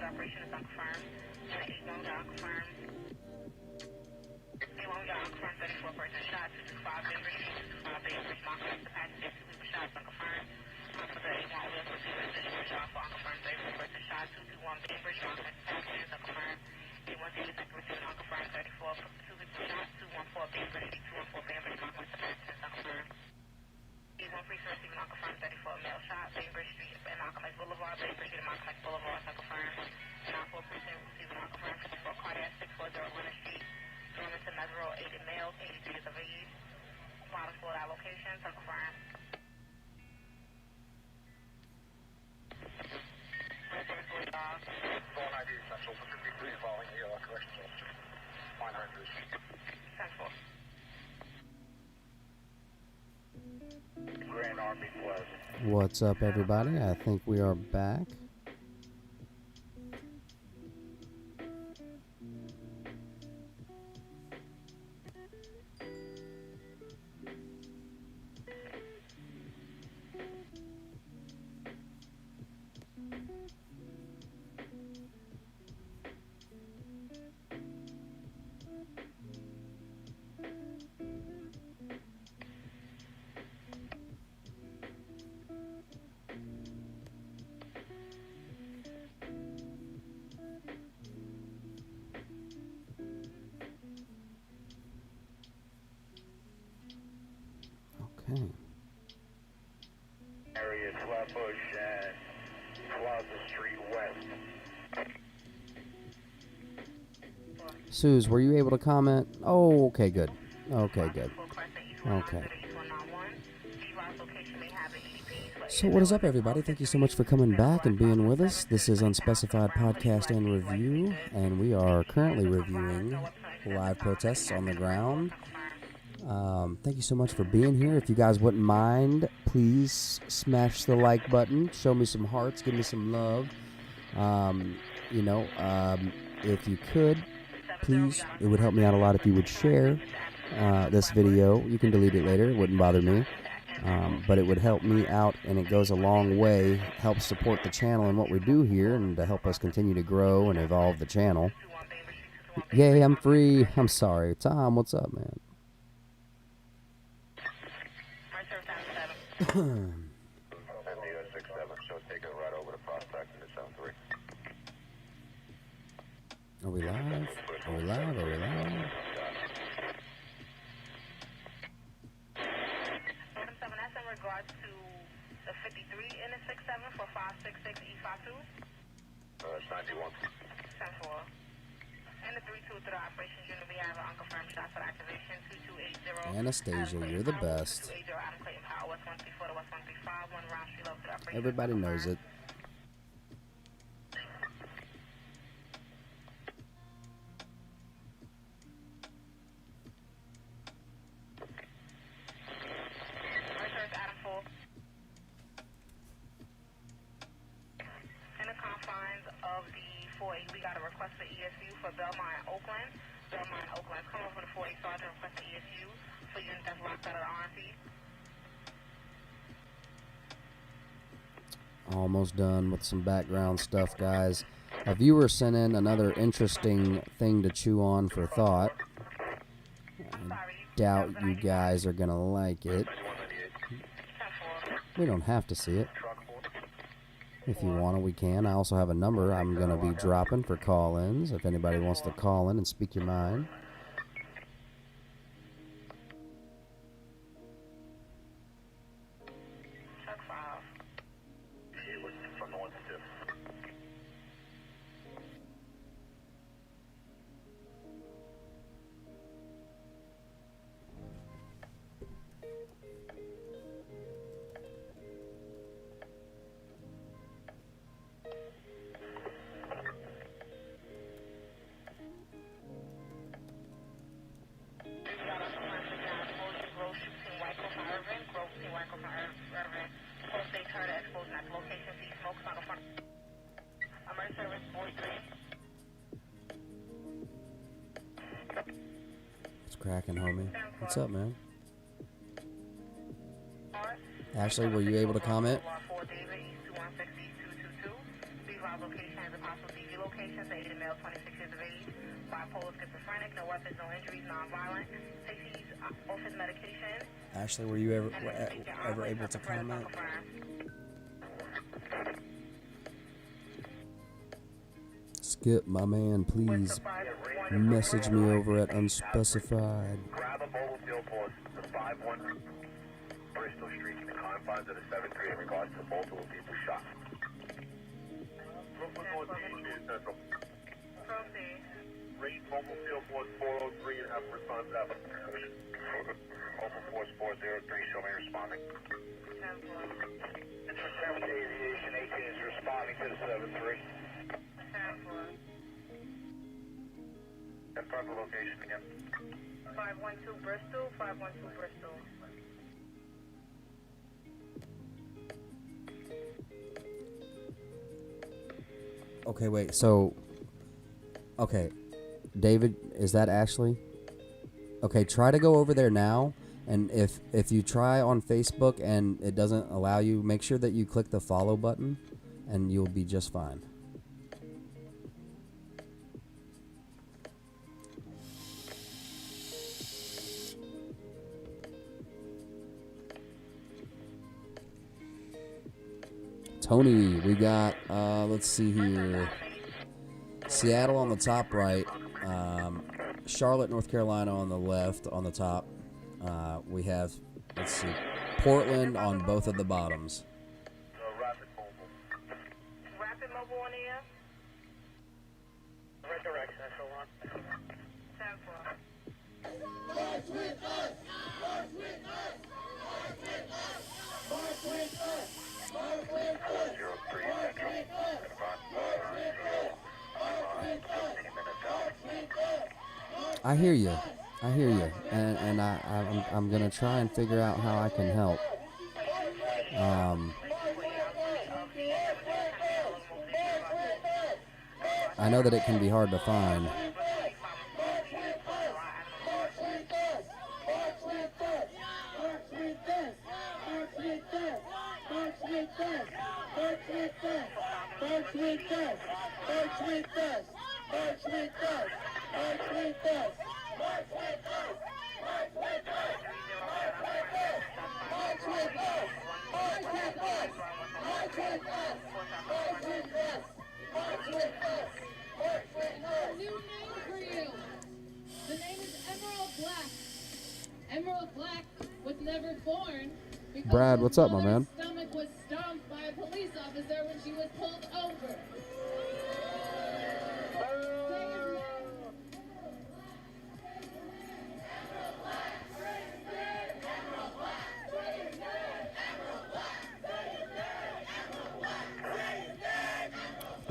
operation is unconfirmed. And an 8-1 got unconfirmed. 8-1 got unconfirmed 34 person shot. 225 Bainbridge Street. 225 Bainbridge Market. The passenger 2 people shots unconfirmed. For the 8-1 will proceed with additional shot for unconfirmed 34 person shot. 221 Bainbridge Market. Passengers unconfirmed. 8-1 is receiving unconfirmed 34 2 people shots. 214 Bainbridge Street. 214 Bainbridge Market. The passengers unconfirmed. 8-1 precinct receiving unconfirmed 34 male shot. Bainbridge Street and Malcolm X Boulevard. Bainbridge Street and Malcolm X Boulevard unconfirmed. 9-4 precinct receiving unconfirmed 54 cardiac 640 Winter Street. Wilmington Mesero 80 males, 83 years of age. Bottom floor locations unconfirmed. Phone ID Central 53 following the corrections officer. Minor injuries. Central. Grand Army Plaza. What's up, everybody? I think we are back. Okay. Area Flatbush and Plaza Street West. Suze, were you able to comment? Oh, okay, good. Okay, good. Okay. So what is up, everybody? Thank you so much for coming back and being with us. This is Unspecified Podcast and Review, and we are currently reviewing live protests on the ground. Thank you so much for being here. If you guys wouldn't mind, please smash the like button, show me some hearts, give me some love. If you could, please, it would help me out a lot if you would share this video. You can delete it later, it wouldn't bother me. But it would help me out, and it goes a long way, helps support the channel and what we do here, and to help us continue to grow and evolve the channel. Yay, I'm free. I'm sorry. Tom, what's up, man? And the 67, so take it right over to Prospect and the 73. Are we live? Are we live? Are we live? That's in regards to the 53 in the 67 for 566 E52. It's 91. 10-4. And the 323 operations unit, we have an unconfirmed shot for activation 2280. Anastasia, you're the best. Everybody knows it. We got a request for ESU for Belmont and Oakland. Belmont and Oakland. Come over to 48 Sergeant, request for ESU for units that's locked out of the RNC. Almost done with some background stuff, guys. A viewer sent in another interesting thing to chew on for thought. I doubt you guys are going to like it. We don't have to see it. If you want to, we can. I also have a number I'm going to be dropping for call-ins, if anybody wants to call in and speak your mind. What's cracking, homie? What's up, man? Ashley, were you able to comment? possible TV locations. Asian male, 26 years of age. Bipolar, schizophrenic. No weapons, no injuries, non-violent. Takes his off his medication. Ashley, were you ever able to comment? Skip, my man, please message me over at unspecified. Grab a mobile field force to 51 Bristol Street in the confines of the 7-3 in regards to multiple people shot. Brooklyn North East Central. Raid mobile field force 403 and have response after. Mobile force 403, show me responding. It's for 7 Aviation 18 is responding to the 7-3. Confirm the location again. 512 Bristol, 512 Bristol. Okay, wait, so... Okay, David, is that Ashley? Okay, try to go over there now, and if you try on Facebook and it doesn't allow you, make sure that you click the follow button, and you'll be just fine. Tony, we got, let's see here, Seattle on the top right, Charlotte, North Carolina on the left, on the top. We have, let's see, Portland on both of the bottoms. Rapid mobile. Rapid mobile on the air? Red direction, that's all on. 10-4. March with us! March with us! March with us! March with us! March with us! 403 Central. I hear you. I hear you. And I'm going to try and figure out how I can help. I know that it can be hard to find. New name for you. The name is Emerald Black. Emerald Black was never born because Brad, his what's up, my man? mother's stomach was stomped by a police officer when she was pulled over. Say his name.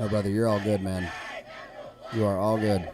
Oh, brother, you're all good, man. You are all good.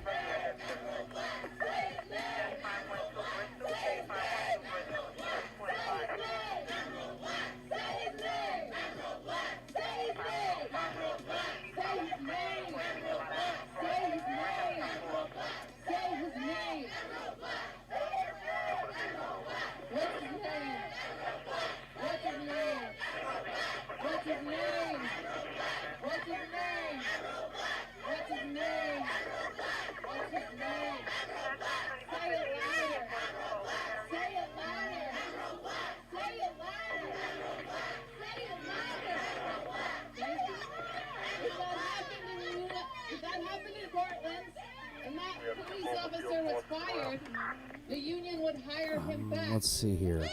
The union would hire him back. Let's see here. So you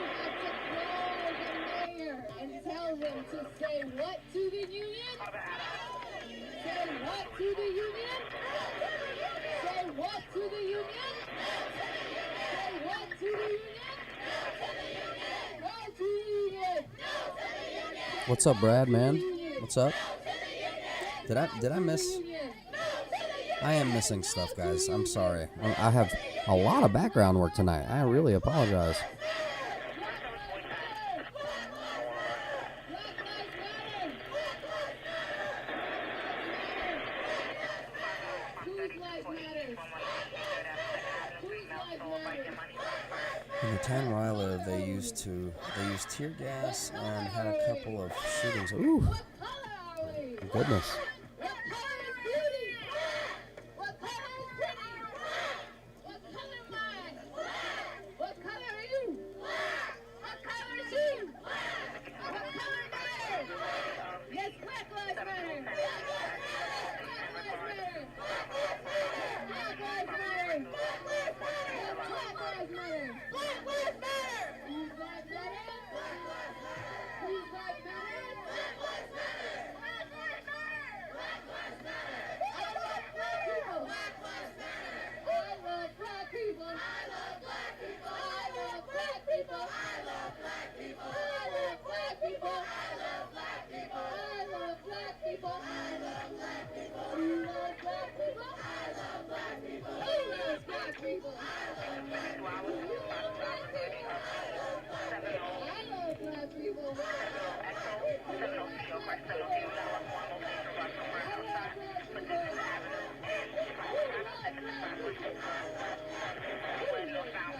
have to call the mayor and tell him to say what to the union? Say what to the union? Say what to the union? Say what to the union? No to the union! What's up, Brad, man? What's up? Did I miss? I am missing stuff, guys. I'm sorry. I have a lot of background work tonight. I really apologize. In the town where I live, they used tear gas and had a couple of shootings. Ooh, What color are we? goodness. What color is beauty? What color is pretty? What color am I? What color are you? What color is she? What color matters? Yes, Black Lives Matter. Black Lives Matter. Black Lives Matter. Yes, Black Lives Matter. Black Lives Matter. Whose lives matter? Whose lives matter? Black Lives Matter. Black Lives Matter. Black Lives Matter. I love black people. Black Lives Matter. I love black people. I love black people. I love black people. I love black people. I love black people. I love black people. I love black people. I love black people. Who loves black people? I love black people. Who loves black people? I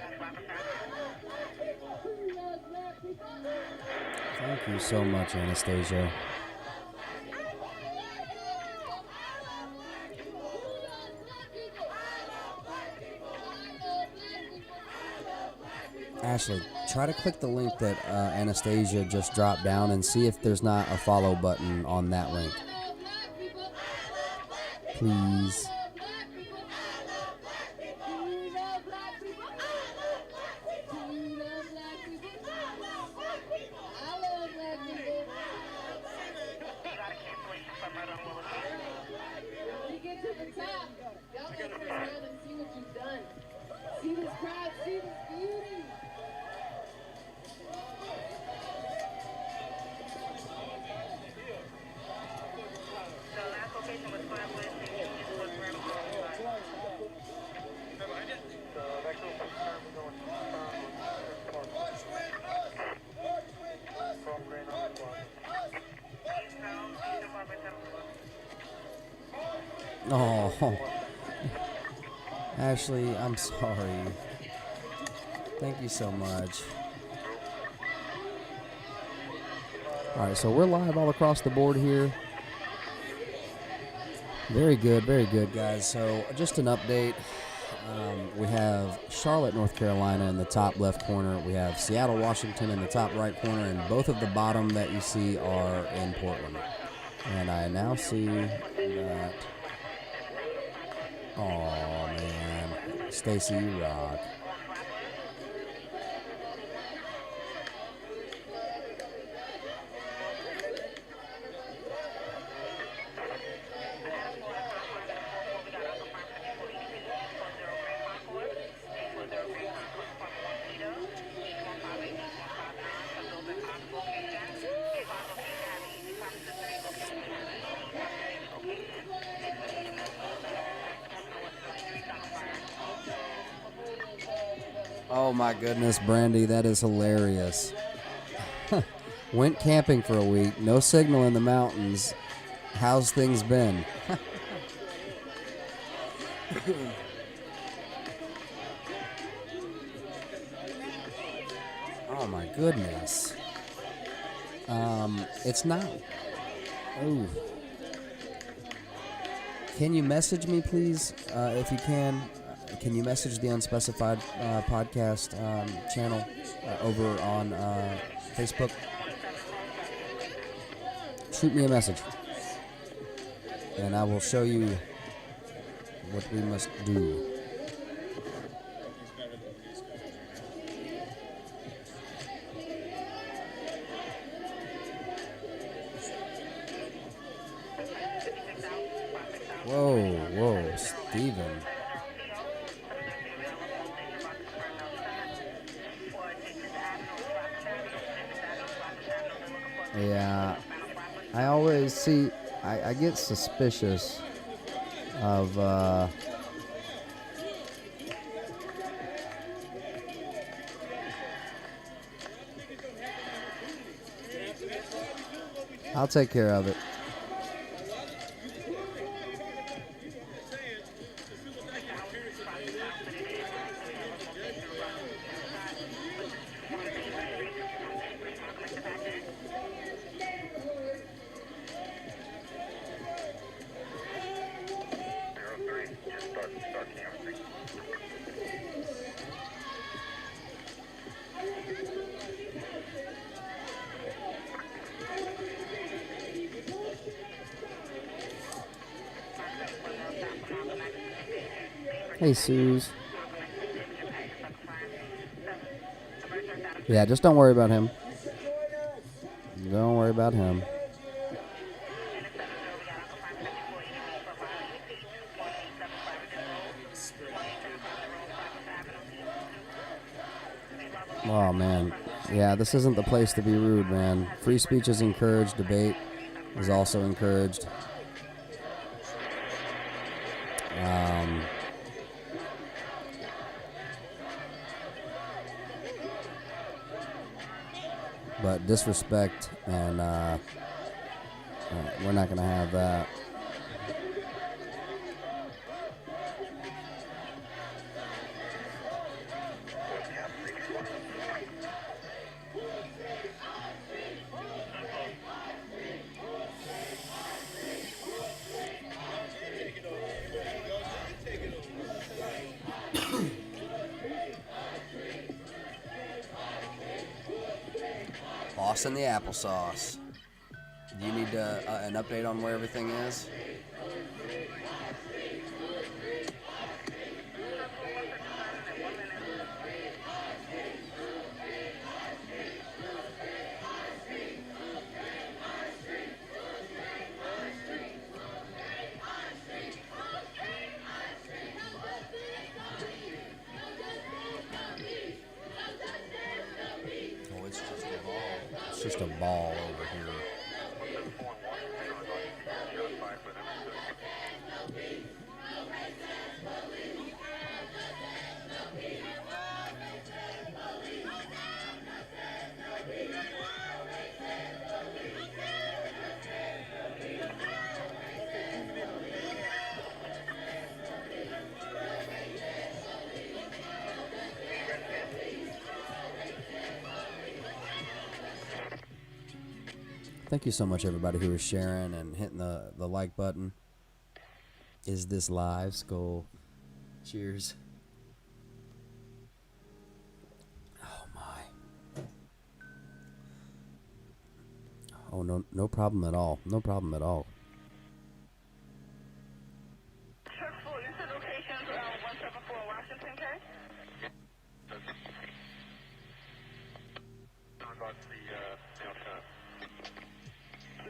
love black people. You love black people? I love black people. I love black people. Thank you so much, Anastasia. Ashley, try to click the link that Anastasia just dropped down and see if there's not a follow button on that link. Please. See this crowd, see this beauty. The last location was 5 West and Union was Grand Oh, Ashley, I'm sorry. Thank you so much. All right, so we're live all across the board here. Very good, guys. So just an update. We have Charlotte, North Carolina in the top left corner. We have Seattle, Washington in the top right corner, and both of the bottom that you see are in Portland. And I now see that. Oh man, Stacy, you rock. Oh my goodness, Brandy, that is hilarious. Went camping for a week, no signal in the mountains. How's things been? Oh my goodness. It's not. Oh. Can you message me, please, if you can? Can you message the Unspecified podcast channel over on Facebook? Shoot me a message, and I will show you what we must do. Whoa, Steven. Yeah, I always see, I get suspicious of, I'll take care of it. Hey, Suze. Yeah, just don't worry about him. Don't worry about him. Oh, man. Yeah, this isn't the place to be rude, man. Free speech is encouraged. Debate is also encouraged. But disrespect, and we're not going to have that. Lost in the applesauce. Do you need an update on where everything is? Oh, it's just a ball. It's just a ball over here. Thank you so much, everybody who is sharing and hitting the like button. Is this live? Skull. Cheers. Oh, my. Oh, no problem at all. No problem at all. Truck 4, you said locations 174 Washington, okay? About the mail shop.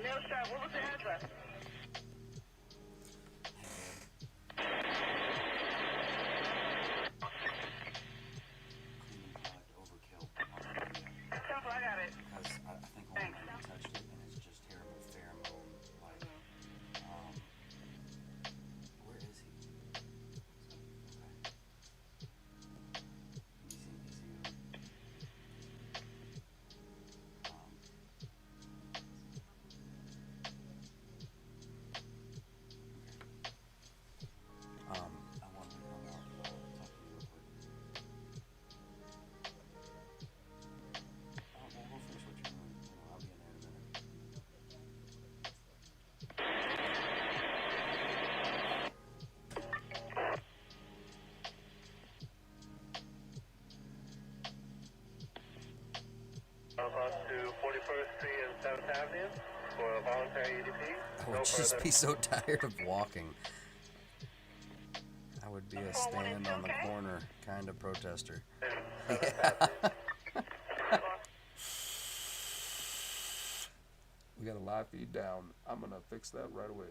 Mail shop, what was the address? Council, I got it. Because I think one man touched it and it's just terrible pheromone. Like, where is he? Okay. Easy. I want to talk to you real quick. We'll finish what you're doing. I'll be in there in a minute. About to 41st Street and 7th Avenue for a voluntary EDP. I would just be so tired of walking. I would be a stand on the corner kind of protester. Yeah. We got a live feed down. I'm gonna fix that right away.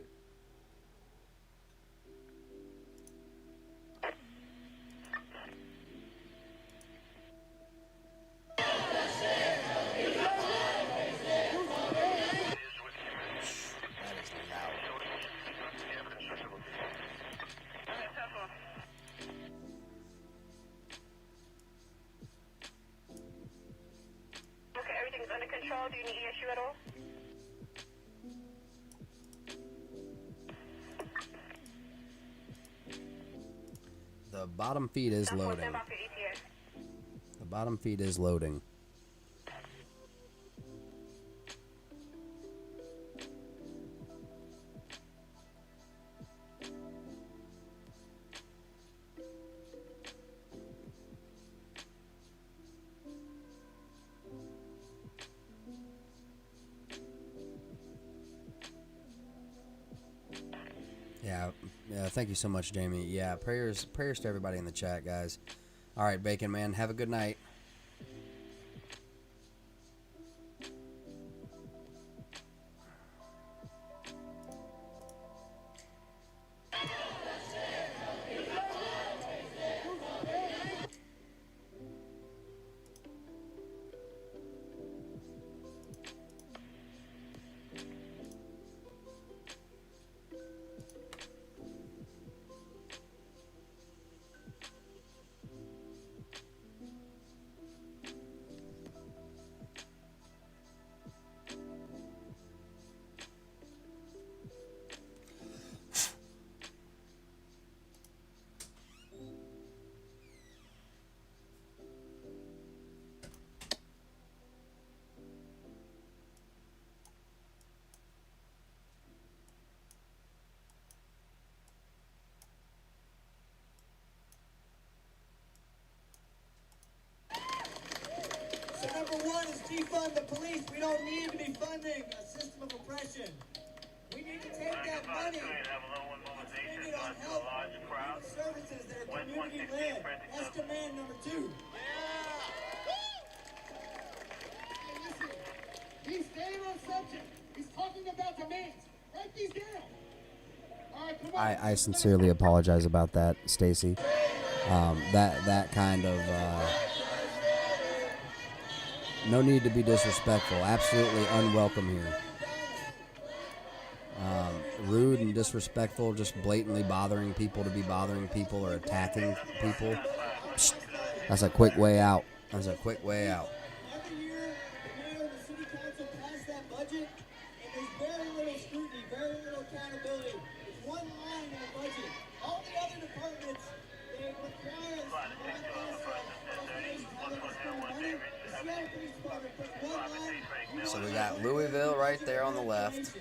Okay, everything's under control. Do you need ESU at all? The bottom feed is loading. The bottom feed is loading. Yeah, thank you so much, Jamie. Yeah, prayers to everybody in the chat, guys. All right, Bacon Man, have a good night. So number one is defund the police. We don't need to be funding a system of oppression. We need to take that money and spend it on health and services that are community-led. That's demand number two. Hey, listen, he's staying on subject. He's talking about demands. Write these down. All right, come on. I sincerely apologize about that, Stacy. That kind of no need to be disrespectful. Absolutely unwelcome here. Rude and disrespectful, just blatantly bothering people to be bothering people or attacking people. Psst. That's a quick way out. That's a quick way out. Every year, the mayor and the city council pass that budget, and there's very little scrutiny, very little accountability. It's one line in the budget. All the other departments, they require So we got Louisville right there on the left,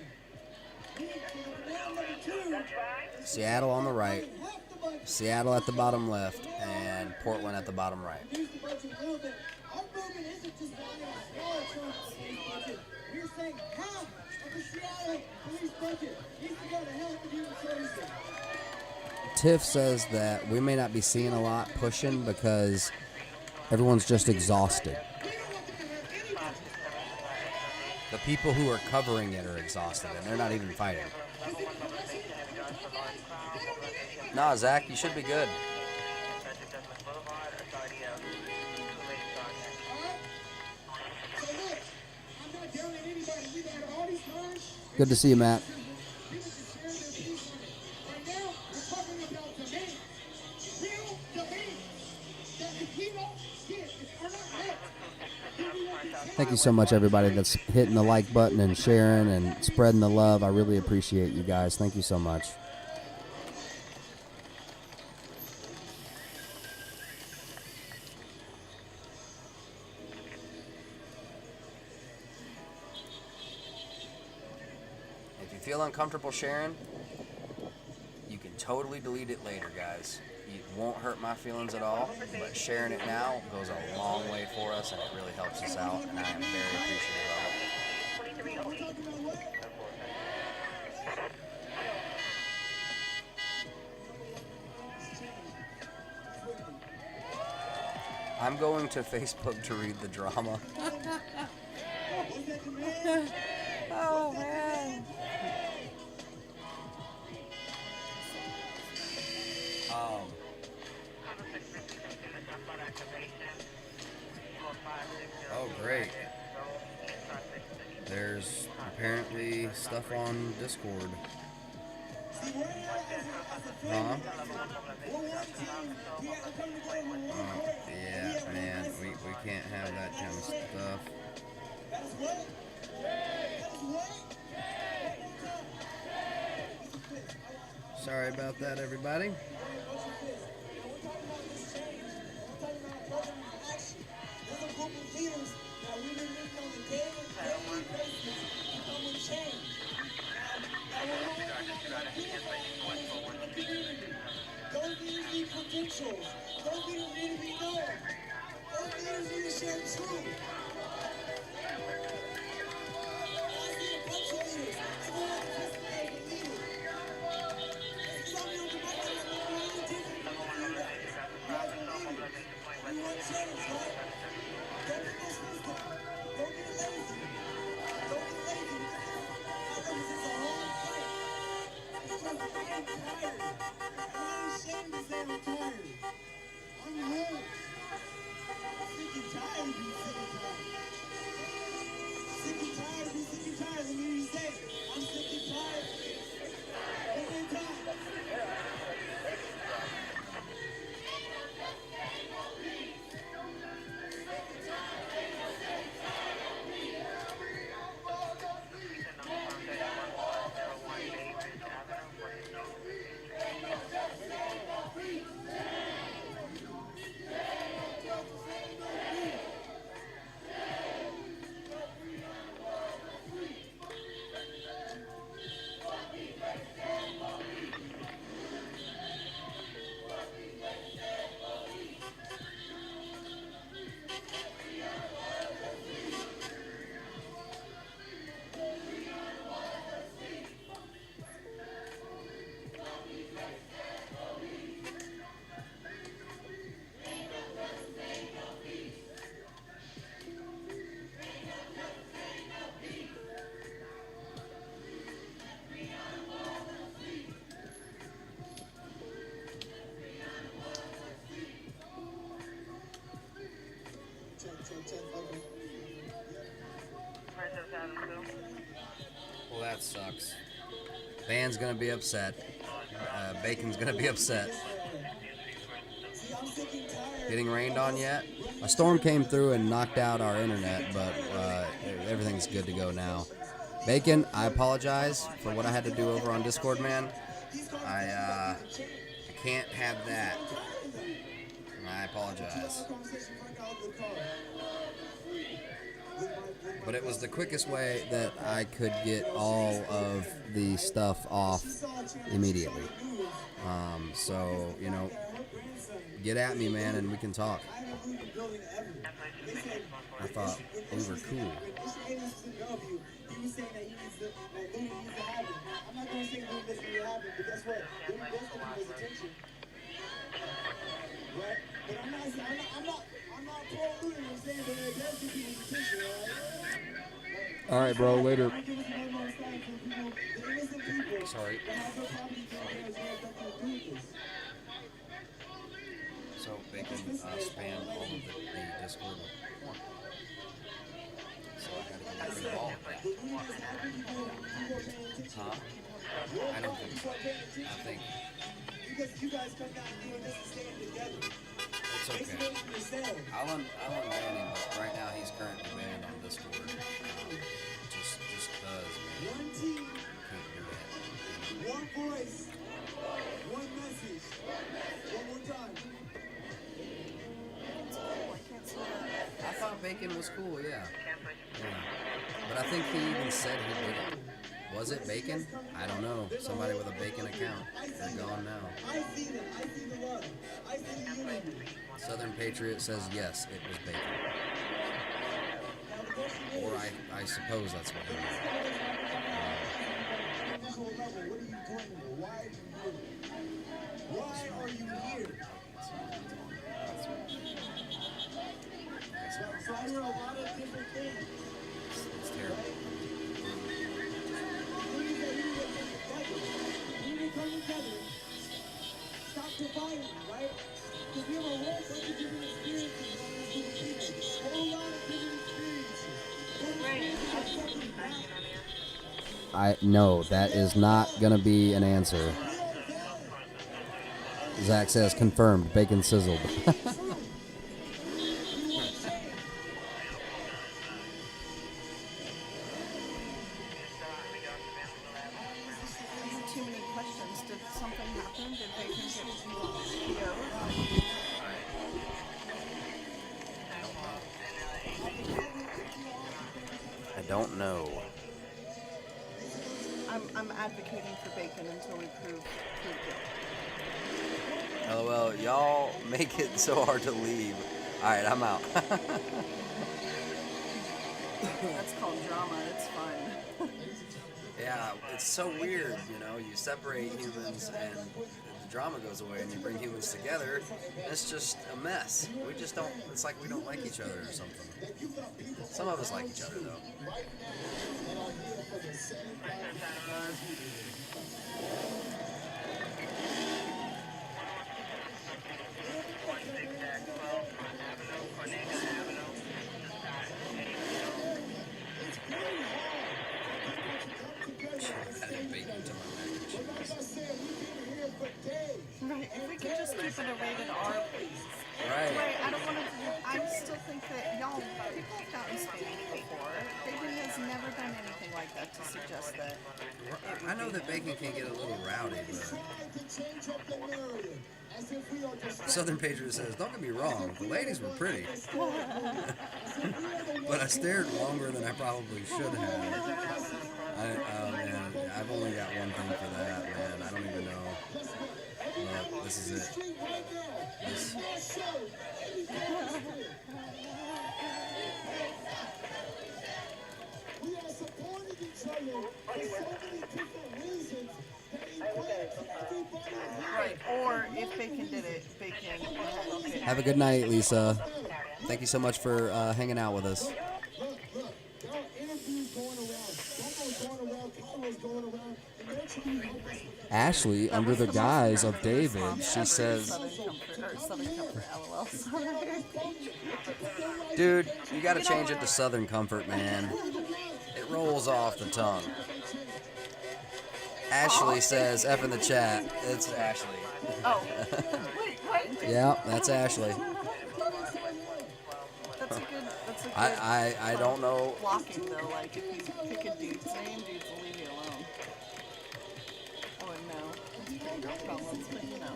Seattle on the right, Seattle at the bottom left, and Portland at the bottom right. Our movement isn't just wanting a smaller chunk of the police budget. We're saying half of the Seattle police budget needs to go to health and human services. Tiff says that we may not be seeing a lot pushing because everyone's just exhausted. The people who are covering it are exhausted, and they're not even fighting. Nah, Zach, you should be good. Good to see you, Matt. Thank you so much, everybody that's hitting the like button and sharing and spreading the love. I really appreciate you guys. Thank you so much. If you feel uncomfortable sharing, you can totally delete it later, guys. It won't hurt my feelings at all, but sharing it now goes a long way for us, and it really helps us out, and I am very appreciative of it. I'm going to Facebook to read the drama. Oh, man. Oh, great. There's apparently stuff on Discord. Huh? Yeah, man, we can't have that kind of stuff. Sorry about that, everybody. Those leaders need credentials. Those leaders need to be known. Those leaders need to share truth. I see a bunch of leaders. Everyone participates as a leader. sucks. Van's gonna be upset. Bacon's gonna be upset. Getting rained on yet? A storm came through and knocked out our internet, but everything's good to go now. Bacon, I apologize for what I had to do over on Discord, man. I can't have that. I apologize. But it was the quickest way that I could get all of the stuff off immediately. So, you know, get at me, man, and we can talk. I thought we were cool. All right, bro, later. Sorry. So Bacon spammed all of the Discord with porn. So I had to get rid of all of that. Huh? I don't think so. I think it's okay. I'll unban him, but right now he's currently banned on Discord. Just cause, man. One team, Can't do that. one voice, one message. One more time. I thought Bacon was cool, yeah. But I think he even said he did it. Was it Bacon? I don't know. Somebody with a Bacon account. They're gone now. I see them. I see the love. I see the unity. Southern Patriot says yes, it was Bacon. Or I suppose that's what he meant. What are you doing? Why are you here? Why are you here? So I hear a lot of different things. It's terrible. We need to come together. Stop dividing, right? Because we have a whole bunch of different experiences. A whole lot of different experiences. No, that is not gonna be an answer. Zach says confirmed. Bacon sizzled. Too many questions. Did something happen? Did Bacon get PO'd? I don't know. I'm advocating for Bacon until we prove it. LOL, y'all make it so hard to leave. Alright, I'm out. That's called drama. It's fun. Yeah, it's so weird, you know, you separate humans and the drama goes away and you bring humans together, and it's just a mess. We just don't, it's like we don't like each other or something. Some of us like each other, though. Right. If we could just keep it a rated R, please. Right. Right. I don't want to. I still think that y'all people have gotten spammed before. Bacon has never done anything like that to suggest that. I know that Bacon can get a little rowdy, but Southern Patriot says, don't get me wrong, the ladies were pretty. But I stared longer than I probably should have. Man, I've only got one thing for that, man. I don't even know. But this is it. We are supporting each other for so many different reasons that impacts everybody here. Right. Or if Bacon did it, Bacon. Okay. Have a good night, Lisa. Thank you so much for hanging out with us. Look, there are interviews going around. Someone's going around, Kyle's going around, and they're trying to help us. Ashley, under the guise of David, she says, Southern Comfort, LOL. Sorry. Dude, you gotta change it to Southern Comfort, man. It rolls off the tongue. Ashley says F in the chat. It's Ashley. Oh. Wait, what? Yeah, that's Ashley. That's a good. I don't know. Blocking though, like if you pick a dude's name, dudes will leave you alone. I wouldn't know. No problems, but you know.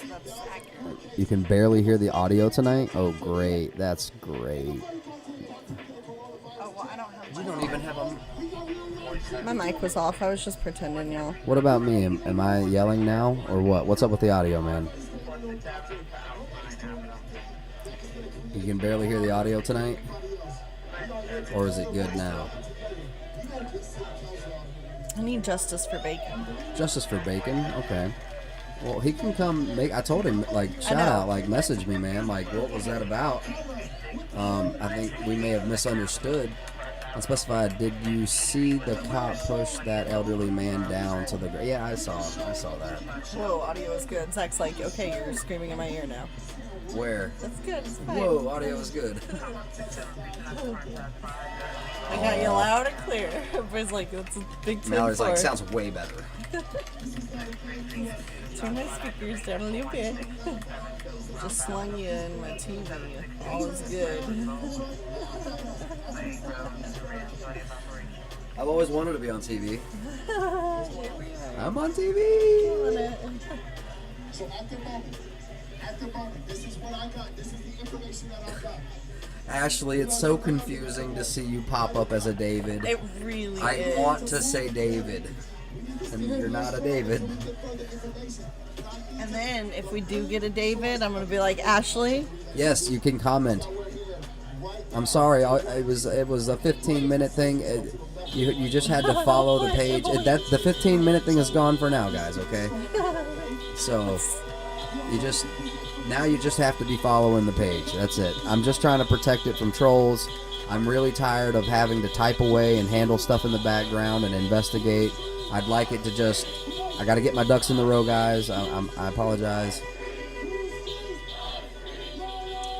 That's accurate. You can barely hear the audio tonight? Oh, great. That's great. Oh, well, I don't have You don't even have a... my mic was off. I was just pretending, y'all. What about me? Am I yelling now or what? What's up with the audio, man? You can barely hear the audio tonight? Or is it good now? I need justice for bacon. Justice for Bacon? Okay. Well, he can come make... I told him, like, shout out, like, message me, man. Like, what was that about? I think we may have misunderstood. Unspecified, did you see the cop push that elderly man down to the ground? Yeah, I saw that. Whoa, audio is good. Zach's like, okay, you're screaming in my ear now. Where? That's good. It's fine. Whoa, audio is good. I got you loud and clear. Everybody's like, that's a big 10 Mallory's like, sounds way better. Turn my speakers down a little bit. Just slung you in my TV. All is good. I've always wanted to be on TV. I'm on TV. Killing it. So at the moment, this is what I got. This is the information that I got. Ashley, it's so confusing to see you pop up as a David. It really I is. want to say David, and you're not a David. And then if we do get a David, I'm gonna be like, Ashley. Yes, you can comment. I'm sorry, it was a 15-minute thing. You just had to follow the page. The 15-minute thing is gone for now, guys. Okay. So you just have to be following the page. That's it. I'm just trying to protect it from trolls. I'm really tired of having to type away and handle stuff in the background and investigate. I'd like it to just... I got to get my ducks in the row, guys. I apologize.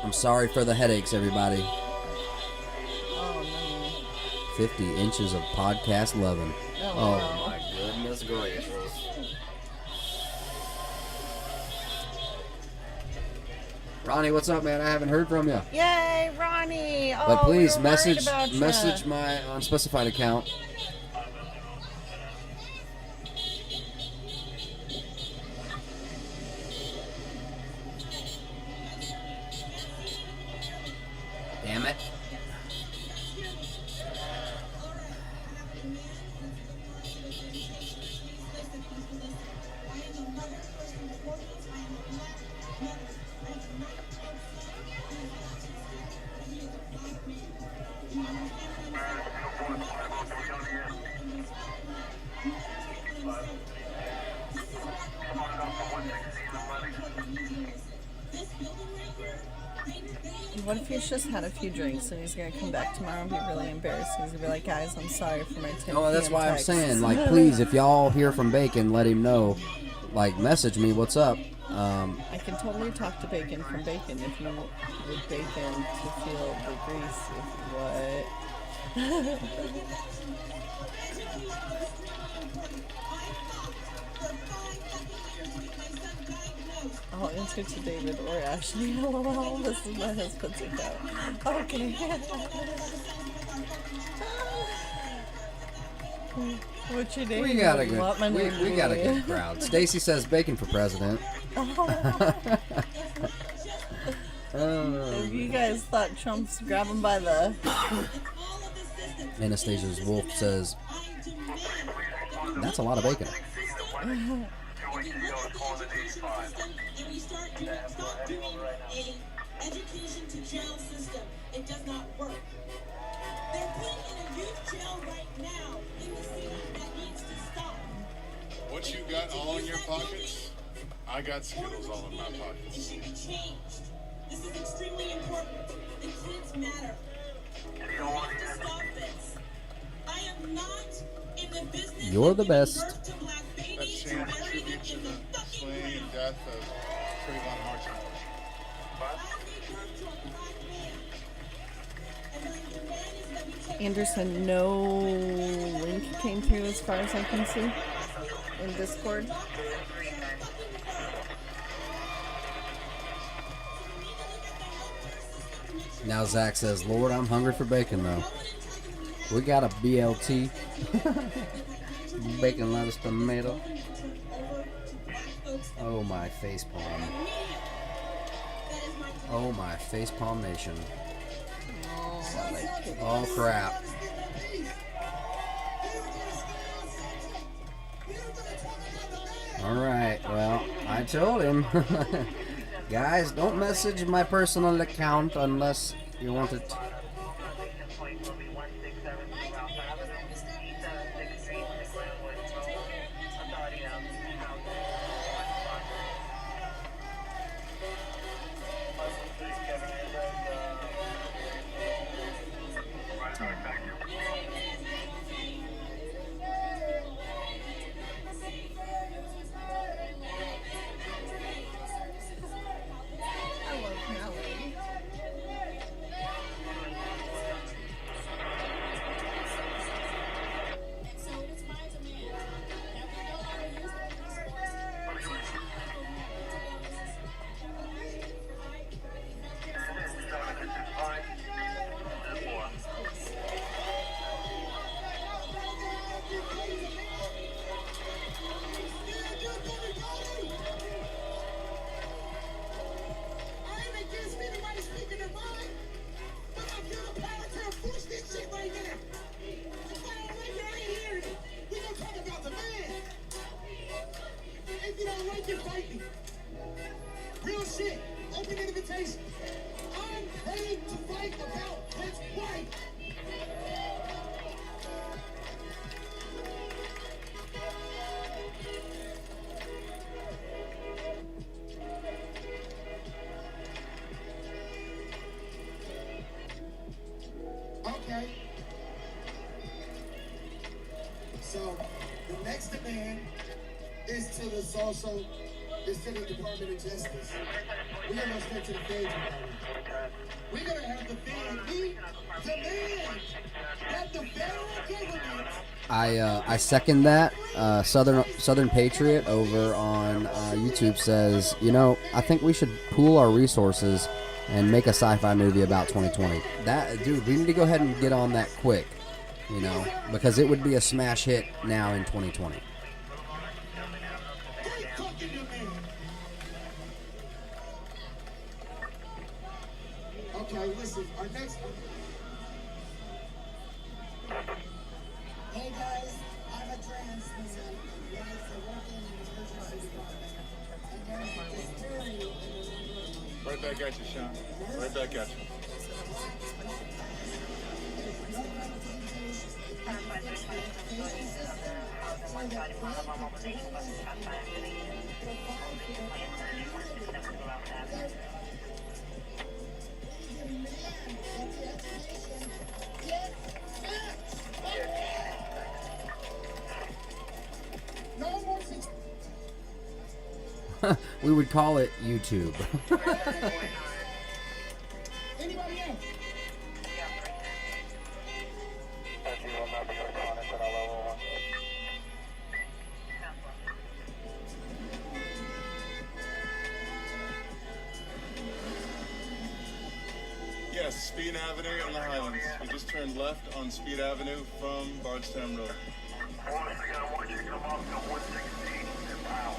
I'm sorry for the headaches, everybody. 50 inches of podcast loving. Oh my goodness gracious. Ronnie, what's up, man? I haven't heard from you. Yay, Ronnie! But please we were worried message about ya. my unspecified account. Damn it. What if he's just had a few drinks and he's gonna come back tomorrow and be really embarrassed? He's gonna be like, guys, I'm sorry for my 10 Oh, that's PM why text. I'm saying, like, please, if y'all hear from Bacon, let him know. Like, message me, what's up? I can totally talk to Bacon from Bacon if you would Bacon to feel the grease. What? I'll answer to David or Ashley. LOL. This is my husband's account. Okay. What's your name? We got a Want my good, name we got a to good be? crowd. Stacy says Bacon for president. If you guys thought Trump's grabbing by the... Anastasia's Wolf says, that's a lot of bacon. Education to jail system. It does not work. They're putting in a youth jail right now in the city that needs to stop. What you got all in your pockets? I got Skittles all in my pockets. This should be changed. This is extremely important. The kids matter. We have to stop this. I am not in the business. You're the best. That chant tribute to the slain death of Trayvon Martin. Anderson, no link came through as far as I can see in Discord. Now Zach says, Lord, I'm hungry for bacon, though. We got a BLT. Bacon, lettuce, tomato. Oh, my facepalm. Oh, my facepalm nation. Oh, crap. Alright, well, I told him. Guys, don't message my personal account unless you want it. Real shit. Open invitation. I'm ready to fight about what's right. Okay. So the next demand is to the Department of Justice. We're gonna go straight to the feds department. We're gonna have the feds demand that the federal government. I second that. Southern Patriot over on YouTube says, you know, I think we should pool our resources and make a sci-fi movie about 2020. That, dude, we need to go ahead and get on that quick, you know, because it would be a smash hit now in 2020. Okay, listen, our next one. Hey guys, I'm a trans man. Yes, I work in the emergency department. And there's this jury. Right back at you, Sean. Right back at you. We would call it YouTube. Anybody else? Yes, Speed Avenue in the Highlands. We just turned left on Speed Avenue from Bardstown Road. I want you to come up to 116 and Powell.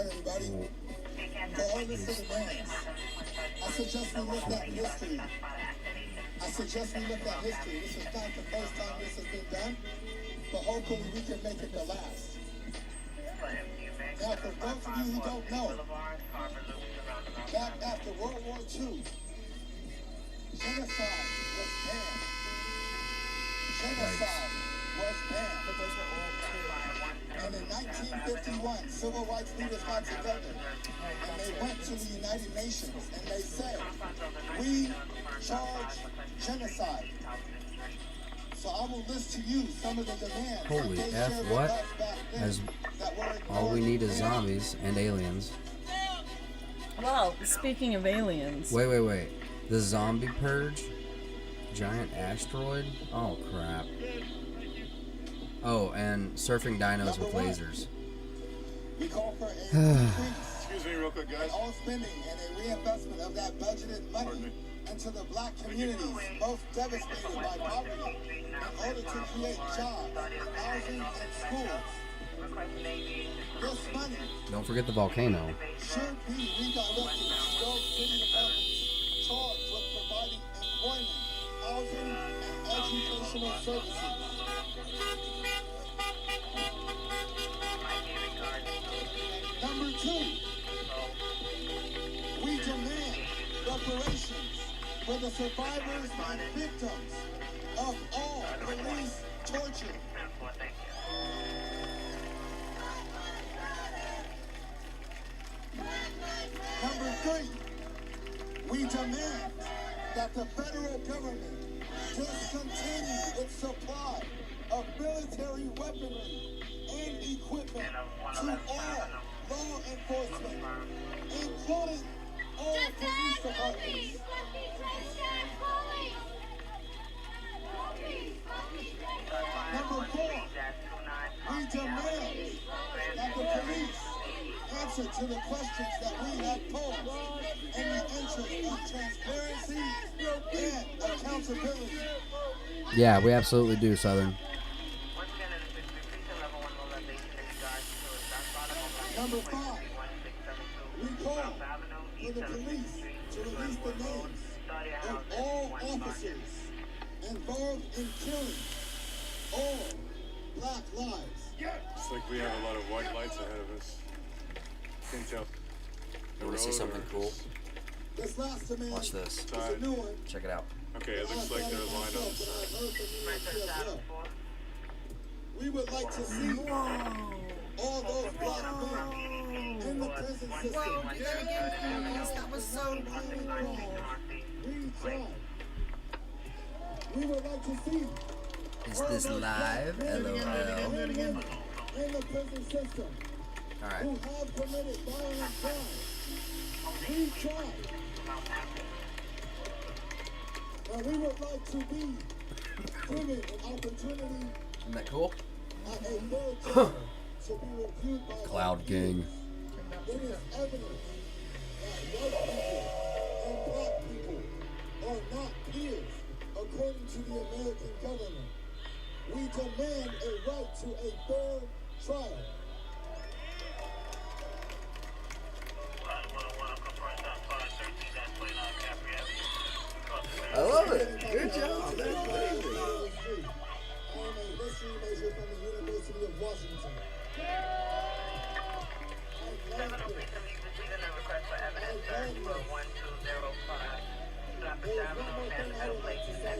everybody. For all this to the demands, I suggest we look at history. This is not the first time this has been done, but hopefully we can make it the last. Now, for those of you who don't know, back after World War II, genocide was banned. And in 1951, civil rights leaders got together and they went to the United Nations and they said, we charge genocide. So I will list to you some of the demands. Holy F, what? As all we need is zombies and aliens. Well, speaking of aliens. Wait. The zombie purge? Giant asteroid? Oh, crap. Oh, and surfing dinos with lasers. We call for excuse me real quick, guys. All spending and a reinvestment of that budgeted money into the black communities most devastated by poverty in order to create jobs, housing, and schools. This money Don't forget the volcano. should be redirected to those city departments charged with providing employment, housing, and educational services. Number 2, we demand reparations for the survivors and victims of all police torture. Number 3, we demand that the federal government discontinue its supply of military weaponry and equipment to all law enforcement, including all police departments. Number 4, we demand that the police answer to the questions that we have posed in the interest of transparency and accountability. Yeah, we absolutely do, Southern. Number 5, we call for the police to release the names of all officers involved in killing all black lives. It's like we have a lot of white lights ahead of us. Can't tell. You want to see something cool? This last demand Watch this. is a new one. Check it out. Okay, it looks like they're lined up. We would like to see all those black men in the prison system. Whoa, do that again, please. That was so cool. We tried. We would like to see Is this live? LOL. in the prison system Alright. who have committed violent crimes. We tried. And we would like to be given an opportunity Isn't that cool? at a fair trial to be reviewed by Cloud Gang. It is evident that white people and black people are not peers according to the American government. We demand a right to a fair trial. I love it. Good job. I'm a history major from the University of Washington. We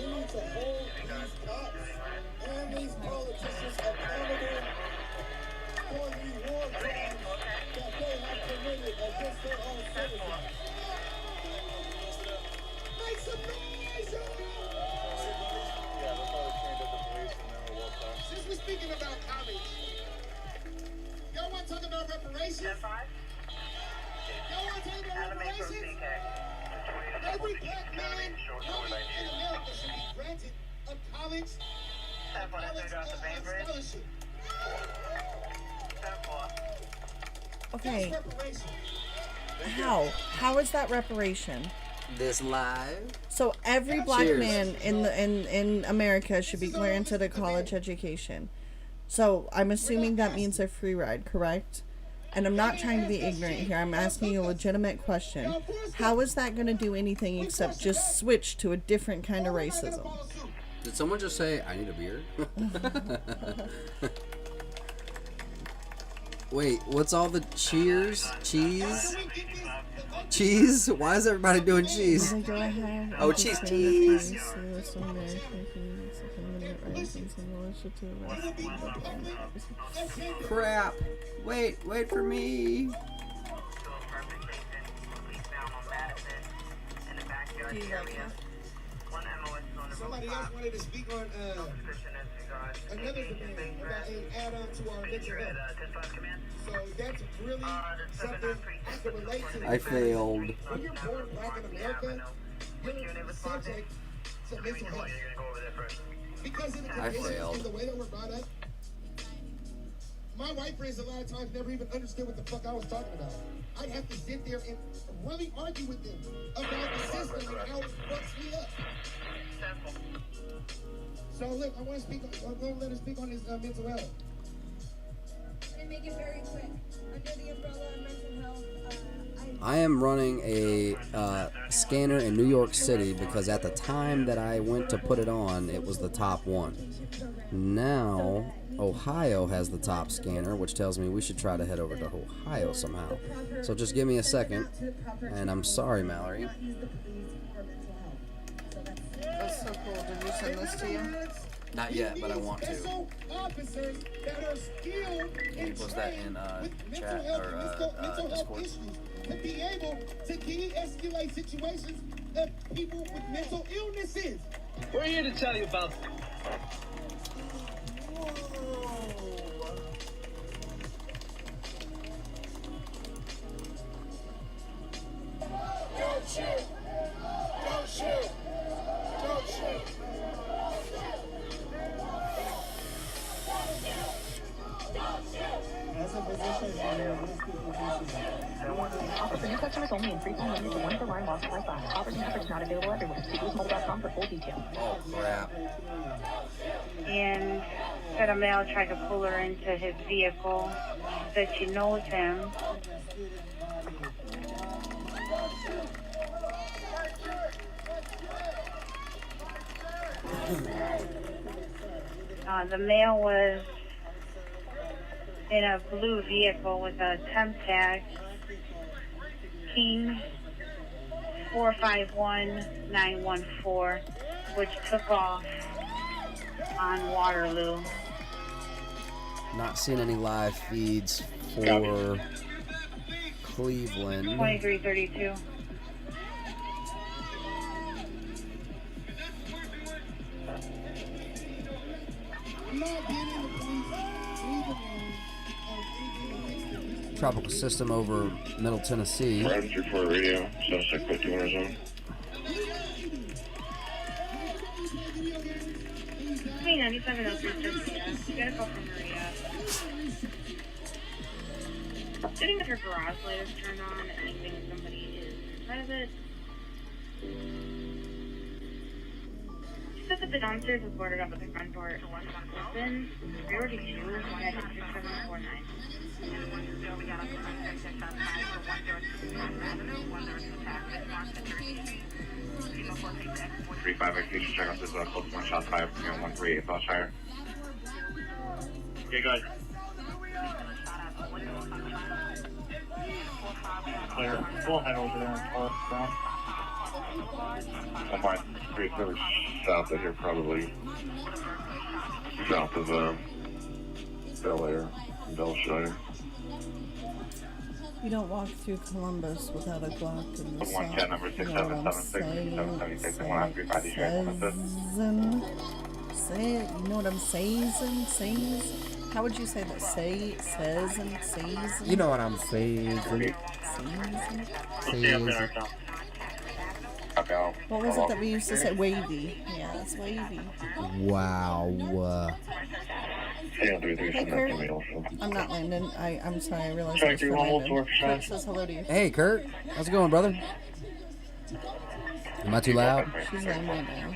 need to hold these cops and these politicians accountable for the war crimes that they have committed against their own citizens. Make some noise, Yeah, they'll probably change up the police and then we'll walk past. Since we're speaking about college, y'all want to talk about reparations? Y'all want to talk about reparations? Every black man living in America should be granted a college scholarship. Okay, That's reparation. how is that reparation? This live? So every black Cheers. man in America should be granted a college education. So I'm assuming that means a free ride, correct? and I'm not trying to be ignorant here, I'm asking a legitimate question. How is that going to do anything except just switch to a different kind of racism? Did someone just say, I need a beer? Wait, what's all the cheers? Cheese? Cheese? Why is everybody doing cheese? Oh, cheese. Crap. Wait for me. Somebody else wanted to speak on another demand about an add-on to our mental health. So that's really something I can relate to. I failed. When you're born black in America, you're subject to mental health. Because of the conditions and the way that we're brought up, my white friends a lot of times never even understood what the fuck I was talking about. I'd have to sit there and really argue with them about the system and how it fucks me up. So look, I want to speak. I'm going to let her speak on his mental health. And make it very quick. Under the umbrella of mental health, I am running a scanner in New York City because at the time that I went to put it on, it was the top one. Now, Ohio has the top scanner, which tells me we should try to head over to Ohio somehow. So just give me a second, and I'm sorry, Mallory. That's so cool. Did you send this to you? Not yet, but I want to. Officers that are skilled Can you post that in chat or Discord? To be able to de-escalate situations of people with mental illnesses. We're here to tell you about. Don't shoot! Don't shoot! Don't shoot! As a physician, Offers for new customers only and free time limited to 1 per line while supplies last. Offers and coverage not available everywhere. See boothmobile.com for full details. Oh, crap. And said a male tried to pull her into his vehicle. She said she knows him. The male was in a blue vehicle with a temp tag, King 451914, which took off on Waterloo. Not seeing any live feeds for Cleveland. 2332. Tropical system over Middle Tennessee. Round 34 radio, suspect put 2 on his own. Hey, 9703, you got a call from Maria. Sitting with her garage light is turned on and I think somebody is inside of it. She said that the downstairs was boarded up with the front door open. Priority 2 had 6749. Three 5 execution check out this close one shot 5 138 thoughts higher. Okay, guys. Clear. We'll head over there and call it I'm fine. 3 clear south of here, probably south of Bel Air and Belshire. You don't walk through Columbus without a Glock in the south. 110 number 6776 Say it. You know what I'm saying? How would you say that? Says. You know what I'm saying. What was it that we used to say? Wavy. Yeah, it's wavy. Wow. Hey, Kurt. I'm not Landon. I'm sorry. I realized I was for Landon. Kurt says hello to you. Hey, Kurt. How's it going, brother? Am I too loud? She's laying right now.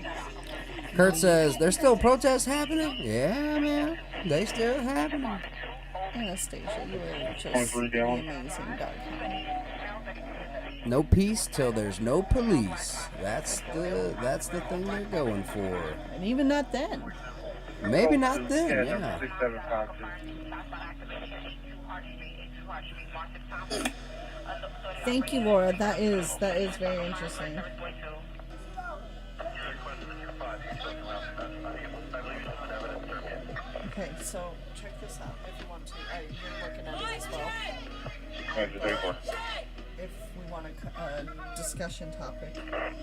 Kurt says, there's still protests happening? Yeah, man. They still happening. Anastasia, you are just amazing.com. No peace till there's no police. That's the thing they're going for. And even not then. Maybe not then, yeah. 67 pouches. Thank you, Laura. That is very interesting. Okay, so check this out if you want to. You're looking at it as well. If we want a discussion topic. Agitator.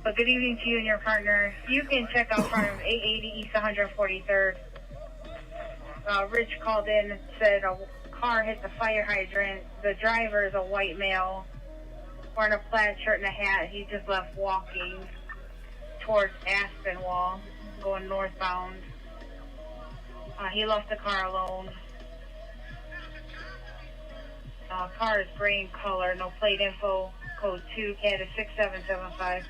Well, good evening to you and your partner. You can check out front of 880 East 143rd. Rich called in and said a car hit the fire hydrant. The driver is a white male wearing a plaid shirt and a hat. He just left walking towards Aspenwall, going northbound. He left the car alone. Car is gray in color, no plate info, code 2, CAD is 6775.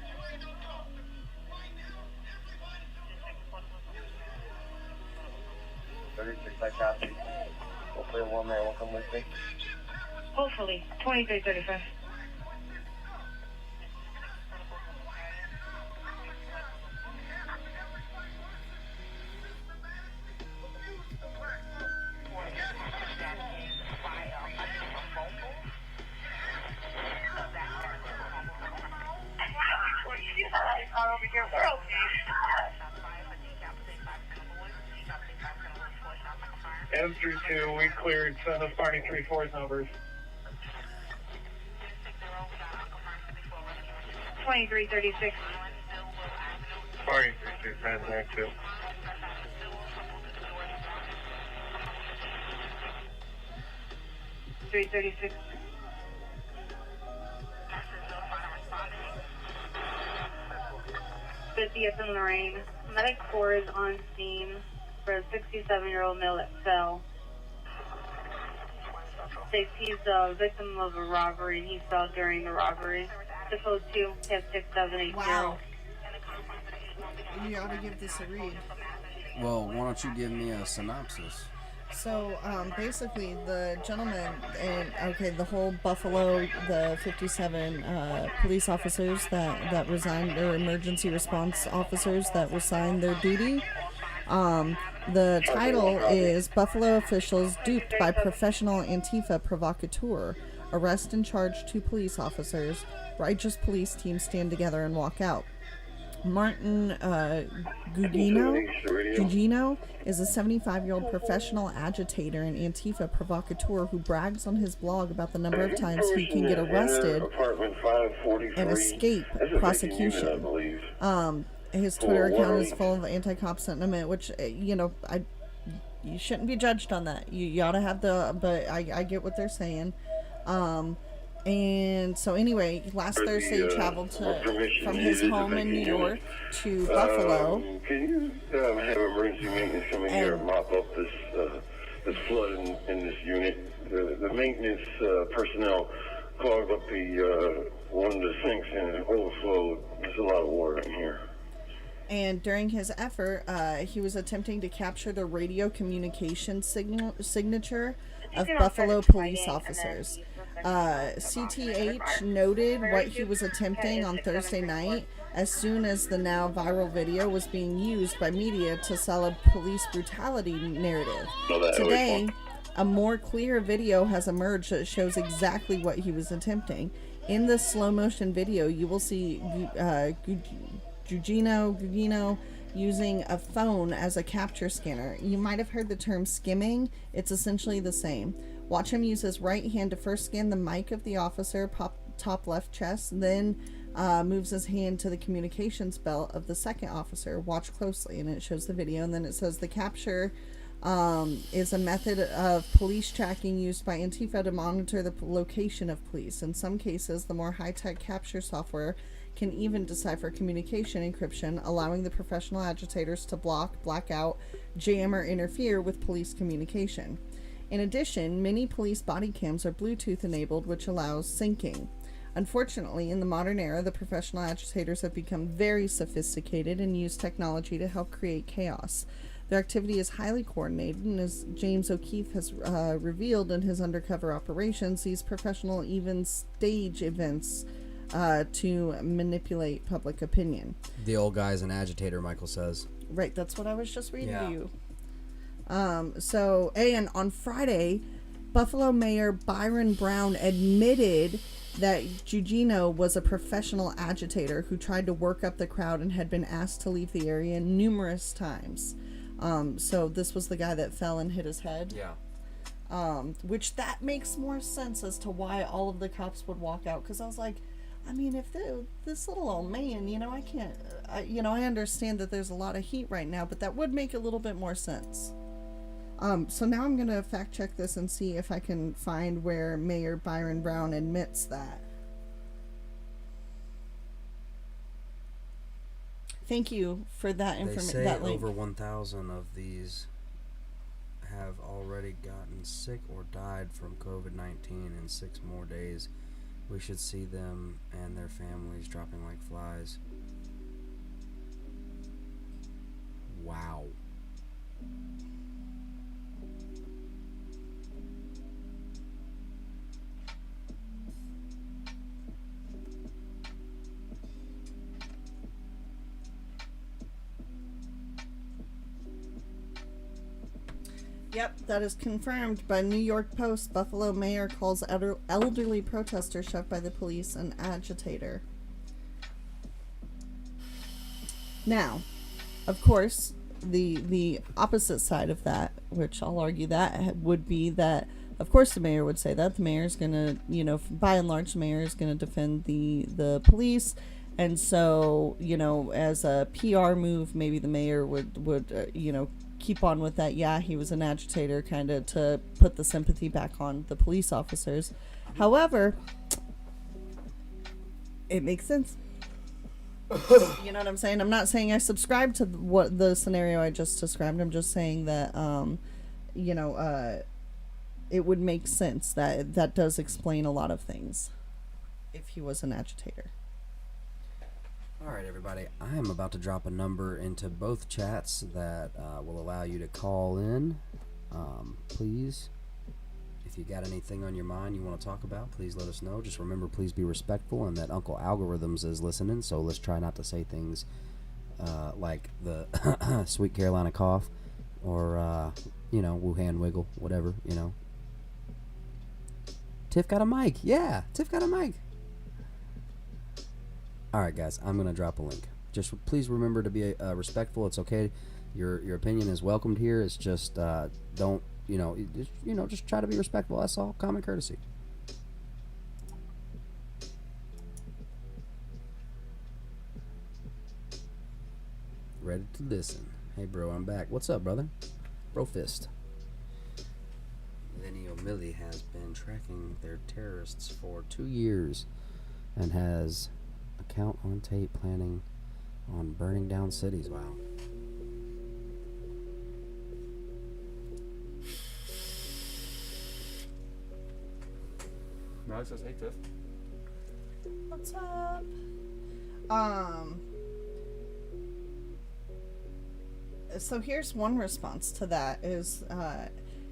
Hopefully one man will come with me. Hopefully, 2335. M32, we cleared. Send us Barney 3-4's numbers. 2336. Barney 3-2, transact 2. $336. Fiftieth in Lorraine. Medic 4 is on scene for a 67-year-old male that fell. States he's a victim of a robbery and he fell during the robbery. The code 2, CAD 6780. Wow. You ought to give this a read. Well, why don't you give me a synopsis? So, basically, the gentleman, the whole Buffalo, the 57 police officers that resigned, or emergency response officers that resigned their duty, the title is Buffalo Officials Duped by Professional Antifa Provocateur. Arrest and charge 2 police officers. Righteous police team stand together and walk out. Martin Gugino is a 75-year-old professional agitator and Antifa provocateur who brags on his blog about the number of times he can get arrested and escape prosecution. His Twitter account is full of anti-cop sentiment, which, you shouldn't be judged on that. You ought to have but I get what they're saying. And so anyway, last Thursday he traveled from his home in New York to Buffalo. Can you have emergency maintenance come in here and mop up this flood in this unit? The maintenance personnel clogged up one of the sinks and it overflowed. There's a lot of water in here. And during his effort, he was attempting to capture the radio communication signature of Buffalo police officers. CTH noted what he was attempting on Thursday night as soon as the now viral video was being used by media to sell a police brutality narrative. Today, a more clear video has emerged that shows exactly what he was attempting. In this slow motion video, you will see Gugino using a phone as a capture scanner. You might have heard the term skimming. It's essentially the same. Watch him use his right hand to first scan the mic of the officer, top left chest, then moves his hand to the communications belt of the second officer. Watch closely, and it shows the video, and then it says the capture is a method of police tracking used by Antifa to monitor the location of police. In some cases, the more high-tech capture software can even decipher communication encryption, allowing the professional agitators to block, black out, jam, or interfere with police communication. In addition, many police body cams are Bluetooth enabled, which allows syncing. Unfortunately, in the modern era, the professional agitators have become very sophisticated and use technology to help create chaos. Their activity is highly coordinated, and as James O'Keefe has revealed in his undercover operations, these professionals even stage events to manipulate public opinion. The old guy's an agitator, Michael says. Right, that's what I was just reading to you. And on Friday, Buffalo Mayor Byron Brown admitted that Gugino was a professional agitator who tried to work up the crowd and had been asked to leave the area numerous times. So this was the guy that fell and hit his head. Yeah. Which that makes more sense as to why all of the cops would walk out. Because I was like, I mean, if this little old man, I can't, I understand that there's a lot of heat right now, but that would make a little bit more sense. So now I'm going to fact check this and see if I can find where Mayor Byron Brown admits that. Thank you for that information. They say over 1,000 of these have already gotten sick or died from COVID-19 in 6 more days. We should see them and their families dropping like flies. Wow. Yep, that is confirmed by New York Post. Buffalo mayor calls elderly protester shoved by the police an agitator. Now, of course, the opposite side of that, which I'll argue that, would be that, of course, the mayor would say that. The mayor is going to, by and large, the mayor is going to defend the police. And so, as a PR move, maybe the mayor would keep on with that. Yeah, he was an agitator, kind of to put the sympathy back on the police officers. However, it makes sense. You know what I'm saying? I'm not saying I subscribe to what the scenario I just described. I'm just saying that, it would make sense. That does explain a lot of things if he was an agitator. All right, everybody. I am about to drop a number into both chats that will allow you to call in. Please, if you got anything on your mind you want to talk about, please let us know. Just remember, please be respectful, and that Uncle Algorithms is listening, so let's try not to say things like the Sweet Carolina Cough or, Wuhan Wiggle, whatever, Tiff got a mic. Yeah, Tiff got a mic. Alright, guys, I'm going to drop a link. Just please remember to be respectful. It's okay. Your opinion is welcomed here. It's just don't, just try to be respectful. That's all. Common courtesy. Ready to listen. Hey, bro, I'm back. What's up, brother? Bro Fist. Lenny O'Malley has been tracking their terrorists for 2 years and has account on tape planning on burning down cities. Wow. Alex says, hey, Tiff. What's up? So here's one response to that is,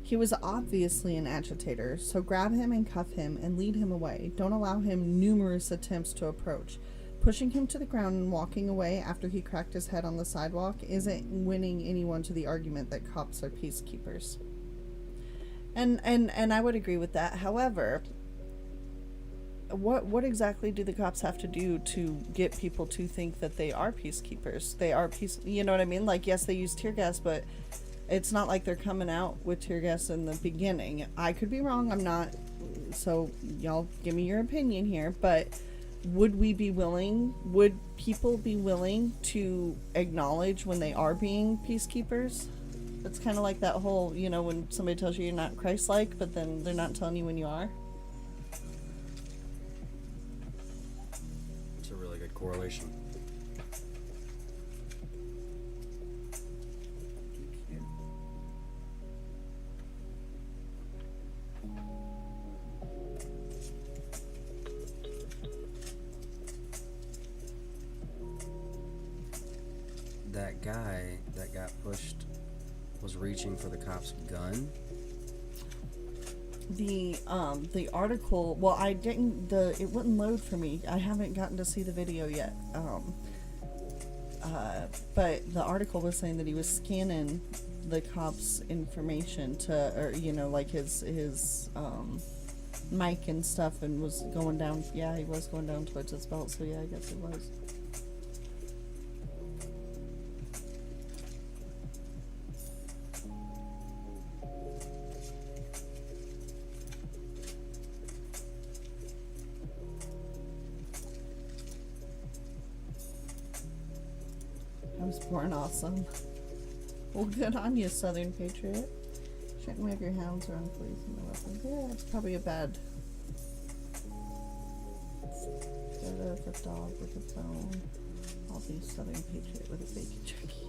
he was obviously an agitator, so grab him and cuff him and lead him away. Don't allow him numerous attempts to approach. Pushing him to the ground and walking away after he cracked his head on the sidewalk isn't winning anyone to the argument that cops are peacekeepers. And I would agree with that. However, what exactly do the cops have to do to get people to think that they are peacekeepers? They are you know what I mean? Like, yes, they use tear gas, but it's not like they're coming out with tear gas in the beginning. I could be wrong. I'm not. So y'all give me your opinion here, but would people be willing to acknowledge when they are being peacekeepers? It's kind of like that whole, when somebody tells you you're not Christ-like, but then they're not telling you when you are. It's a really good correlation. That guy that got pushed was reaching for the cop's gun. The article, well, I didn't, it wouldn't load for me. I haven't gotten to see the video yet. But the article was saying that he was scanning the cop's information to, or, you know, like his mic and stuff, and was going down. Yeah, he was going down towards his belt, so yeah, I guess it was. I was born awesome. Well, good on you, Southern Patriot. Shouldn't wave your hands around police and their weapons. Yeah, it's probably a bad. Instead of a dog with a bone, I'll be Southern Patriot with a bacon jerky.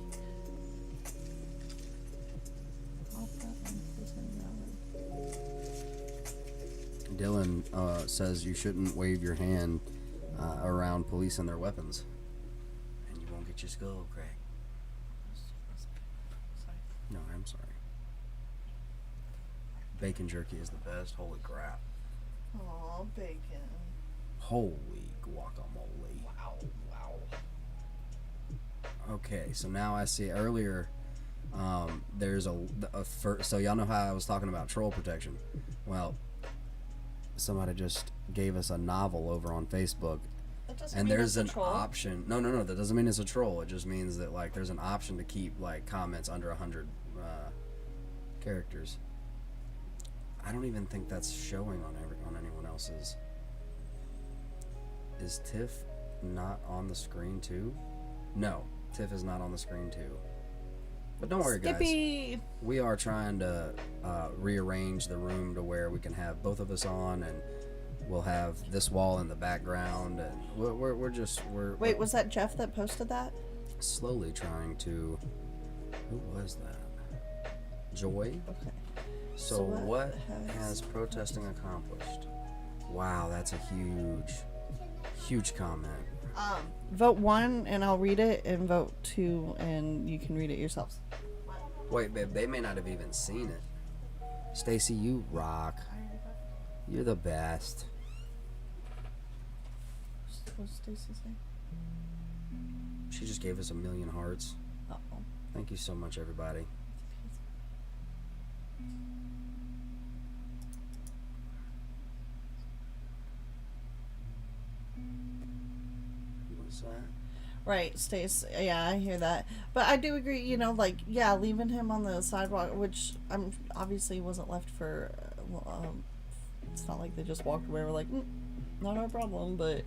Dylan says you shouldn't wave your hand around police and their weapons. And you won't get your skull cracked. No, I'm sorry. Bacon jerky is the best. Holy crap. Aw, bacon. Holy guacamole. Wow, wow. Okay, so now I see earlier, there's so y'all know how I was talking about troll protection. Well, somebody just gave us a novel over on Facebook. And there's an option. No, that doesn't mean it's a troll. It just means that, like, there's an option to keep, like, comments under 100 characters. I don't even think that's showing on anyone else's. Is Tiff not on the screen too? No, Tiff is not on the screen too. But don't worry, guys. We are trying to rearrange the room to where we can have both of us on, and we'll have this wall in the background, and we're Wait, was that Jeff that posted that? Slowly trying to. Who was that? Joy. Okay. So what has protesting accomplished? Wow, that's a huge comment. Vote 1 and I'll read it, and vote 2 and you can read it yourselves. Wait, babe, they may not have even seen it. Stacy, you rock. You're the best. What did Stacy say? She just gave us 1,000,000 hearts. Uh-oh. Thank you so much, everybody. What's that? Right, Stace. Yeah, I hear that. But I do agree, you know, like, yeah, leaving him on the sidewalk, which obviously wasn't left for, it's not like they just walked away. We're like, not our problem, but,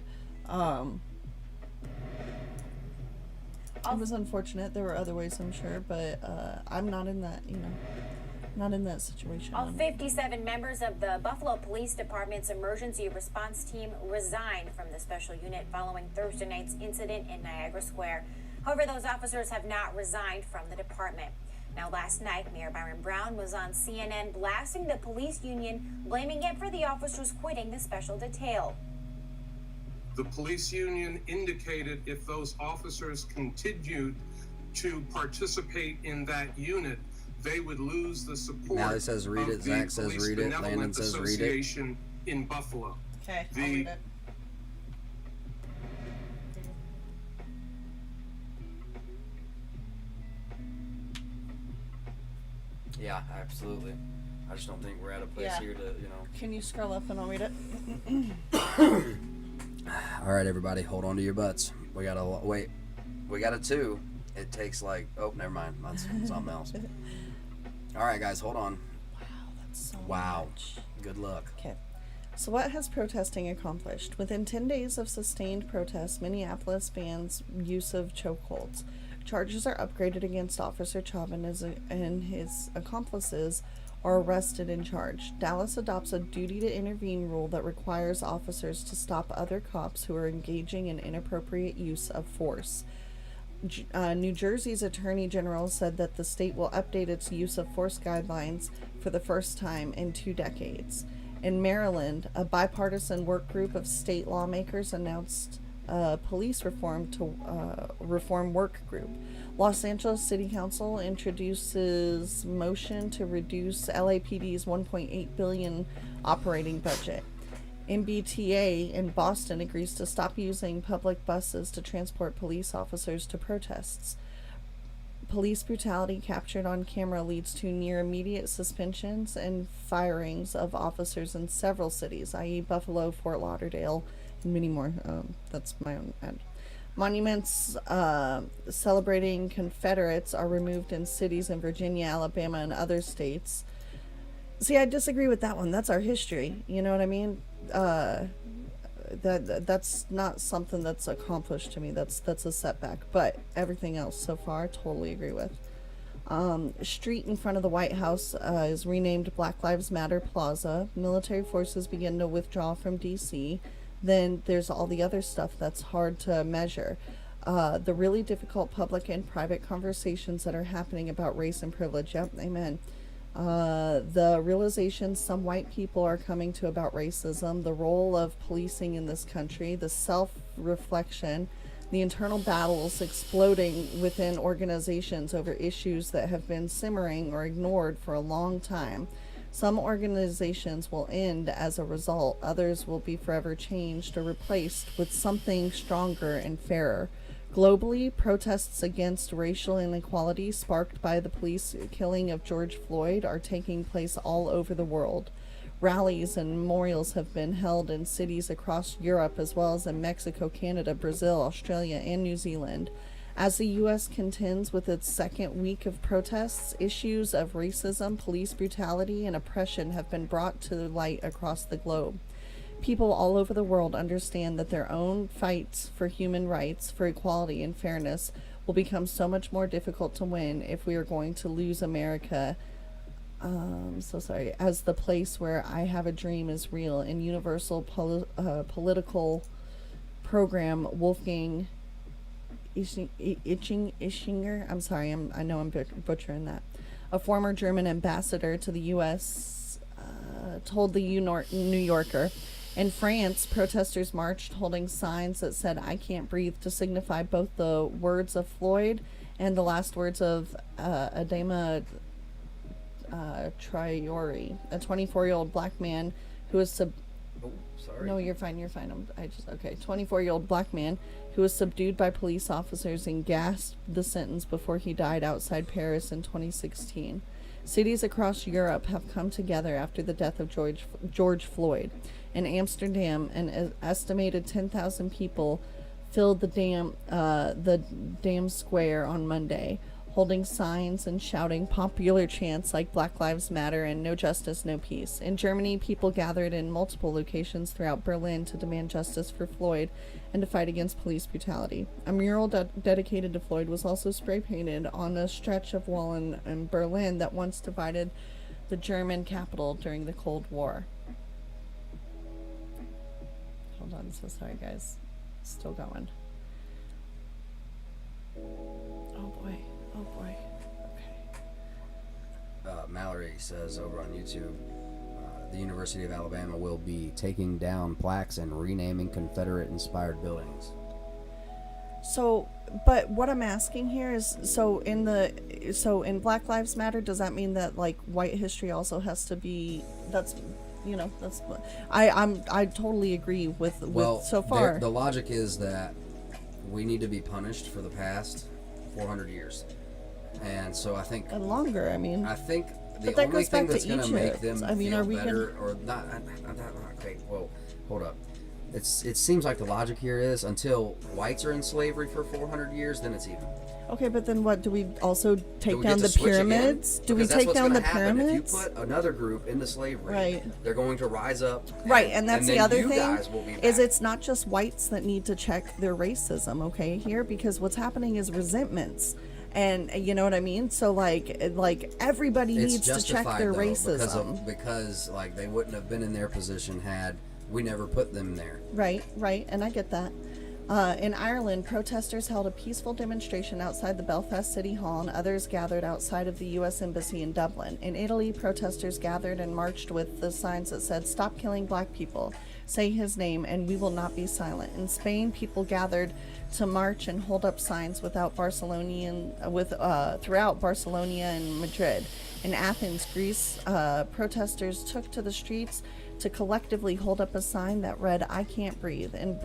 it was unfortunate. There were other ways, I'm sure, but, I'm not in that, you know, not in that situation. All 57 members of the Buffalo Police Department's emergency response team resigned from the special unit following Thursday night's incident in Niagara Square. However, those officers have not resigned from the department. Now, last night, Mayor Byron Brown was on CNN blasting the police union, blaming it for the officers quitting the special detail. The police union indicated if those officers continued to participate in that unit, they would lose the support Mally says read it, Zach says read it, Landon says read it. In Buffalo. Okay, I'll read it. Yeah, absolutely. I just don't think we're at a place here to, you know. Can you scroll up and I'll read it? All right, everybody, hold on to your butts. We got a 2. It takes like, oh, never mind. That's something else. All right, guys, hold on. Wow, that's so much. Good luck. Okay. So what has protesting accomplished? Within 10 days of sustained protests, Minneapolis bans use of chokeholds. Charges are upgraded against Officer Chauvin and his accomplices are arrested and charged. Dallas adopts a duty to intervene rule that requires officers to stop other cops who are engaging in inappropriate use of force. New Jersey's Attorney General said that the state will update its use of force guidelines for the first time in 2 decades. In Maryland, a bipartisan work group of state lawmakers announced a police reform work group. Los Angeles City Council introduces motion to reduce LAPD's $1.8 billion operating budget. MBTA in Boston agrees to stop using public buses to transport police officers to protests. Police brutality captured on camera leads to near immediate suspensions and firings of officers in several cities, i.e. Buffalo, Fort Lauderdale, and many more. That's my own ad. Monuments celebrating Confederates are removed in cities in Virginia, Alabama, and other states. See, I disagree with that one. That's our history. You know what I mean? That's not something that's accomplished to me. That's a setback. But everything else so far, totally agree with. Street in front of the White House is renamed Black Lives Matter Plaza. Military forces begin to withdraw from D.C. Then there's all the other stuff that's hard to measure. The really difficult public and private conversations that are happening about race and privilege. Yep, amen. The realization some white people are coming to about racism, the role of policing in this country, the self-reflection, the internal battles exploding within organizations over issues that have been simmering or ignored for a long time. Some organizations will end as a result. Others will be forever changed or replaced with something stronger and fairer. Globally, protests against racial inequality sparked by the police killing of George Floyd are taking place all over the world. Rallies and memorials have been held in cities across Europe as well as in Mexico, Canada, Brazil, Australia, and New Zealand. As the U.S. contends with its second week of protests, issues of racism, police brutality, and oppression have been brought to light across the globe. People all over the world understand that their own fights for human rights, for equality and fairness will become so much more difficult to win if we are going to lose America, as the place where I have a dream is real and universal political program Wolfgang Ischinger, I'm sorry, I know I'm butchering that, a former German ambassador to the U.S., told the New Yorker. In France, protesters marched holding signs that said, "I can't breathe," to signify both the words of Floyd and the last words of Adama Traore, a 24-year-old black man who was No, you're fine. 24-year-old black man who was subdued by police officers and gasped the sentence before he died outside Paris in 2016. Cities across Europe have come together after the death of George Floyd. In Amsterdam, an estimated 10,000 people filled the dam square on Monday, holding signs and shouting popular chants like Black Lives Matter and No Justice, No Peace. In Germany, people gathered in multiple locations throughout Berlin to demand justice for Floyd and to fight against police brutality. A mural dedicated to Floyd was also spray painted on a stretch of wall in Berlin that once divided the German capital during the Cold War. Hold on, so sorry guys. Still going. Oh boy. Okay. Mallory says over on YouTube, the University of Alabama will be taking down plaques and renaming Confederate-inspired buildings. So, but what I'm asking here is, so in Black Lives Matter, does that mean that like white history also has to be? I totally agree with so far. The logic is that we need to be punished for the past 400 years, and so I think and longer. I think the only thing that's going to make them feel better, or not. Okay, whoa, hold up. It seems like the logic here is until whites are in slavery for 400 years, then it's even. Okay, but then what? Do we also take down the pyramids? Do we take down the pyramids? If you put another group into slavery, right, they're going to rise up. Right, and that's the other thing is back. It's not just whites that need to check their racism, okay, here, because what's happening is resentments. And you know what I mean? So like everybody needs to check their racism. Because like they wouldn't have been in their position had we never put them there. Right, and I get that. In Ireland, protesters held a peaceful demonstration outside the Belfast City Hall, and others gathered outside of the U.S. Embassy in Dublin. In Italy, protesters gathered and marched with the signs that said, "Stop killing black people, say his name, and we will not be silent." In Spain, people gathered to march and hold up signs throughout Barcelona and Madrid. In Athens, Greece, protesters took to the streets to collectively hold up a sign that read, "I can't breathe." In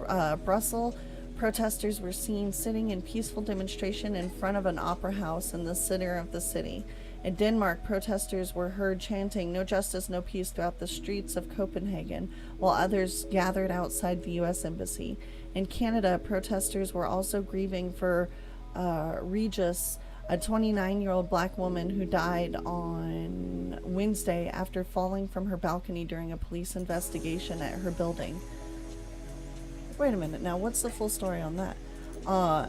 Brussels, protesters were seen sitting in peaceful demonstration in front of an opera house in the center of the city. In Denmark, protesters were heard chanting, "No justice, no peace," throughout the streets of Copenhagen, while others gathered outside the U.S. Embassy. In Canada, protesters were also grieving for Regis, a 29-year-old black woman who died on Wednesday after falling from her balcony during a police investigation at her building. Wait a minute, now what's the full story on that?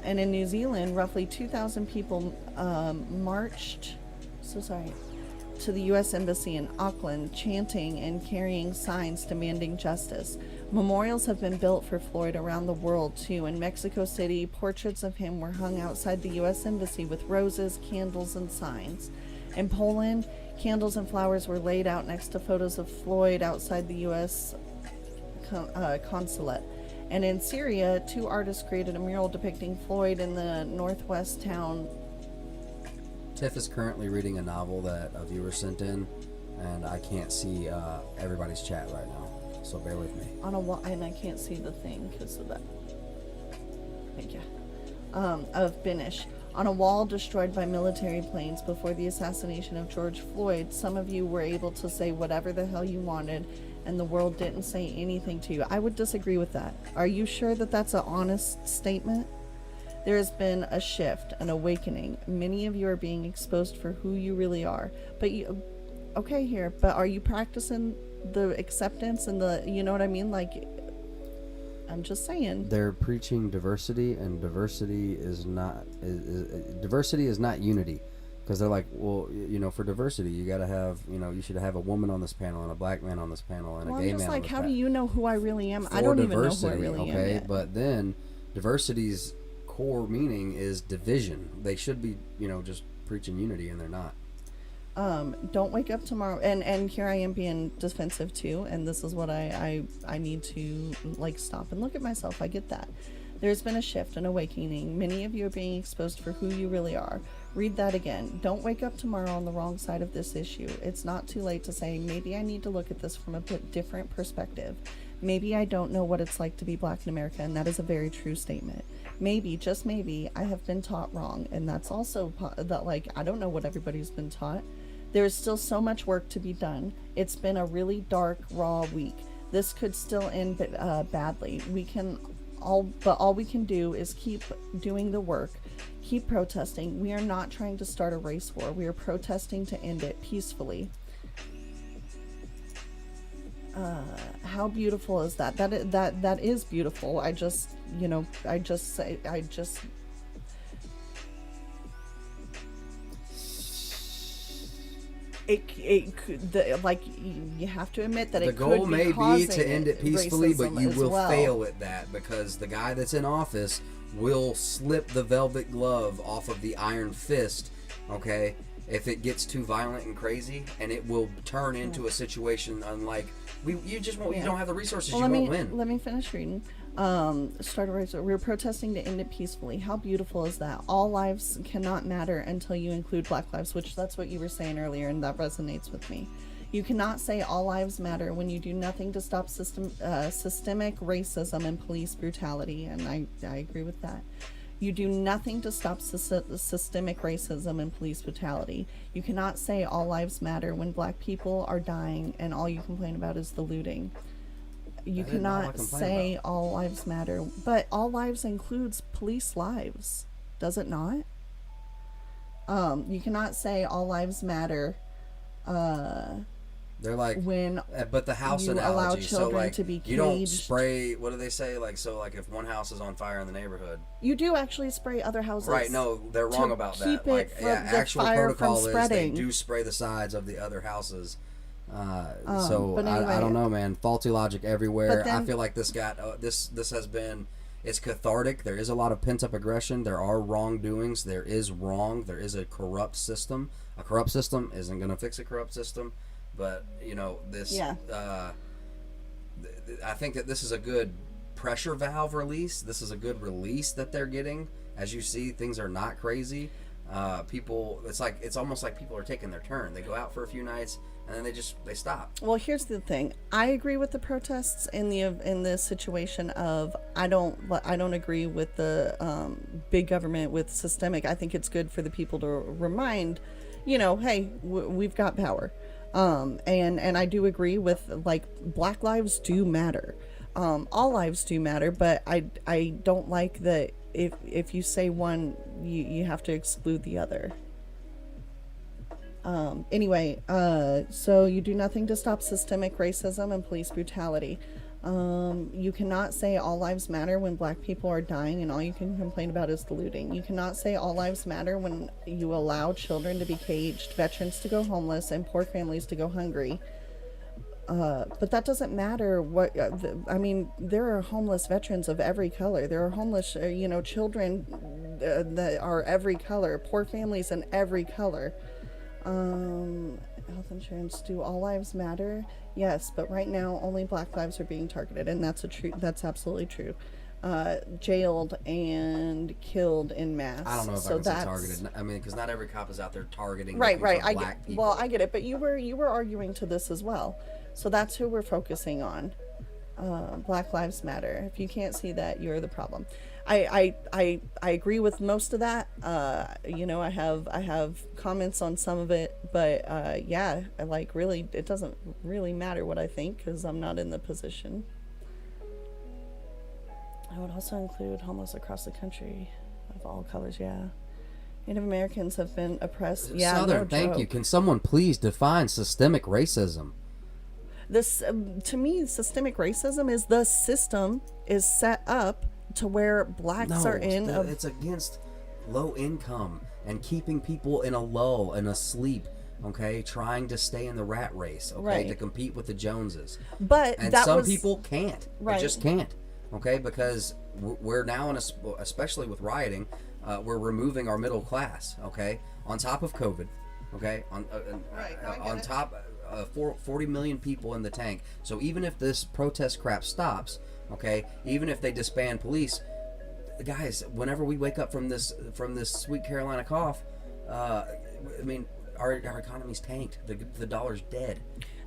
And in New Zealand, roughly 2,000 people marched to the U.S. Embassy in Auckland, chanting and carrying signs demanding justice. Memorials have been built for Floyd around the world, too. In Mexico City, portraits of him were hung outside the U.S. Embassy with roses, candles, and signs. In Poland, candles and flowers were laid out next to photos of Floyd outside the U.S. consulate. And in Syria, 2 artists created a mural depicting Floyd in the northwest town. Tiff is currently reading a novel that a viewer sent in, and I can't see everybody's chat right now, so bear with me. On a wall, and I can't see the thing because of that. Thank you. Of Binish. On a wall destroyed by military planes before the assassination of George Floyd, some of you were able to say whatever the hell you wanted, and the world didn't say anything to you. I would disagree with that. Are you sure that that's an honest statement? There has been a shift, an awakening. Many of you are being exposed for who you really are. But but are you practicing the acceptance and the, you know what I mean? Like, I'm just saying. They're preaching diversity, and diversity is not unity. Because they're like, well, for diversity, you got to have, you should have a woman on this panel and a black man on this panel and a gay man on this panel. I'm just like, how do you know who I really am? I don't even know who I really am yet. But then diversity's core meaning is division. They should be, just preaching unity, and they're not. Don't wake up tomorrow, and here I am being defensive too, and this is what I need to stop and look at myself. I get that. There's been a shift, an awakening. Many of you are being exposed for who you really are. Read that again. Don't wake up tomorrow on the wrong side of this issue. It's not too late to say, maybe I need to look at this from a bit different perspective. Maybe I don't know what it's like to be black in America, and that is a very true statement. Maybe, just maybe, I have been taught wrong, and that's also that, I don't know what everybody's been taught. There is still so much work to be done. It's been a really dark, raw week. This could still end badly. All we can do is keep doing the work, keep protesting. We are not trying to start a race war. We are protesting to end it peacefully. How beautiful is that? That is beautiful. You have to admit that the goal may be to end it peacefully, but you will fail at that, because the guy that's in office will slip the velvet glove off of the iron fist, okay, if it gets too violent and crazy, and it will turn into a situation unlike you don't have the resources. You won't win. Let me finish reading. Start a race. We're protesting to end it peacefully. How beautiful is that? All lives cannot matter until you include black lives, which that's what you were saying earlier, and that resonates with me. You cannot say all lives matter when you do nothing to stop systemic racism and police brutality, and I agree with that. You do nothing to stop systemic racism and police brutality. You cannot say all lives matter when black people are dying and all you complain about is the looting. You cannot say all lives matter, but all lives includes police lives, does it not? You cannot say all lives matter. They're like, but the house you analogy. Allow children to be caged. You don't spray. What do they say? If one house is on fire in the neighborhood, you do actually spray other houses. Right? No, they're wrong about that. Actual protocol is they do spray the sides of the other houses. Anyway, I don't know, man. Faulty logic everywhere. I feel like this has been it's cathartic. There is a lot of pent-up aggression. There are wrongdoings. There is wrong. There is a corrupt system. A corrupt system isn't going to fix a corrupt system. But, you know, this... Yeah. I think that this is a good pressure valve release. This is a good release that they're getting. As you see, things are not crazy. People, it's almost like people are taking their turn. They go out for a few nights and then they stop. Well, here's the thing. I agree with the protests in the situation of I don't agree with the big government with systemic. I think it's good for the people to remind, you know, hey, we've got power. And I do agree with, like, Black lives do matter. All lives do matter, but I don't like that if you say one, you have to exclude the other. Anyway, so you do nothing to stop systemic racism and police brutality. You cannot say all lives matter when Black people are dying and all you can complain about is the looting. You cannot say all lives matter when you allow children to be caged, veterans to go homeless, and poor families to go hungry. But that doesn't matter what, I mean, there are homeless veterans of every color. There are homeless, children that are every color, poor families in every color. Health insurance, do all lives matter? Yes, but right now only Black lives are being targeted, and that's absolutely true. Jailed and killed in mass. I don't know if I can say targeted. I mean, because not every cop is out there targeting right. Black people. Well, I get it, but you were arguing to this as well, so that's who we're focusing on. Black lives matter. If you can't see that, you're the problem. I agree with most of that. I have comments on some of it, but really, it doesn't really matter what I think because I'm not in the position. I would also include homeless across the country of all colors. Yeah, Native Americans have been oppressed. Yeah, Southern, no thank joke. you. Can someone please define systemic racism? This, to me, systemic racism is the system is set up to where Blacks are in. It's against low income and keeping people in a lull and asleep. Okay, trying to stay in the rat race. Okay, right. To compete with the Joneses. But and that some people can't. Right. They just can't. Okay, because we're now especially with rioting, we're removing our middle class. Okay, on top of COVID. Okay, on top. 40 million people in the tank. So even if this protest crap stops, okay, even if they disband police, guys, whenever we wake up from this sweet Carolina cough, I mean, our economy's tanked. The dollar's dead.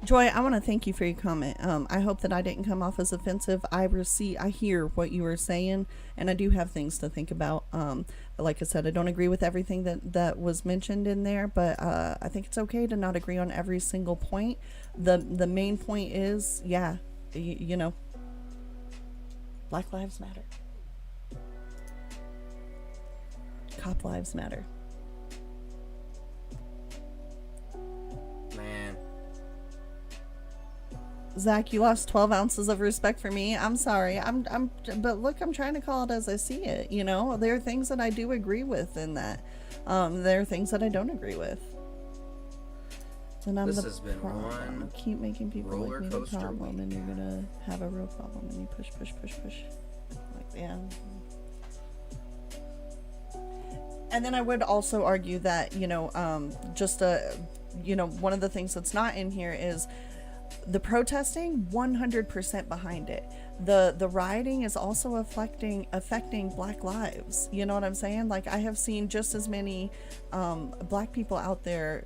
Joy, I want to thank you for your comment. I hope that I didn't come off as offensive. I hear what you were saying, and I do have things to think about. Like I said, I don't agree with everything that was mentioned in there, but I think it's okay to not agree on every single point. The main point is, Black lives matter. Cop lives matter. Man. Zach, you lost 12 ounces of respect for me. I'm sorry. But look, I'm trying to call it as I see it. There are things that I do agree with in that. There are things that I don't agree with. And I'm this the has been problem. one Keep making people like me the coaster problem, and you're gonna have a real problem. And you push. Like, yeah. And then I would also argue that one of the things that's not in here is the protesting. 100% behind it. The rioting is also affecting Black lives. You know what I'm saying? Like, I have seen just as many Black people out there,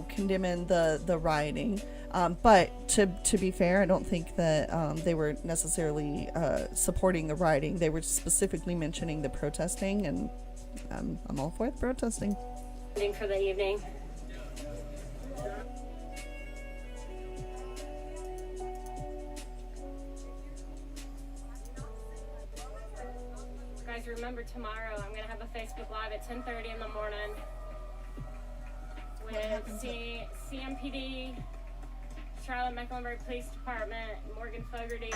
condemning the rioting. But to be fair, I don't think that they were necessarily supporting the rioting. They were specifically mentioning the protesting, and I'm all for the protesting. For the evening. Guys, remember tomorrow I'm going to have a Facebook Live at 10:30 in the morning with CMPD, Charlotte Mecklenburg Police Department, Morgan Fogarty,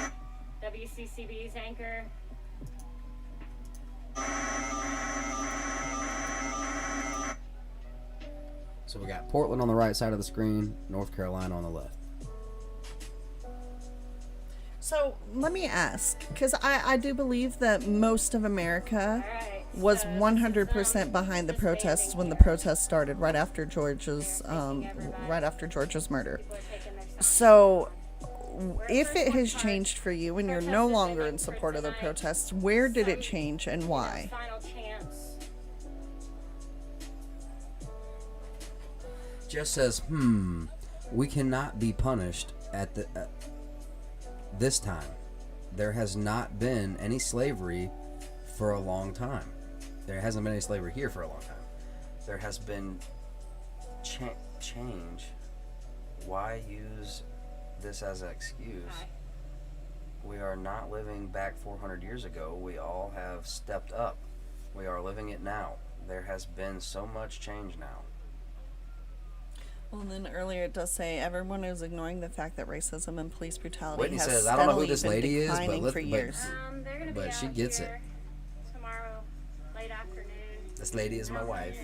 WCCB's anchor. So we got Portland on the right side of the screen, North Carolina on the left. So let me ask, because I do believe that most of America was 100% behind the protests when the protests started right after George's murder. So if it has changed for you and you're no longer in support of the protests, where did it change and why? Just says, we cannot be punished at this time. There has not been any slavery for a long time. There hasn't been any slavery here for a long time. There has been change. Why use this as an excuse? We are not living back 400 years ago. We all have stepped up. We are living it now. There has been so much change now. Well, and then earlier it does say everyone is ignoring the fact that racism and police brutality Whitney has says, I don't know who this steadily lady been is, declining for years. but she gets it. Tomorrow, late afternoon. This lady is my wife.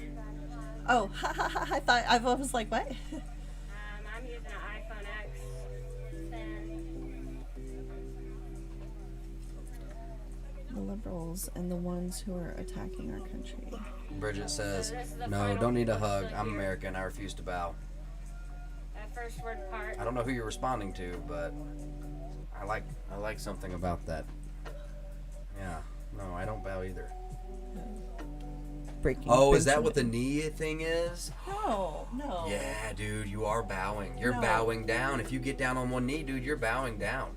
Oh, I was like, what? I'm using an iPhone X. The liberals and the ones who are attacking our country. Bridget says, no, don't need a hug. I'm American. I refuse to bow. That first word part. I don't know who you're responding to, but I like something about that. Yeah. No, I don't bow either. Breaking. Oh, is that what the knee thing is? No. Yeah, dude, you are bowing. You're bowing down. If you get down on one knee, dude, you're bowing down.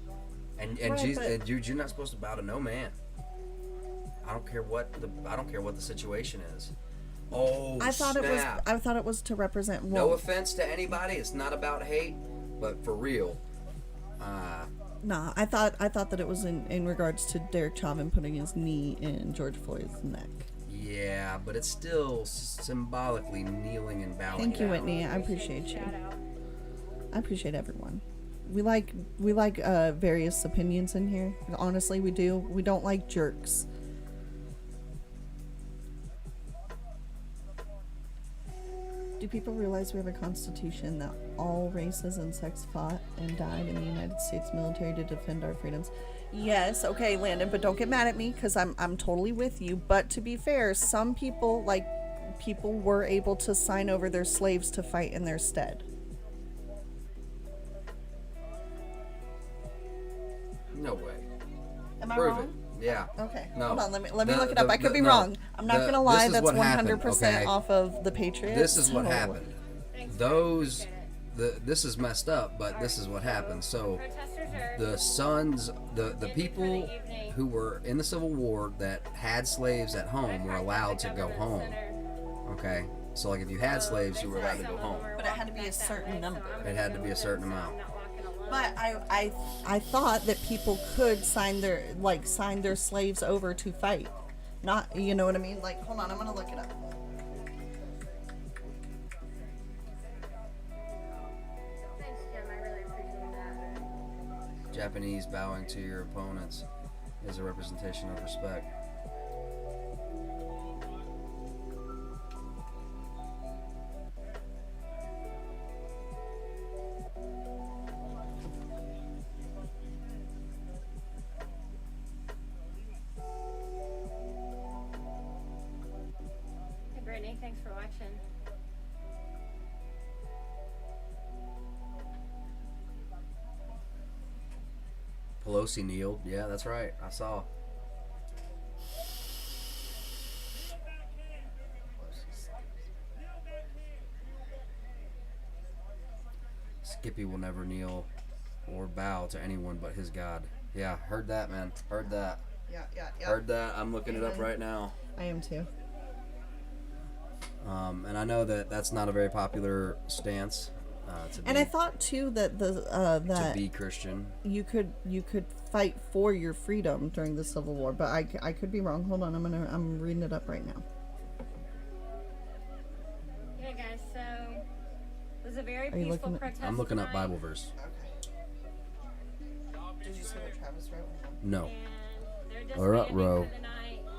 And dude, you're not supposed to bow to no man. I don't care what the situation is. Oh, I thought snap. I thought it was to represent. No offense to anybody. It's not about hate, but for real. Nah, I thought that it was in regards to Derek Chauvin putting his knee in George Floyd's neck. Yeah, but it's still symbolically kneeling and bowing. Thank you, Whitney. I appreciate you. I appreciate everyone. We like various opinions in here. Honestly, we do. We don't like jerks. Do people realize we have a constitution that all races and sex fought and died in the United States military to defend our freedoms? Yes, okay, Landon, but don't get mad at me because I'm totally with you. But to be fair, some people were able to sign over their slaves to fight in their stead. No way. Am I Prove wrong? it. Yeah. Okay. No. Hold on. Let me look it up. I could be wrong. I'm not gonna lie. That's 100% off of the Patriots. This is what happened. This is messed up, but this is what happened. So, the people who were in the Civil War that had slaves at home were allowed to go home. Okay. So, like, if you had slaves, you were allowed to go home. But it had to be a certain number. It had to be a certain amount. But I thought that people could sign their slaves over to fight. Not, you know what I mean? Like, hold on, I'm gonna look it up. Thanks, Jim. I really appreciate that. Japanese bowing to your opponents is a representation of respect. Brittany, thanks for watching. Pelosi kneeled. Yeah, that's right. I saw. Skippy will never kneel or bow to anyone but his God. Yeah, heard that, man. Heard that. Yeah. Heard that. I'm looking it up right now. I am too. And I know that that's not a very popular stance. And I thought too that to be Christian, you could fight for your freedom during the Civil War, but I could be wrong. Hold on, I'm reading it up right now. Yeah, guys. So it was a very peaceful protest. I'm looking up Bible verse. Did you see what Travis wrote? No. All right, Ro.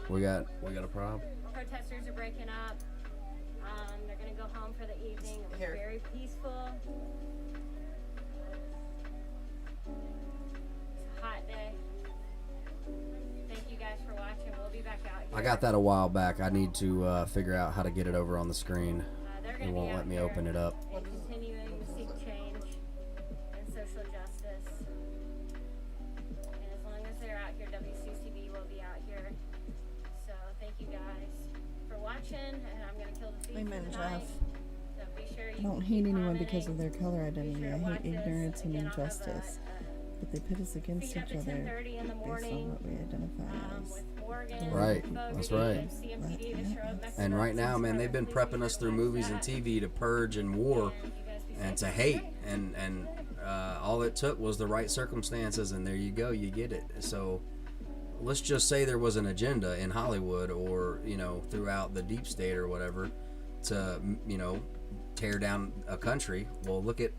We got a problem. Protesters are breaking up. They're gonna go home for the evening. It was very peaceful. It's hot I got that a while back. I need to figure out how to get it over on the screen. It won't let me open it up. And continuing to seek change and social justice. And as long as they're out here, WCCB will be out here. So thank you guys for watching, and I'm going to kill the thief Amen, tonight. Jeff. So be sure I you don't hate anyone because of their color identity. I hate ignorance and injustice. But they pit us against each other based on what we identify as. Right, that's right. And right now, man, they've been prepping us through movies and TV to purge and war and to hate. And all it took was the right circumstances, and there you go, you get it. So let's just say there was an agenda in Hollywood or, you know, throughout the deep state or whatever to, you know, tear down a country. Well, look at...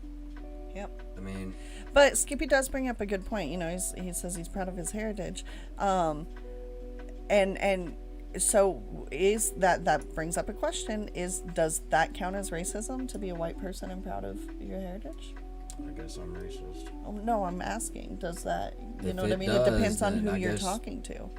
Yep. I mean... But Skippy does bring up a good point. You know, he says he's proud of his heritage. And so is that brings up a question, does that count as racism to be a white person and proud of your heritage? I guess I'm racist. Oh, no, I'm asking, does that, you If know what I it mean? does, It depends on then who I you're guess talking to.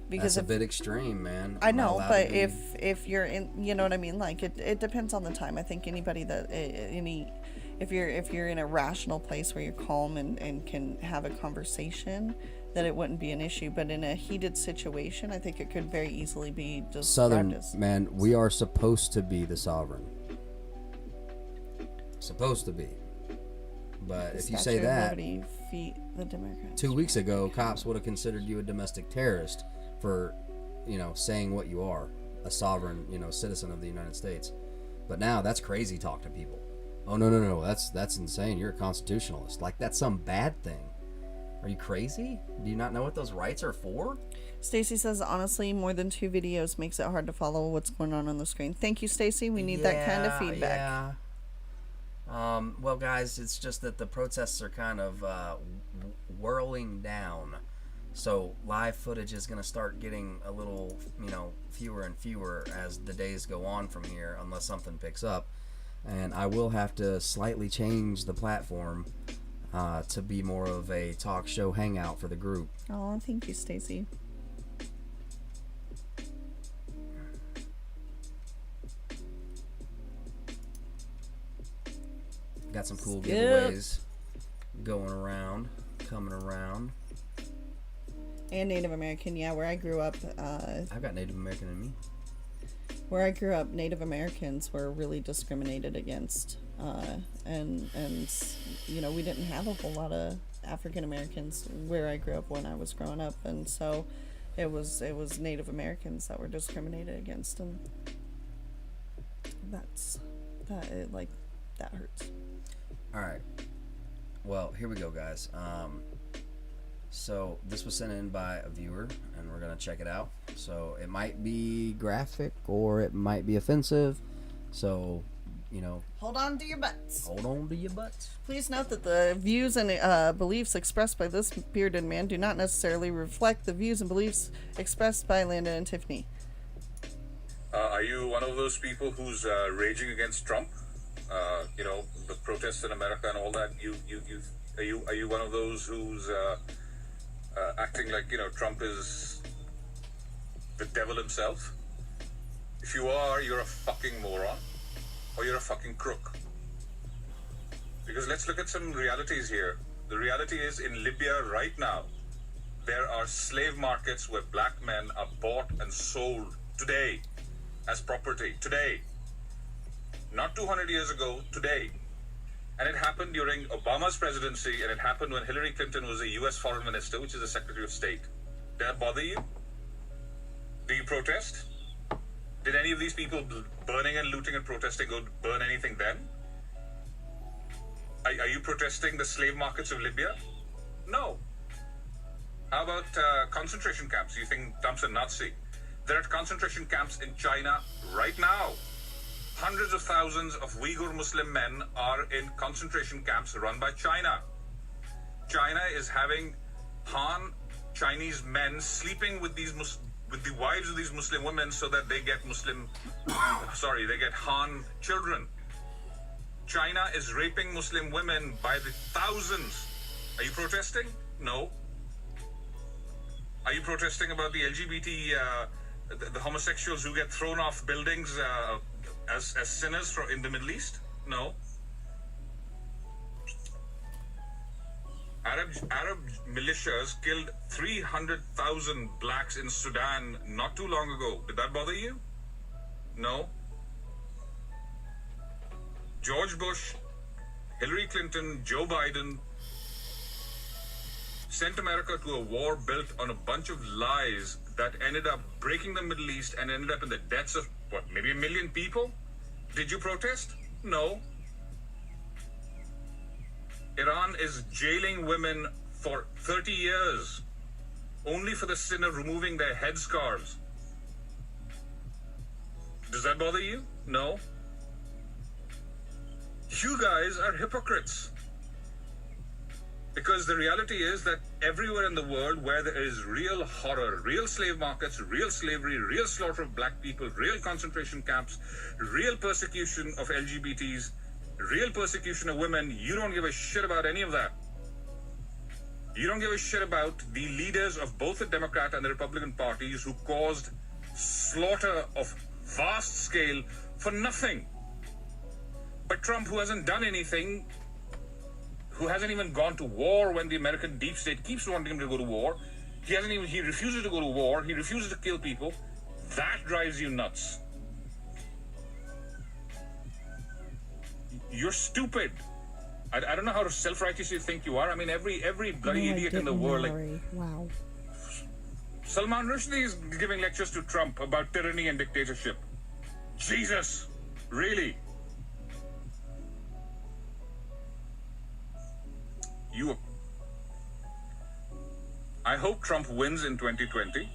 Because that's a bit extreme, man. I know, but if you're in, you know what I mean? Like it depends on the time. I think anybody that if you're in a rational place where you're calm and can have a conversation, that it wouldn't be an issue. But in a heated situation, I think it could very easily be just Southern, man, we are supposed to be the sovereign. Supposed to be. But if you say that, feet the Democrats. 2 weeks ago, cops would have considered you a domestic terrorist for, you know, saying what you are, a sovereign, you know, citizen of the United States. But now that's crazy talk to people. Oh, no, that's insane. You're a constitutionalist. Like that's some bad thing. Are you crazy? Do you not know what those rights are for? Stacy says, honestly, more than 2 videos makes it hard to follow what's going on the screen. Thank you, Stacy. We need that kind of feedback. Yeah. Well, guys, it's just that the protests are kind of whirling down. So live footage is going to start getting a little, you know, fewer and fewer as the days go on from here, unless something picks up. And I will have to slightly change the platform to be more of a talk show hangout for the group. Oh, thank you, Stacy. Got some cool giveaways going around, coming around. And Native American, yeah, where I grew up. I've got Native American in me. Where I grew up, Native Americans were really discriminated against. And you know, we didn't have a whole lot of African Americans where I grew up when I was growing up. And so it was Native Americans that were discriminated against. And that hurts. All right. Well, here we go, guys. So this was sent in by a viewer, and we're going to check it out. So it might be graphic or it might be offensive. So, you know. Hold on to your butts. Hold on to your butts. Please note that the views and beliefs expressed by this bearded man do not necessarily reflect the views and beliefs expressed by Landon and Tiffany. Are you one of those people who's raging against Trump? You know, the protests in America and all that. Are you one of those who's acting like, you know, Trump is the devil himself? If you are, you're a fucking moron, or you're a fucking crook. Because let's look at some realities here. The reality is, in Libya right now, there are slave markets where black men are bought and sold today as property. Today. Not 200 years ago, today. And it happened during Obama's presidency, and it happened when Hillary Clinton was a U.S. foreign minister, which is a Secretary of State. Did that bother you? Do you protest? Did any of these people burning and looting and protesting go burn anything then? Are you protesting the slave markets of Libya? No. How about concentration camps? You think Trump's a Nazi? There are concentration camps in China right now. Hundreds of thousands of Uyghur Muslim men are in concentration camps run by China. China is having Han Chinese men sleeping with the wives of these Muslim women so that they get they get Han children. China is raping Muslim women by the thousands. Are you protesting? No. Are you protesting about the LGBT the homosexuals who get thrown off buildings as sinners in the Middle East? No. Arab militias killed 300,000 blacks in Sudan not too long ago. Did that bother you? No. George Bush, Hillary Clinton, Joe Biden sent America to a war built on a bunch of lies that ended up breaking the Middle East and ended up in the deaths of, what, maybe 1 million people? Did you protest? No. Iran is jailing women for 30 years only for the sin of removing their headscarves. Does that bother you? No. You guys are hypocrites. Because the reality is that everywhere in the world where there is real horror, real slave markets, real slavery, real slaughter of black people, real concentration camps, real persecution of LGBTs, real persecution of women, you don't give a shit about any of that. You don't give a shit about the leaders of both the Democrat and the Republican parties who caused slaughter of vast scale for nothing. But Trump, who hasn't done anything, who hasn't even gone to war when the American deep state keeps wanting him to go to war, he refuses to go to war, he refuses to kill people, that drives you nuts. You're stupid. I don't know how self-righteous you think you are. I mean, every bloody idiot in the world. Wow. Salman Rushdie is giving lectures to Trump about tyranny and dictatorship. Jesus, really? I hope Trump wins in 2020.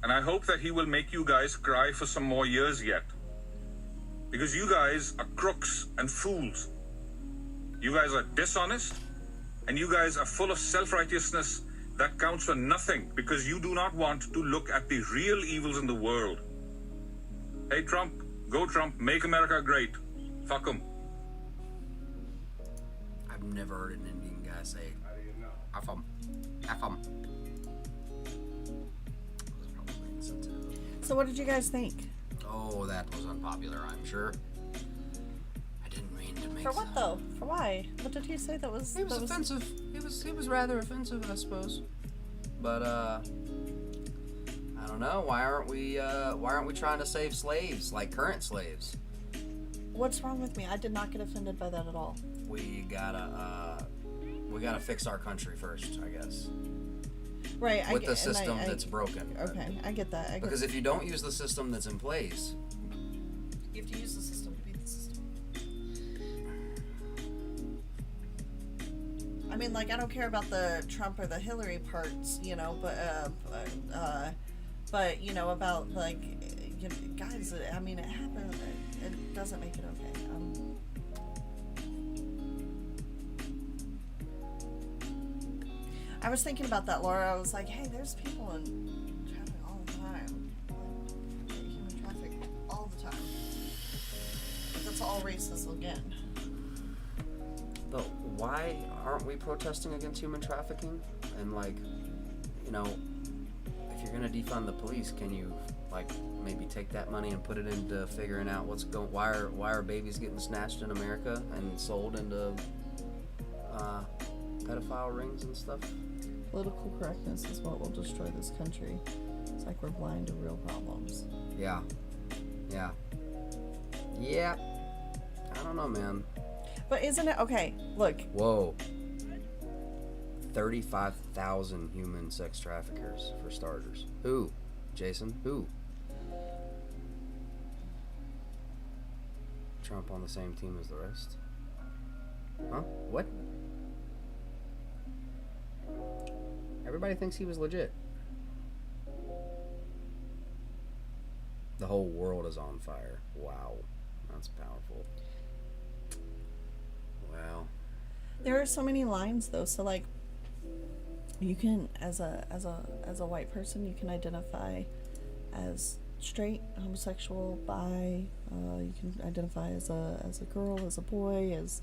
And I hope that he will make you guys cry for some more years yet. Because you guys are crooks and fools. You guys are dishonest, and you guys are full of self-righteousness that counts for nothing because you do not want to look at the real evils in the world. Hey Trump, go Trump, make America great. Fuck him. I've never heard an Indian guy say, F him. F him. So what did you guys think? Oh, that was unpopular, I'm sure. I didn't mean to make For what though? For why? What did he say that was? It was offensive. It was rather offensive, I suppose. But I don't know. Why aren't we trying to save slaves like current slaves? What's wrong with me? I did not get offended by that at all. We gotta fix our country first, I guess. Right. With the system that's broken. Okay, I get that. Because if you don't use the system that's in place, you have to use the system to beat the system. I mean, like, I don't care about the Trump or the Hillary parts, you know, but you know, about like, you know, guys. I mean, it happened. It doesn't make it okay. I was thinking about that, Laura. I was like, hey, there's people in traffic all the time. Like, human traffic all the time. But that's all races again. but why aren't we protesting against human trafficking? And like, you know, if you're gonna defund the police, can you like maybe take that money and put it into figuring out why are babies getting snatched in America and sold into pedophile rings and stuff? Political correctness is what will destroy this country. It's like we're blind to real problems. Yeah. I don't know, man. But isn't it okay? Look. Whoa. 35,000 human sex traffickers for starters. Who? Jason? Who? Trump on the same team as the rest? Huh? What? Everybody thinks he was legit. The whole world is on fire. Wow. That's powerful. Wow. There are so many lines though, so like you can as a white person you can identify as straight, homosexual, bi, you can identify as a girl, as a boy, as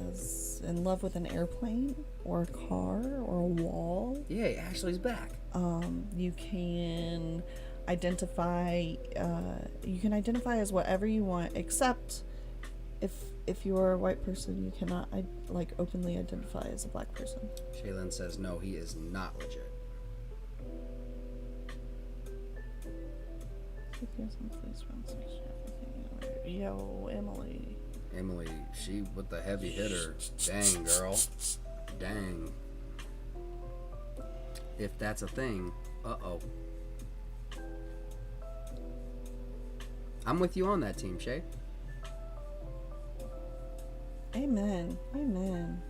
as in love with an airplane or a car or a wall. Yay, Ashley's back. You can identify as whatever you want, except if you are a white person, you cannot openly identify as a black person. Shaylin says no, he is not legit. Yo, Emily. Emily, she with the heavy hitter. Dang, girl. Dang. If that's a thing, uh-oh. I'm with you on that team, Shay. Amen. Amen.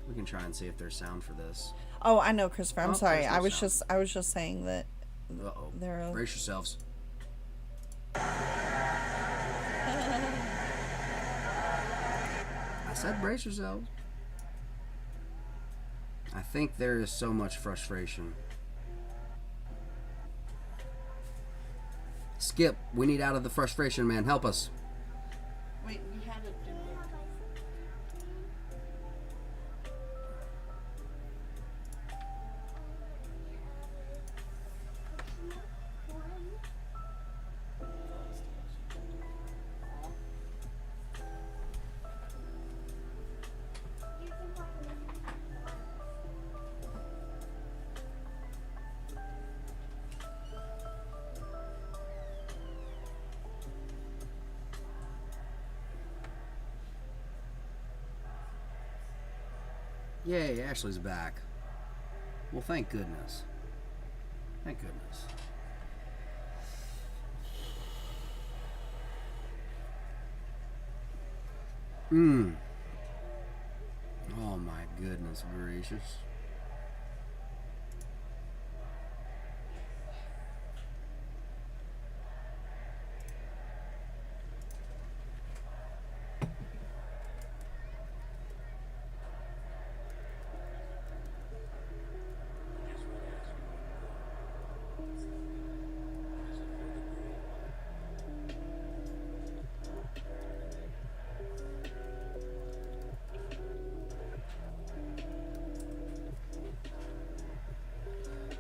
We can try and see if there's sound for this. Oh, I know, Christopher. I'm sorry. I was just saying that. Uh-oh. There are... Brace yourselves. I said brace yourselves. I think there is so much frustration. Skip, we need out of the frustration, man. Help us. Wait, we had it. Yay, Ashley's back. Well, thank goodness. Thank goodness. Oh my goodness gracious.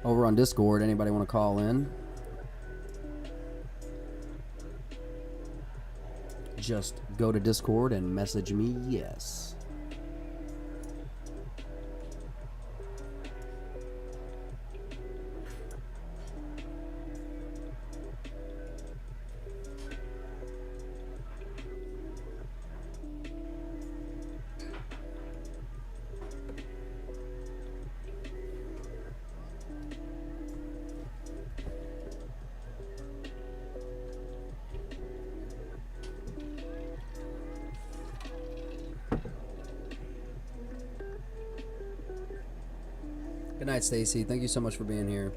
Over on Discord, anybody want to call in? Just go to Discord and message me yes. Good night, Stacy. Thank you so much for being here.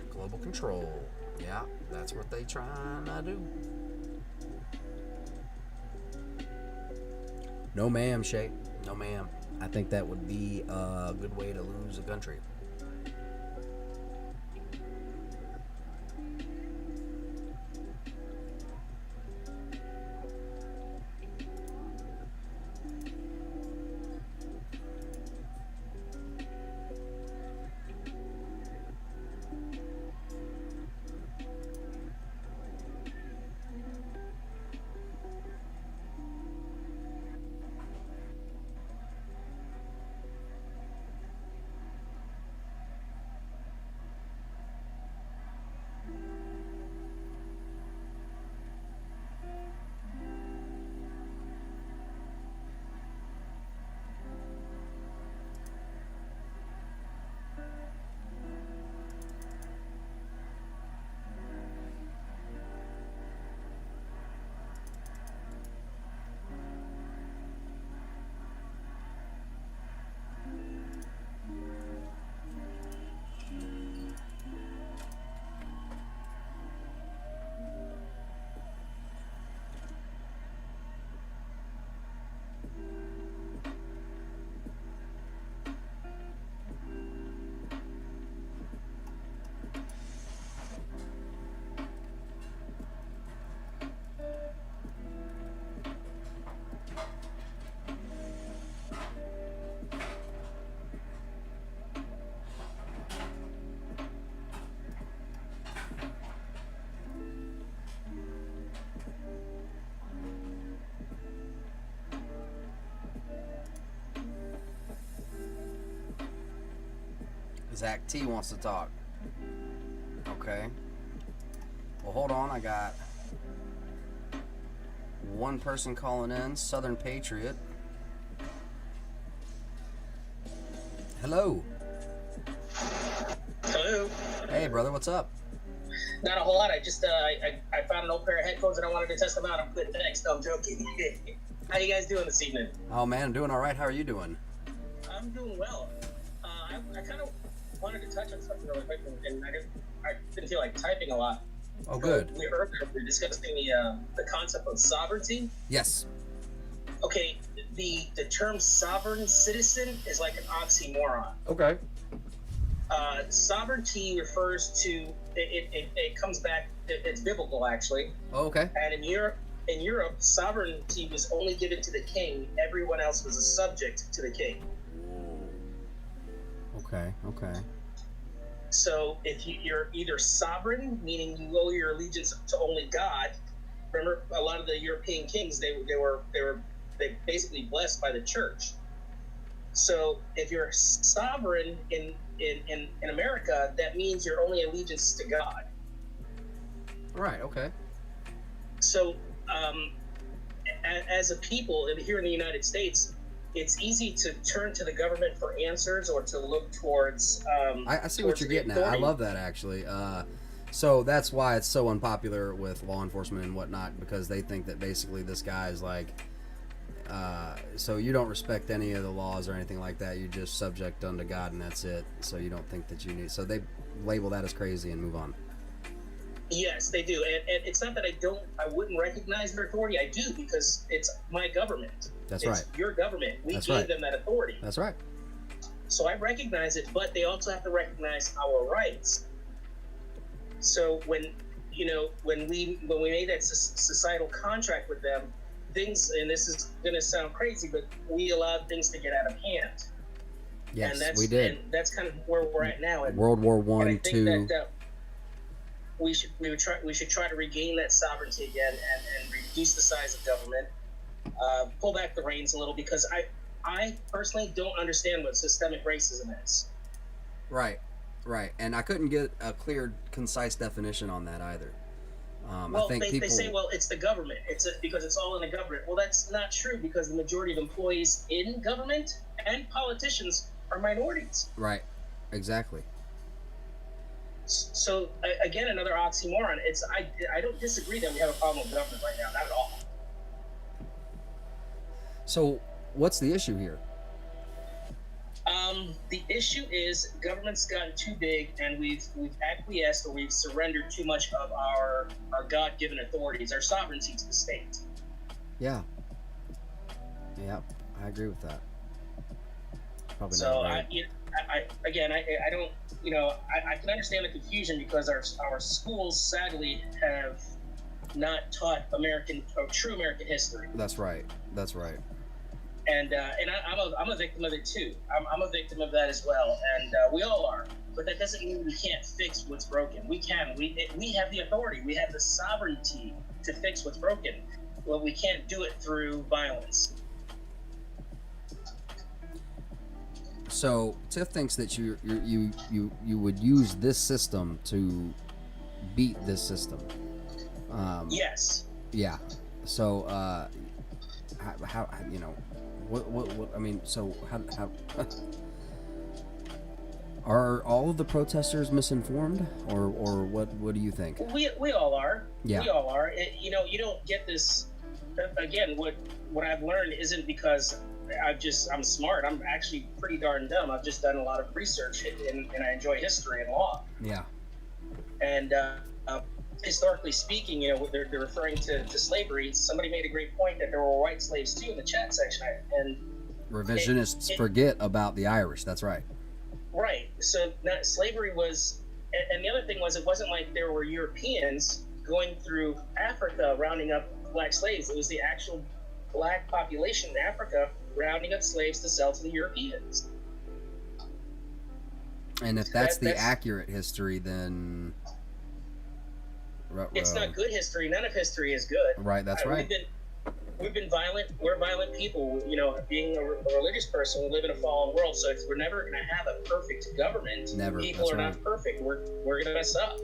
Global control. Yeah, that's what they trying to do. No ma'am, Shay. No ma'am. I think that would be a good way to lose a country. Zach T wants to talk. Okay. Well, hold on. I got one person calling in. Southern Patriot. Hello. Hello. Hey, brother. What's up? Not a whole lot. I just I found an old pair of headphones and I wanted to test them out. I'm good. Thanks. No, I'm joking. How you guys doing this evening? Oh man, I'm doing all right. How are you doing? I'm doing well. I kind of wanted to touch on something really quick, and I didn't feel like typing a lot. Oh, good. Earlier we were discussing the concept of sovereignty. Yes. Okay, the term sovereign citizen is like an oxymoron. Okay. Sovereignty refers to it comes back. It's biblical actually. Oh, okay. And in Europe, sovereignty was only given to the king. Everyone else was a subject to the king. Okay. So if you're either sovereign, meaning you owe your allegiance to only God. Remember, a lot of the European kings, they were basically blessed by the church. So if you're sovereign in America, that means your only allegiance to God. Right. Okay. So as a people here in the United States, it's easy to turn to the government for answers or to look towards. I see what you're getting at. I love that actually. So that's why it's so unpopular with law enforcement and whatnot, because they think that basically this guy is like, so you don't respect any of the laws or anything like that. You're just subject unto God and that's it. So you don't think that you need. So they label that as crazy and move on. Yes, they do, and it's not that I wouldn't recognize their authority. I do, because it's my government. That's right. It's your government. We That's gave right. them that authority. That's right. So I recognize it, but they also have to recognize our rights. So when we made that societal contract with them, things, and this is going to sound crazy, but we allowed things to get out of hand. Yes, and we did. And that's kind of where we're at now. And, World War I, and I think II. that we should try to regain that sovereignty again and reduce the size of government, pull back the reins a little, because I personally don't understand what systemic racism is. Right. And I couldn't get a clear, concise definition on that either. Well, I think they say, well, it's the government. Because it's all in the government. Well, that's not true, because the majority of employees in government and politicians are minorities. Right. Exactly. So again, another oxymoron. I don't disagree that we have a problem with government right now, not at all. So what's the issue here? The issue is government's gotten too big, and we've acquiesced, or we've surrendered too much of our God-given authorities, our sovereignty to the state. Yeah, I agree with that. Probably so not right. I don't, I can understand the confusion, because our schools sadly have not taught true American history. That's right. And I'm a victim of it too. I'm a victim of that as well, and we all are. But that doesn't mean we can't fix what's broken. We can. We have the authority. We have the sovereignty to fix what's broken. Well, we can't do it through violence. So Tiff thinks that you would use this system to beat this system. Yes. Yeah. So how what I mean, so how are all of the protesters misinformed, or what do you think? We all are. Yeah. We all are. You don't get this. Again, what I've learned isn't because I'm smart. I'm actually pretty darn dumb. I've just done a lot of research, and I enjoy history and law. Yeah. And historically speaking, they're referring to slavery. Somebody made a great point that there were white slaves too in the chat section. And revisionists forget about the Irish. That's right. Right. So slavery was, and the other thing was, it wasn't like there were Europeans going through Africa rounding up black slaves. It was the actual black population in Africa rounding up slaves to sell to the Europeans. And if that's the accurate history, then it's not good history. None of history is good. Right, that's right. we've been violent. We're violent people. You know, being a religious person, we live in a fallen world, so we're never going to have a perfect government. Never. People are not perfect. We're going to mess up.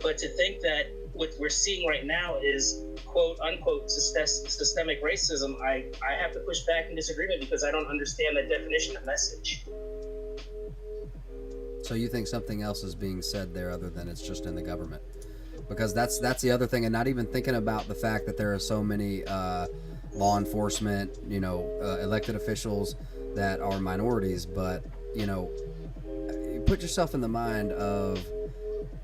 But to think that what we're seeing right now is quote unquote systemic racism, I have to push back in disagreement because I don't understand that definition of message. So you think something else is being said there other than it's just in the government? Because that's the other thing, and not even thinking about the fact that there are so many law enforcement, elected officials that are minorities. But you put yourself in the mind of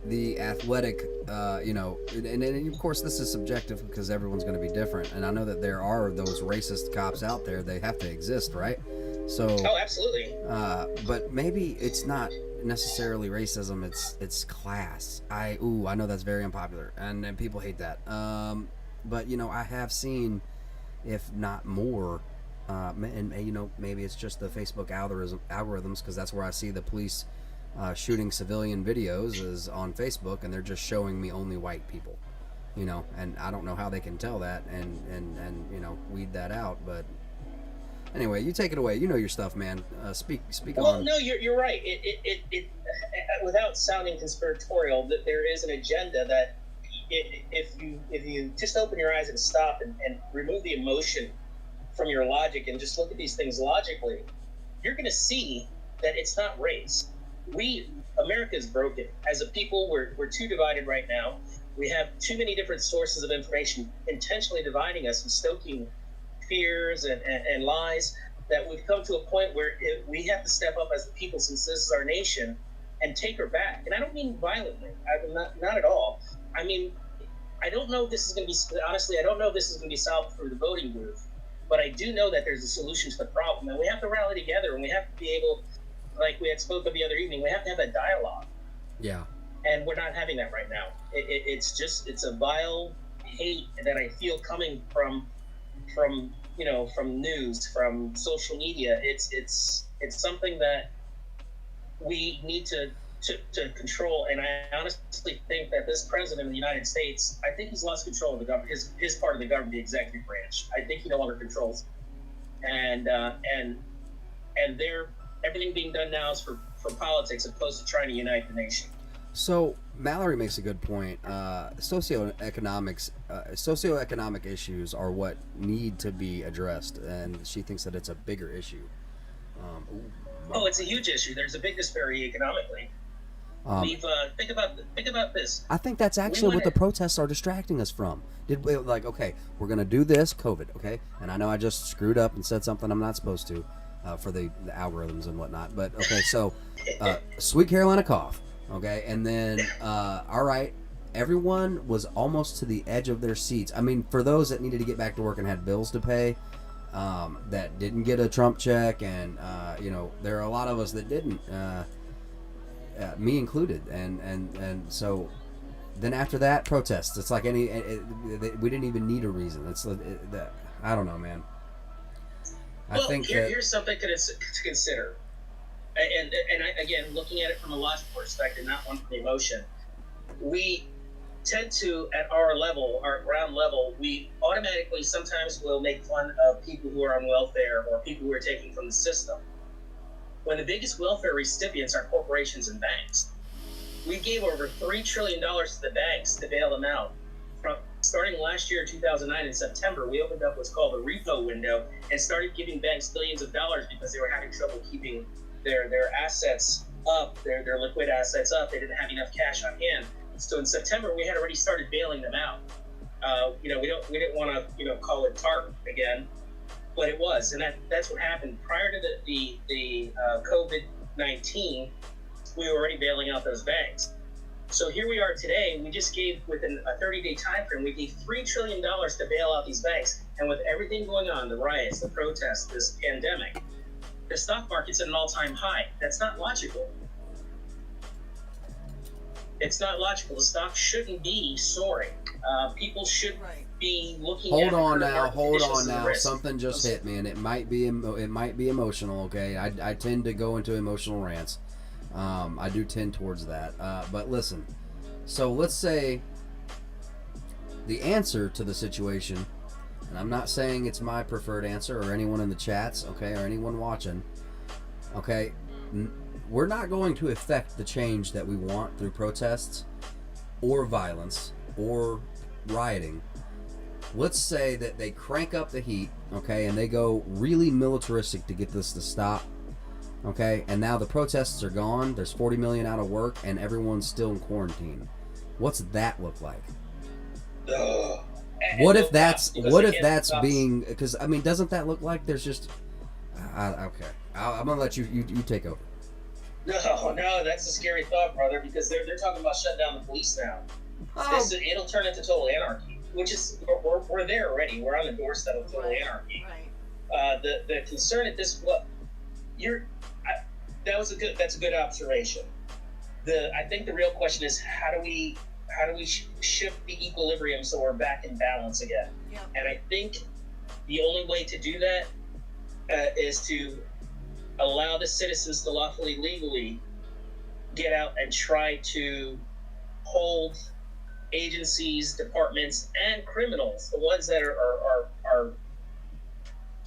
the athletic, and of course this is subjective because everyone's going to be different. And I know that there are those racist cops out there; they have to exist, right? So. Oh, absolutely. But maybe it's not necessarily racism, it's class. I know that's very unpopular and people hate that, but I have seen, if not more, and maybe it's just the Facebook algorithms, because that's where I see the police shooting civilian videos is on Facebook, and they're just showing me only white people, and I don't know how they can tell that and weed that out. But anyway, you take it away. You know your stuff, man. Speak well, on. Well, no, you're right. It without sounding conspiratorial, that there is an agenda that if you just open your eyes and stop and remove the emotion from your logic and just look at these things logically, you're going to see that it's not race. America is broken. As a people, we're too divided right now. We have too many different sources of information intentionally dividing us and stoking fears and lies, that we've come to a point where we have to step up as the people, since this is our nation, and take her back. And I don't mean violently. Not at all. I mean, I don't know if this is going to be, honestly, I don't know if this is going to be solved through the voting booth, but I do know that there's a solution to the problem, and we have to rally together, and we have to be able, like we had spoke of the other evening, we have to have that dialogue. Yeah. And we're not having that right now. It's a vile hate that I feel coming from news, from social media. It's something that we need to control. And I honestly think that this president of the United States, I think he's lost control of the government, his part of the government, the executive branch. I think he no longer controls. And everything being done now is for politics, opposed to trying to unite the nation. So Mallory makes a good point. Socioeconomic issues are what need to be addressed, and she thinks that it's a bigger issue. It's a huge issue. There's a big disparity economically. Think about this. I think that's actually what the protests are distracting us from. Okay, we're gonna do this, COVID, okay? And I know I just screwed up and said something I'm not supposed to, for the algorithms and whatnot. But okay, so Sweet Carolina cough. Okay, and then, all right, everyone was almost to the edge of their seats. I mean, for those that needed to get back to work and had bills to pay, that didn't get a Trump check, and, there are a lot of us that didn't, me included. And so then after that, protests. It's like we didn't even need a reason. I don't know, man. Here's something to consider. And again, looking at it from a logical perspective, not one from emotion, we tend to, at our level, our ground level, we automatically sometimes will make fun of people who are on welfare or people who are taking from the system, when the biggest welfare recipients are corporations and banks. We gave over $3 trillion to the banks to bail them out. Starting last year, 2009, in September, we opened up what's called a repo window and started giving banks billions of dollars because they were having trouble keeping their assets up, their liquid assets up. They didn't have enough cash on hand. So in September, we had already started bailing them out. We didn't want to call it TARP again, but it was, and that's what happened prior to the COVID-19. We were already bailing out those banks. So here we are today. We just gave, within a 30-day time frame, we gave $3 trillion to bail out these banks. And with everything going on, the riots, the protests, this pandemic, the stock market's at an all-time high. That's not logical. It's not logical. The stock shouldn't be soaring. People should be looking. Hold on now. Something just hit me, and it might be emotional. Okay, I tend to go into emotional rants. I do tend towards that. But listen. So let's say the answer to the situation and I'm not saying it's my preferred answer or anyone in the chats, okay, or anyone watching, okay, we're not going to affect the change that we want through protests or violence or rioting. Let's say that they crank up the heat, okay, and they go really militaristic to get this to stop, okay, and now the protests are gone, there's 40 million out of work, and everyone's still in quarantine. What's that look like? What if that's being, because I mean, doesn't that look like there's just okay, I'm gonna let you take over. No, that's a scary thought, brother, because they're talking about shutting down the police now. It'll turn into total anarchy, which is we're there already. We're on the doorstep of total anarchy. Right. The concern at this that's a good observation. I think the real question is how do we shift the equilibrium so we're back in balance again? Yeah. And I think the only way to do that is to allow the citizens to lawfully, legally get out and try to hold agencies, departments, and criminals, the ones that are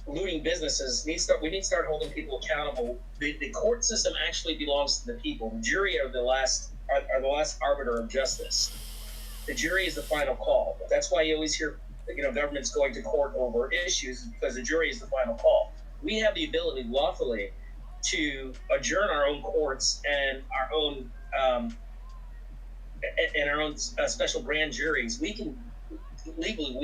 looting businesses, we need to start holding people accountable. The court system actually belongs to the people. The jury are the last arbiter of justice. The jury is the final call. That's why you always hear, governments going to court over issues, because the jury is the final call. We have the ability lawfully to adjourn our own courts and our own special grand juries. We can legally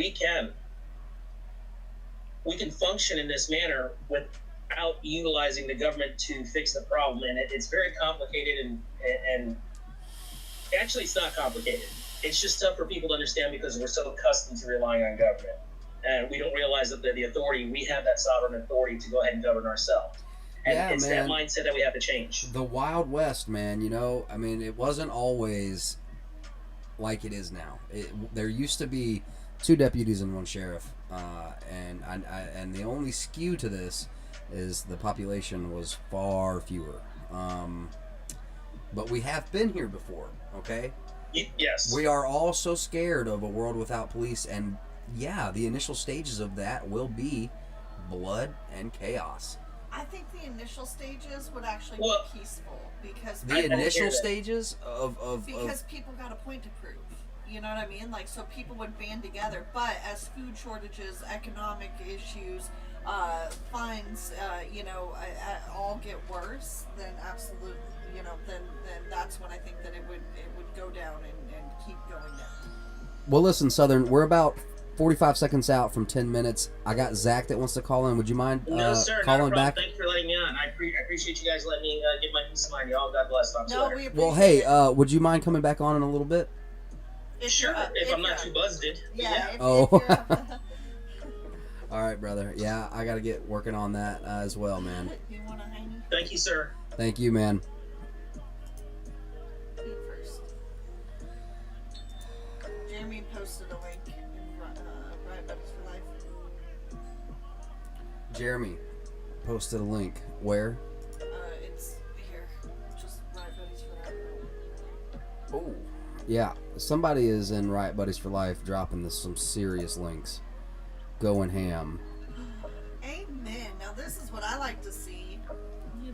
we can function in this manner without utilizing the government to fix the problem. And it's very complicated, and actually it's not complicated. It's just tough for people to understand because we're so accustomed to relying on government. And we don't realize that the authority, we have that sovereign authority to go ahead and govern ourselves. And it's that mindset that we have to change. The Wild West, man, I mean, it wasn't always like it is now. There used to be 2 deputies and 1 sheriff, and the only skew to this is the population was far fewer. But we have been here before, okay? Yes. We are all so scared of a world without police, and the initial stages of that will be blood and chaos. I think the initial stages would actually be peaceful, because because people got a point to prove. You know what I mean? Like, so people would band together. But as food shortages, economic issues, fines, all get worse, then absolutely, then that's when I think that it would go down and keep going down. Well, listen, Southern, we're about 45 seconds out from 10 minutes. I got Zach that wants to call in. Would you mind calling back? Thanks for letting me on. I appreciate you guys letting me get my peace of mind. Y'all, God bless. Well, hey, would you mind coming back on in a little bit? Sure, if I'm not too buzzed. All right, brother. Yeah, I got to get working on that as well, man. Thank you, sir. Thank you, man. Jeremy posted a link in Riot Buddies for Life. Jeremy posted a link. Where? It's here. Just Riot Buddies for Life. Oh. Yeah, somebody is in Riot Buddies for Life dropping some serious links. Going ham. Amen. Now this is what I like to see.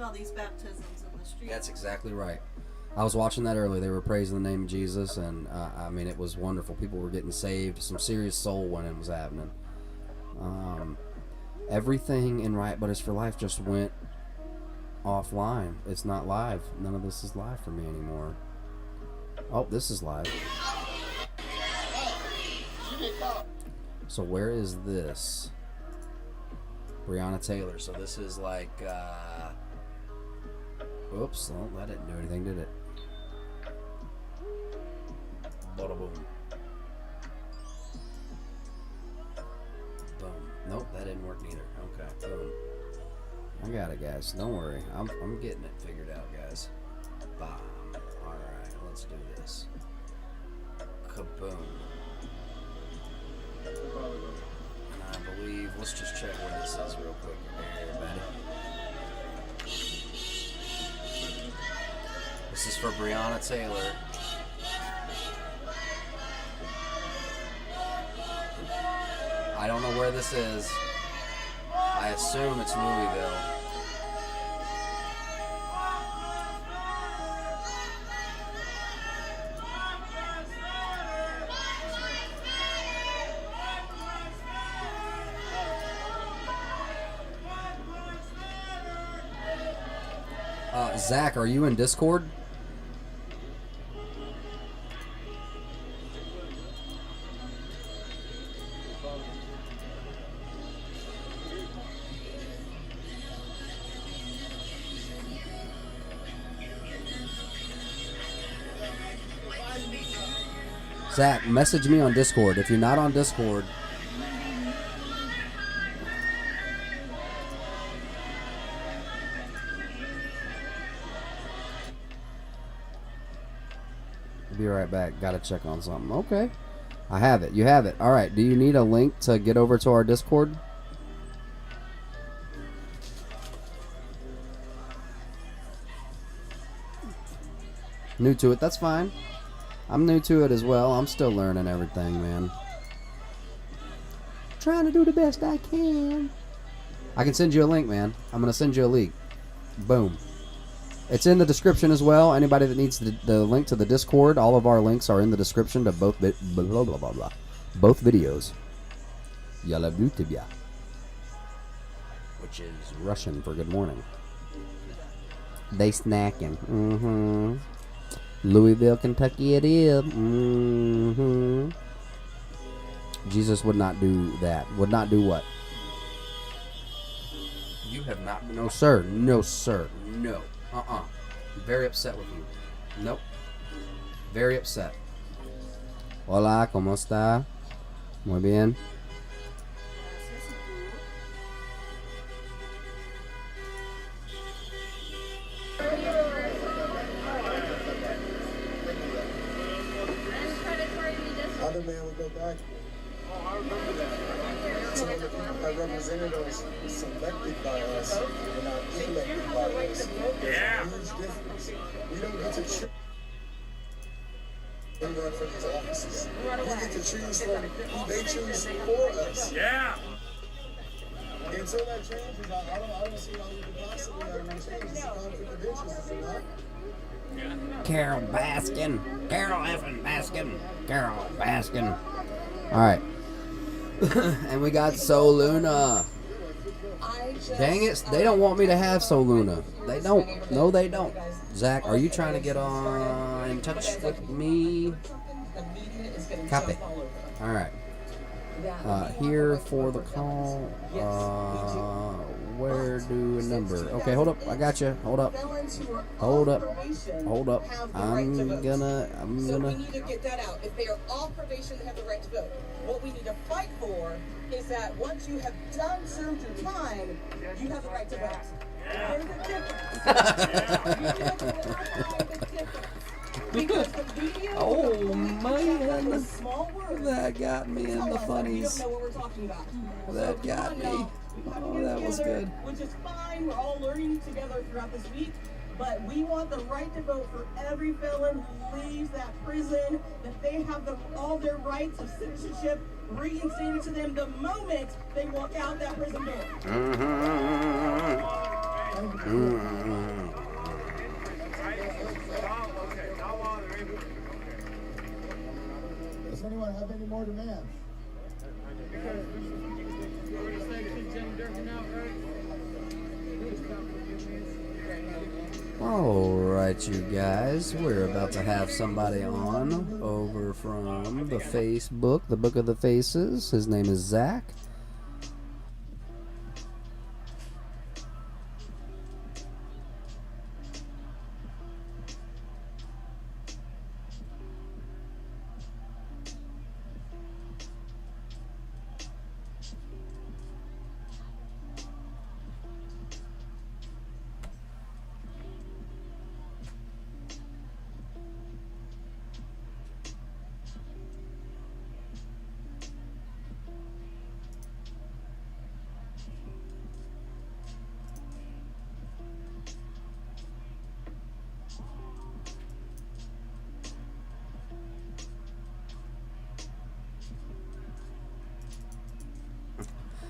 All these baptisms in the street. That's exactly right. I was watching that earlier. They were praising the name of Jesus, and I mean, it was wonderful. People were getting saved. Some serious soul winning was happening. Everything in Riot Buddies for Life just went offline. It's not live. None of this is live for me anymore. Oh, this is live. So where is this? Breonna Taylor. So this is like, oops, well, that didn't do anything, did it? Bada boom. Boom. Nope, that didn't work either. Okay, boom. I got it, guys. Don't worry. I'm getting it figured out, guys. Bam. Alright, let's do this. Kaboom. And I believe, let's just check where this is real quick. Everybody. This is for Breonna Taylor. I don't know where this is. I assume it's Louisville. Zach, are you in Discord? Zach, message me on Discord. If you're not on Discord, be right back. Gotta check on something. Okay. I have it. You have it. Alright. Do you need a link to get over to our Discord? New to it. That's fine. I'm new to it as well. I'm still learning everything, man. Trying to do the best I can. I can send you a link, man. I'm going to send you a link. Boom. It's in the description as well. Anybody that needs the link to the Discord, all of our links are in the description to both both videos. Yalla Blutibia, which is Russian for good morning. They snacking. Louisville, Kentucky it is. Jesus would not do that. Would not do what? You have not. No, sir. No, sir. No. Very upset with you. Nope. Very upset. Hola, ¿cómo está? Muy bien. Other man would go back. Oh, I remember that. Some of the people that represented us were selected by us and not elected by us. Yeah. There's a huge difference. We don't get to choose anyone for these offices. We get to choose from who they choose for us. Yeah. Until that changes, I don't see how we could possibly have any changes. It's a conflict of interest, is it not? Carol Baskin. Carol effing Baskin. Carol Baskin. Alright. And we got Soluna. Dang it. They don't want me to have Soluna. They don't. No, they don't. Zach, are you trying to get in touch with me? Copy. Alright. Here for the call. Where do a number? Okay, hold up. I got you. Hold up. Hold up. Hold up. I'm gonna. So we need to get that out. If they are off probation, they have the right to vote. What we need to fight for is that once you have served your time, you have the right to vote. There's a difference. Because the video, oh man, the small words, that got me in the funnies. We don't know what we're talking about. That got me. Oh, that was good. Which is fine. We're all learning together throughout this week. But we want the right to vote for every felon who leaves that prison, that they have all their rights of citizenship reinstated to them the moment they walk out that prison door. Does anyone have any more demands? Alright, you guys, we're about to have somebody on over from the Facebook, the Book of the Faces. His name is Zach.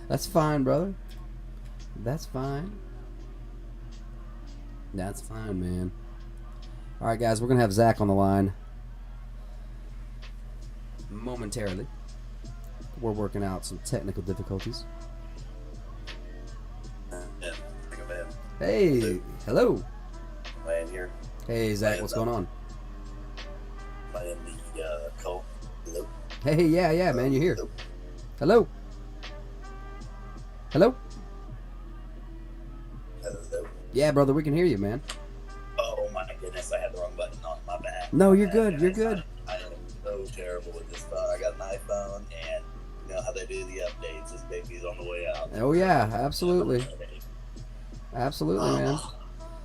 That's fine, brother. That's fine. That's fine, man. All right, guys, we're going to have Zach on the line momentarily. We're working out some technical difficulties. Hey, hello. Land here. Hey, Zach, what's going on? I am the call. Hello. Hey, yeah, man, you're here. Hello. Hello. Hello. Yeah, brother, we can hear you, man. Oh my goodness, I had the wrong button on my back. No, you're good. You're good. I am so terrible with this phone. I got an iPhone, and you know how they do the updates. This baby's on the way out. Oh yeah, absolutely. Absolutely, man.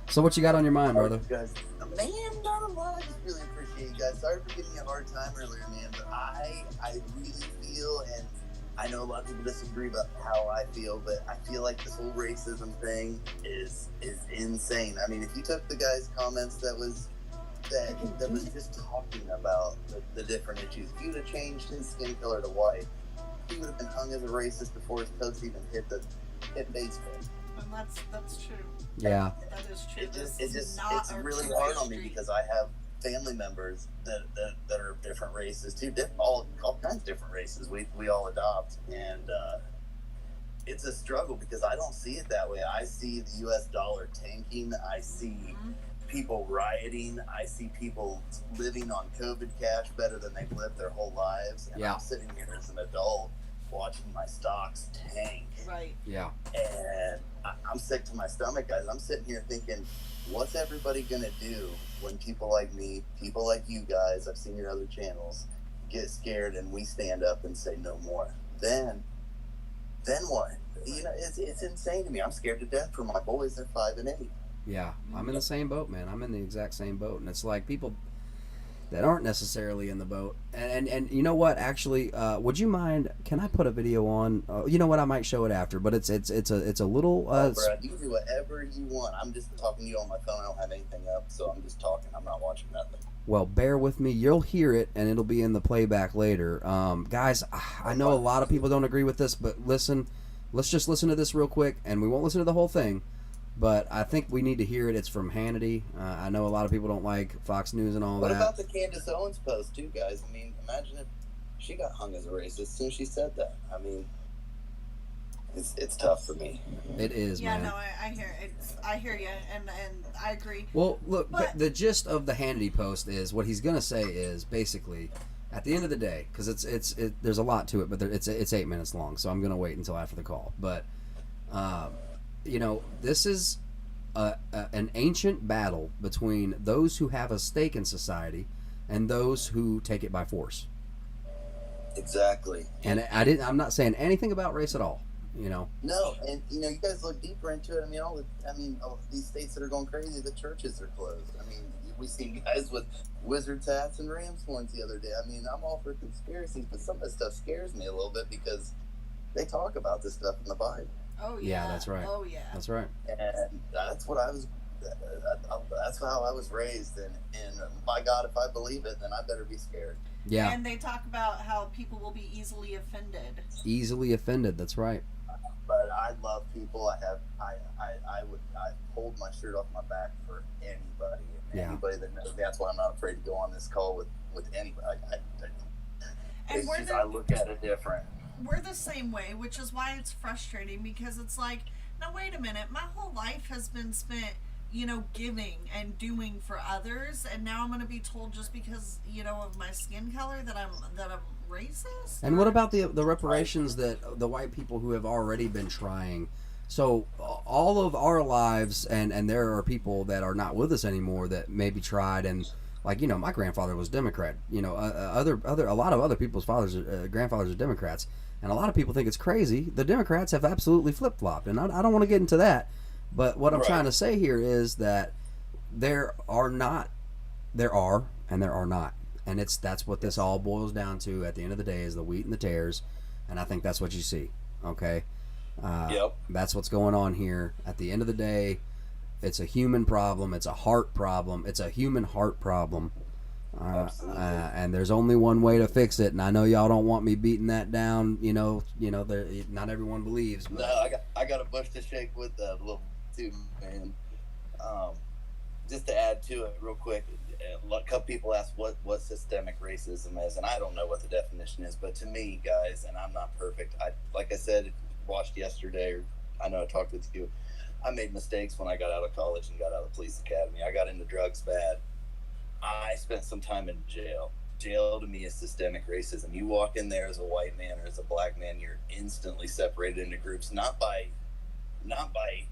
So what you got on your mind, brother? Guys, man, not a lot. I just really appreciate you guys. Sorry for giving you a hard time earlier, man, but I really feel, and I know a lot of people disagree about how I feel, but I feel like this whole racism thing is insane. I mean, if you took the guy's comments that was just talking about the different issues, if you would have changed his skin color to white, he would have been hung as a racist before his post even hit baseball. And that's true. Yeah. That is true. It's really hard on me because I have family members that are of different races too, all kinds of different races. We all adopt, and it's a struggle because I don't see it that way. I see the U.S. dollar tanking. I see people rioting. I see people living on COVID cash better than they've lived their whole lives. And I'm sitting here as an adult watching my stocks tank. Right. Yeah. And I'm sick to my stomach, guys. I'm sitting here thinking, what's everybody gonna do when people like me, people like you guys, I've seen your other channels, get scared and we stand up and say no more? Then what? You know, it's insane to me. I'm scared to death for my boys. They're 5 and 8. Yeah, I'm in the same boat, man. I'm in the exact same boat, and it's like people that aren't necessarily in the boat. And you know what? Actually, would you mind? Can I put a video on? You know what? I might show it after, but it's a little. Brad, you can do whatever you want. I'm just talking to you on my phone. I don't have anything up, so I'm just talking. I'm not watching nothing. Well, bear with me. You'll hear it, and it'll be in the playback later. Guys, I know a lot of people don't agree with this, but listen. Let's just listen to this real quick, and we won't listen to the whole thing. But I think we need to hear it. It's from Hannity. I know a lot of people don't like Fox News and all what that. What about the Candace Owens post, too, guys? I mean, imagine if she got hung as a racist as soon as she said that. I mean, it's tough for me. It is, man. Yeah, no, I hear it. I hear you, and I agree. Well, look, but the gist of the Hannity post is what he's going to say is basically, at the end of the day, because there's a lot to it, but it's 8 minutes long, so I'm going to wait until after the call. But you know, this is an ancient battle between those who have a stake in society and those who take it by force. Exactly. And I'm not saying anything about race at all. You know. No, and you know, you guys look deeper into it. I mean, all these states that are going crazy, the churches are closed. I mean, we seen guys with wizards hats and ram's horns the other day. I mean, I'm all for conspiracies, but some of this stuff scares me a little bit because they talk about this stuff in the Bible. Oh yeah. Yeah, that's right. Oh yeah. That's right. And that's what I was. That's how I was raised, and by God, if I believe it, then I better be scared. Yeah. And they talk about how people will be easily offended. Easily offended. That's right. But I love people. I hold my shirt off my back for anybody. And anybody that knows me. That's why I'm not afraid to go on this call with anybody. I look at it different. We're the same way, which is why it's frustrating, because it's like, now wait a minute, my whole life has been spent, you know, giving and doing for others, and now I'm going to be told just because, you know, of my skin color that I'm racist? And what about the reparations that the white people who have already been trying? So all of our lives, and there are people that are not with us anymore that maybe tried, and like, you know, my grandfather was Democrat. You know, a lot of other people's grandfathers are Democrats, and a lot of people think it's crazy. The Democrats have absolutely flip flopped, and I don't want to get into that. But what I'm trying to say here is that there are, and there are not. And that's what this all boils down to at the end of the day, is the wheat and the tares. And I think that's what you see. Okay? Yep. That's what's going on here. At the end of the day, it's a human problem. It's a heart problem. It's a human heart problem. And there's only one way to fix it, and I know y'all don't want me beating that down. Not everyone believes. But. No, I got a bush to shake with that little too, man. Just to add to it real quick, a couple people ask what systemic racism is, and I don't know what the definition is, but to me, guys, and I'm not perfect. Like I said, watched yesterday, or I know I talked with you. I made mistakes when I got out of college and got out of the police academy. I got into drugs bad. I spent some time in jail. Jail to me is systemic racism. You walk in there as a white man or as a black man, you're instantly separated into groups, not by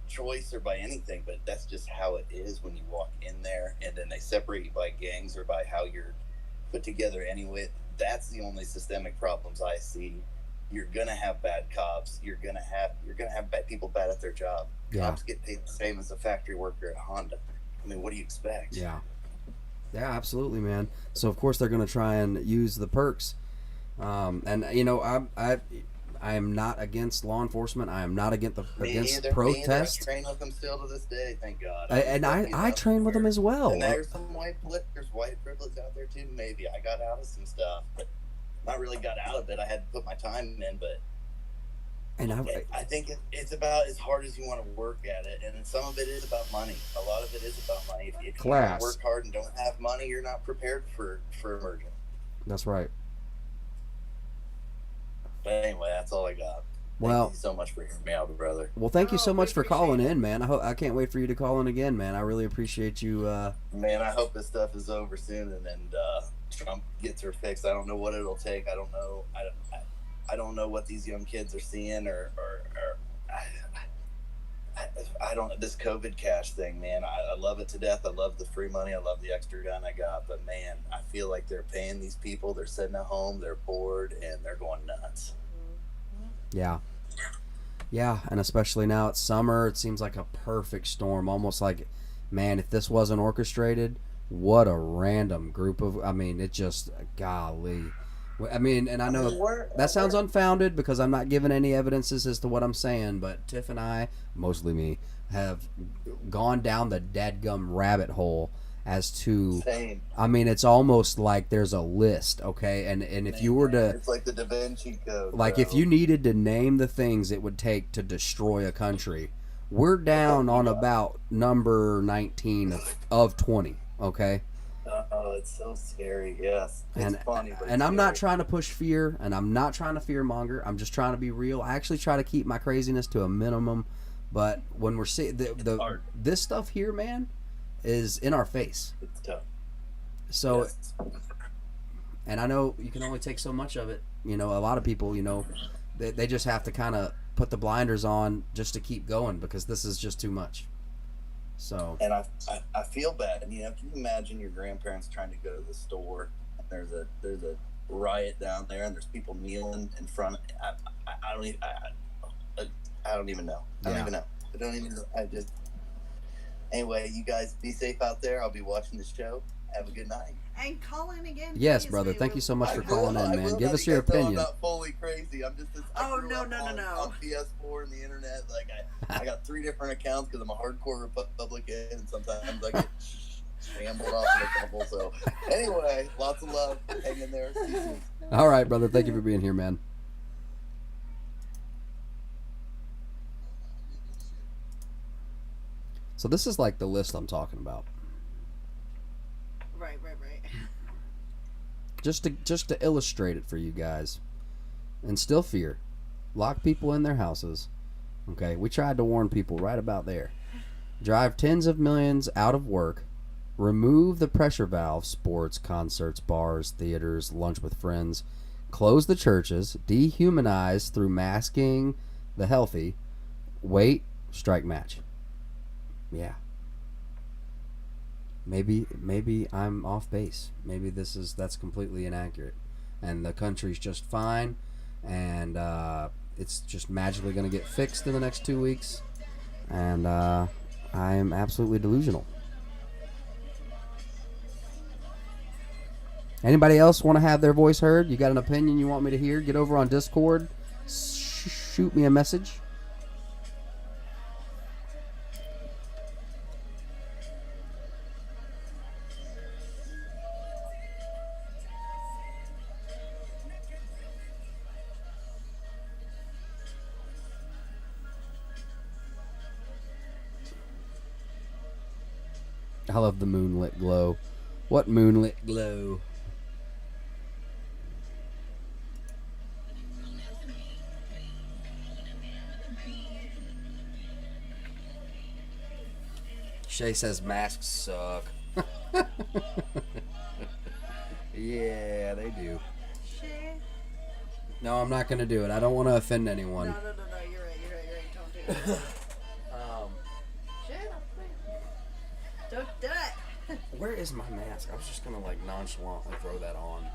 choice or by anything, but that's just how it is when you walk in there, and then they separate you by gangs or by how you're put together anyway. That's the only systemic problems I see. You're gonna have bad cops. You're gonna have bad people bad at their job. Yeah. Cops get paid the same as a factory worker at Honda. I mean, what do you expect? Yeah, absolutely, man. So of course they're gonna try and use the perks, and I am not against law enforcement. I am not against protests. I train with them still to this day, thank God. I train with them as well. And there's some white privilege out there too. Maybe I got out of some stuff, but not really got out of it. I had to put my time in, but I think it's about as hard as you want to work at it, and some of it is about money. A lot of it is about money. If you don't work hard and don't have money, you're not prepared for emerging. That's right. But anyway, that's all I got. Thank you so much for hearing me out, brother. Well, thank you so much for calling in, man. I can't wait for you to call in again, man. I really appreciate you. Man, I hope this stuff is over soon, and Trump gets her fixed. I don't know what it'll take. I don't know. I don't know what these young kids are seeing, or I don't. This COVID cash thing, man. I love it to death. I love the free money. I love the extra gun I got. But man, I feel like they're paying these people. They're sitting at home. They're bored, and they're going nuts. Yeah, and especially now it's summer. It seems like a perfect storm. Almost like, man, if this wasn't orchestrated, what a random group of. I mean, it just golly. I mean, and I know that sounds unfounded because I'm not giving any evidences as to what I'm saying, but Tiff and I, mostly me, have gone down the dadgum rabbit hole as to. Same. I mean, it's almost like there's a list, okay? And if you were to. It's like the Da Vinci Code. Like if you needed to name the things it would take to destroy a country, we're down on about number 19 of 20, okay? Oh, it's so scary. Yes, it's funny, but I'm not trying to push fear, and I'm not trying to fear monger. I'm just trying to be real. I actually try to keep my craziness to a minimum, but when we're seeing this stuff here, man, is in our face. It's tough. So, and I know you can only take so much of it. You know, a lot of people, they just have to kind of put the blinders on just to keep going because this is just too much. So. And I feel bad. And, can you imagine your grandparents trying to go to the store and there's a riot down there and there's people kneeling in front. I don't even know. I don't even know. Anyway, you guys be safe out there. I'll be watching the show. Have a good night. And call in again. Yes, brother. Thank you so much for calling in, man. Give us your opinion. I'm not fully crazy. I'm just this. No. On PS4 and the internet, like I got 3 different accounts because I'm a hardcore Republican, and sometimes I get shambled off of a couple. So anyway, lots of love. Hang in there. See you soon. All right, brother. Thank you for being here, man. So this is like the list I'm talking about. Right. Just to illustrate it for you guys. Instill fear. Lock people in their houses. Okay, we tried to warn people right about there. Drive tens of millions out of work. Remove the pressure valve, sports, concerts, bars, theaters, lunch with friends. Close the churches. Dehumanize through masking the healthy. Wait, strike match. Yeah. Maybe I'm off base. Maybe that's completely inaccurate, and the country's just fine, and it's just magically going to get fixed in the next 2 weeks, and I am absolutely delusional. Anybody else want to have their voice heard? You got an opinion you want me to hear? Get over on Discord. Shoot me a message. I love the moonlit glow. What moonlit glow? Shay says masks suck. Yeah, they do. Shay? No, I'm not gonna do it. I don't want to offend anyone. No, you're right. Don't do it. Don't do it. Where is my mask? I was just gonna like nonchalantly throw that on.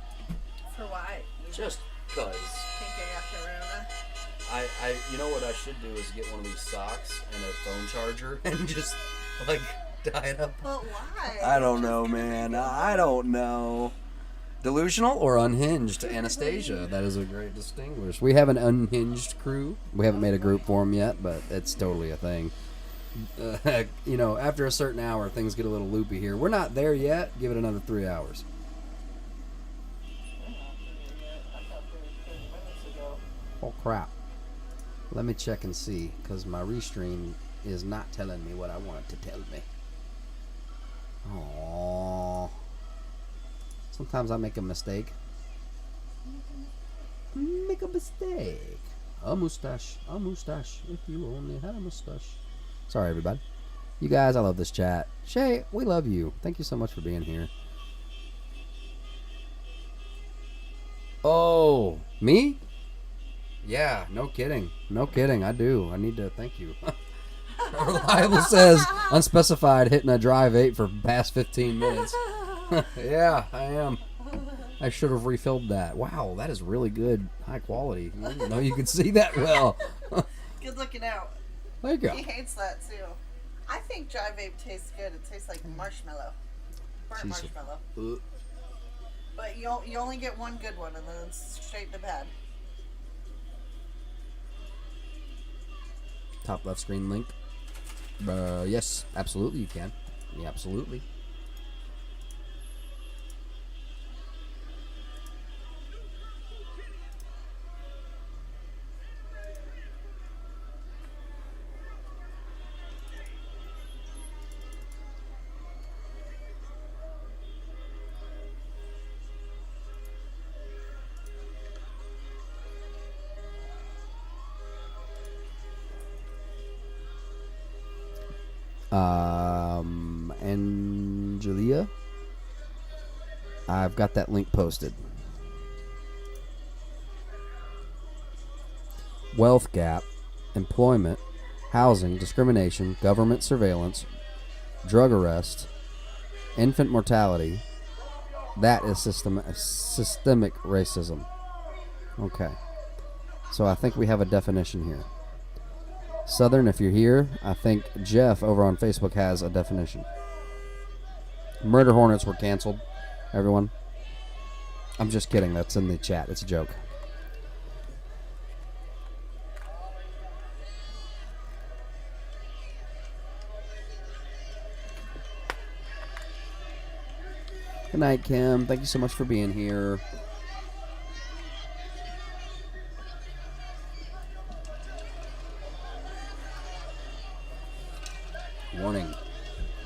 For what? Just cause. Think I got corona? You know what I should do is get one of these socks and a phone charger and just like tie it up. But why? I don't know, man. I don't know. Delusional or unhinged? Anastasia. That is a great distinguish. We have an unhinged crew. We haven't made a group for them yet, but it's totally a thing. You know, after a certain hour, things get a little loopy here. We're not there yet. Give it another 3 hours. Oh, crap. Let me check and see, because my restream is not telling me what I want it to tell me. Aww. Sometimes I make a mistake. Make a mistake. A mustache. A mustache. If you only had a mustache. Sorry, everybody. You guys, I love this chat. Shay, we love you. Thank you so much for being here. Oh, me? Yeah, no kidding. No kidding. I do. I need to thank you. Reliable says, unspecified, hitting a drive 8 for past 15 minutes. Yeah, I am. I should have refilled that. Wow, that is really good. High quality. I didn't know you could see that well. Good looking out. Thank you. He hates that too. I think dry vape tastes good. It tastes like marshmallow. Burnt marshmallow. But you only get one good one and then it's straight to bad. Top left screen link. Yes, absolutely you can. Yeah, absolutely. Angelia, I've got that link posted. Wealth gap, employment, housing, discrimination, government surveillance, drug arrest, infant mortality. That is systemic racism. Okay. So I think we have a definition here. Southern, if you're here, I think Jeff over on Facebook has a definition. Murder hornets were canceled, everyone. I'm just kidding. That's in the chat. It's a joke. Good night, Kim. Thank you so much for being here. Warning.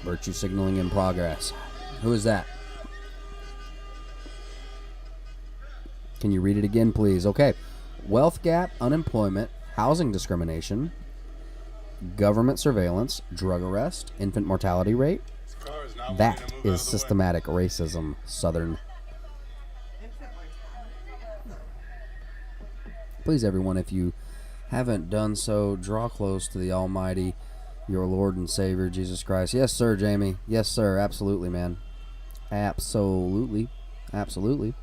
Virtue signaling in progress. Who is that? Can you read it again, please? Okay. Wealth gap, unemployment, housing discrimination, government surveillance, drug arrest, infant mortality rate. That is systematic racism, Southern. Please, everyone, if you haven't done so, draw close to the Almighty, your Lord and Savior, Jesus Christ. Yes, sir, Jamie. Yes, sir. Absolutely, man. Absolutely. Absolutely.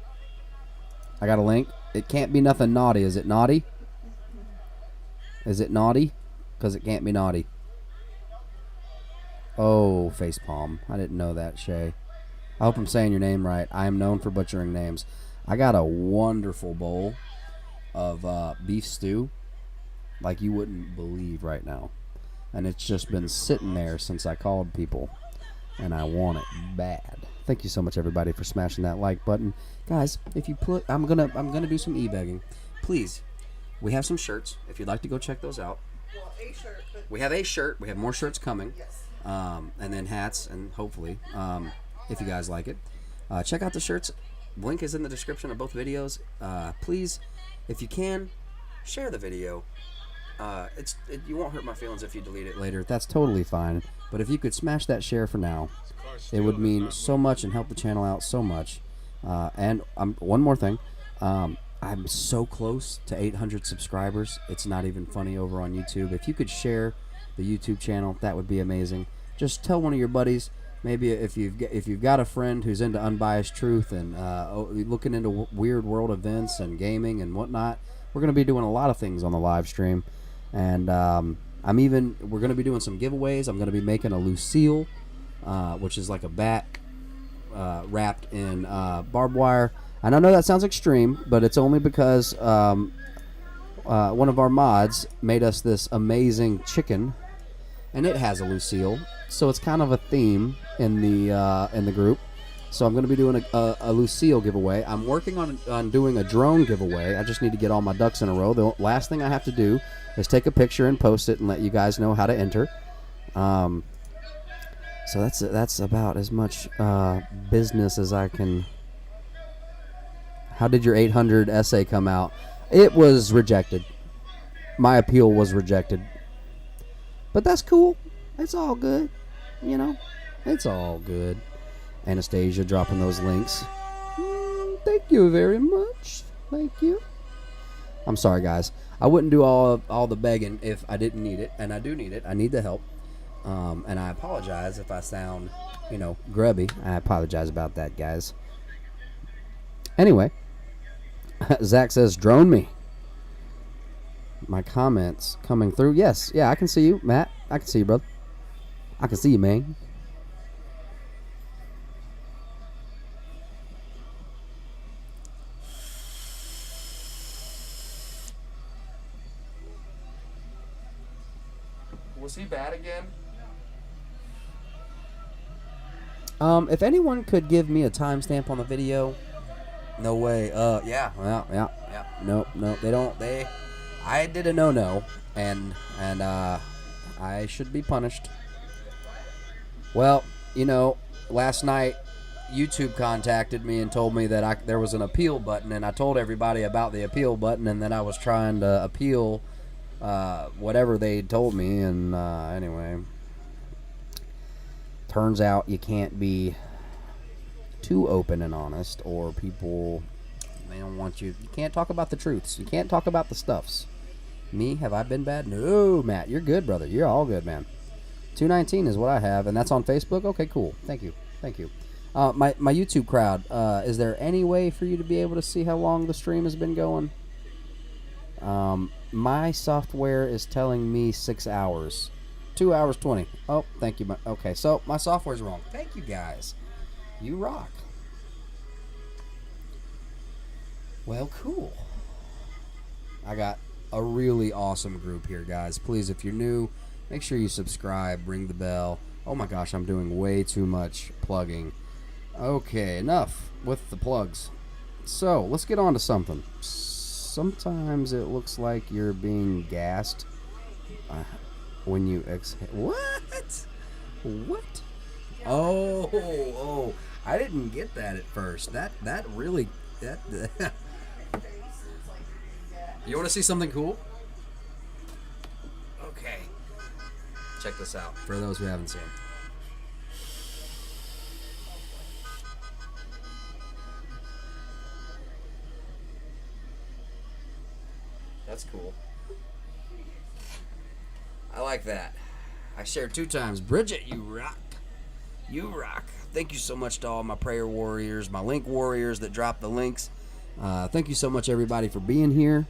I got a link. It can't be nothing naughty. Is it naughty? Is it naughty? Because it can't be naughty. Oh, facepalm. I didn't know that, Shay. I hope I'm saying your name right. I am known for butchering names. I got a wonderful bowl of beef stew like you wouldn't believe right now. And it's just been sitting there since I called people. And I want it bad. Thank you so much, everybody, for smashing that like button. Guys, if you put... I'm gonna do some e-begging. Please, we have some shirts. If you'd like to go check those out. Well, a shirt. But we have a shirt. We have more shirts coming. Yes. and then hats, and hopefully, if you guys like it, check out the shirts. Link is in the description of both videos. Please, if you can, share the video. You won't hurt my feelings if you delete it later. That's totally fine. But if you could smash that share for now, it would mean so much and help the channel out so much. And one more thing. I'm so close to 800 subscribers. It's not even funny over on YouTube. If you could share the YouTube channel, that would be amazing. Just tell one of your buddies. Maybe if you've got a friend who's into unbiased truth and looking into weird world events and gaming and whatnot, we're going to be doing a lot of things on the live stream. And we're going to be doing some giveaways. I'm going to be making a Lucille, which is like a bat wrapped in barbed wire. And I know that sounds extreme, but it's only because one of our mods made us this amazing chicken, and it has a Lucille, so it's kind of a theme in the group. So I'm going to be doing a Lucille giveaway. I'm working on doing a drone giveaway. I just need to get all my ducks in a row. The last thing I have to do is take a picture and post it and let you guys know how to enter. So that's about as much business as I can. How did your 800 essay come out? It was rejected. My appeal was rejected. But that's cool. It's all good. You know, it's all good. Anastasia dropping those links. Thank you very much. Thank you. I'm sorry, guys. I wouldn't do all the begging if I didn't need it, and I do need it. I need the help. And I apologize if I sound, grubby. I apologize about that, guys. Anyway, Zach says, drone me. My comments coming through. Yes, yeah, I can see you, Matt. I can see you, brother. I can see you, man. Was he bad again? If anyone could give me a timestamp on the video. No way. Yeah. Nope. They don't. I did a no, and I should be punished. Well, last night YouTube contacted me and told me that there was an appeal button, and I told everybody about the appeal button, and then I was trying to appeal whatever they told me, and anyway, turns out you can't be too open and honest, or people, they don't want you. You can't talk about the truths. You can't talk about the stuffs. Me, have I been bad? No, Matt, you're good, brother. You're all good, man. 219 is what I have, and that's on Facebook. Okay, cool. Thank you. My YouTube crowd. Is there any way for you to be able to see how long the stream has been going? My software is telling me 6 hours. 2 hours 20. Oh, thank you. Okay, so my software's wrong. Thank you, guys. You rock. Well, cool. I got a really awesome group here, guys. Please, if you're new, make sure you subscribe, ring the bell. Oh my gosh, I'm doing way too much plugging. Okay, enough with the plugs. So, let's get on to something. Sometimes it looks like you're being gassed when you exhale. What? Oh, I didn't get that at first. That really. You want to see something cool? Okay. Check this out for those who haven't seen. That's cool. I like that. I shared 2 times. Bridget, you rock. You rock. Thank you so much to all my prayer warriors, my link warriors that dropped the links. Thank you so much, everybody, for being here.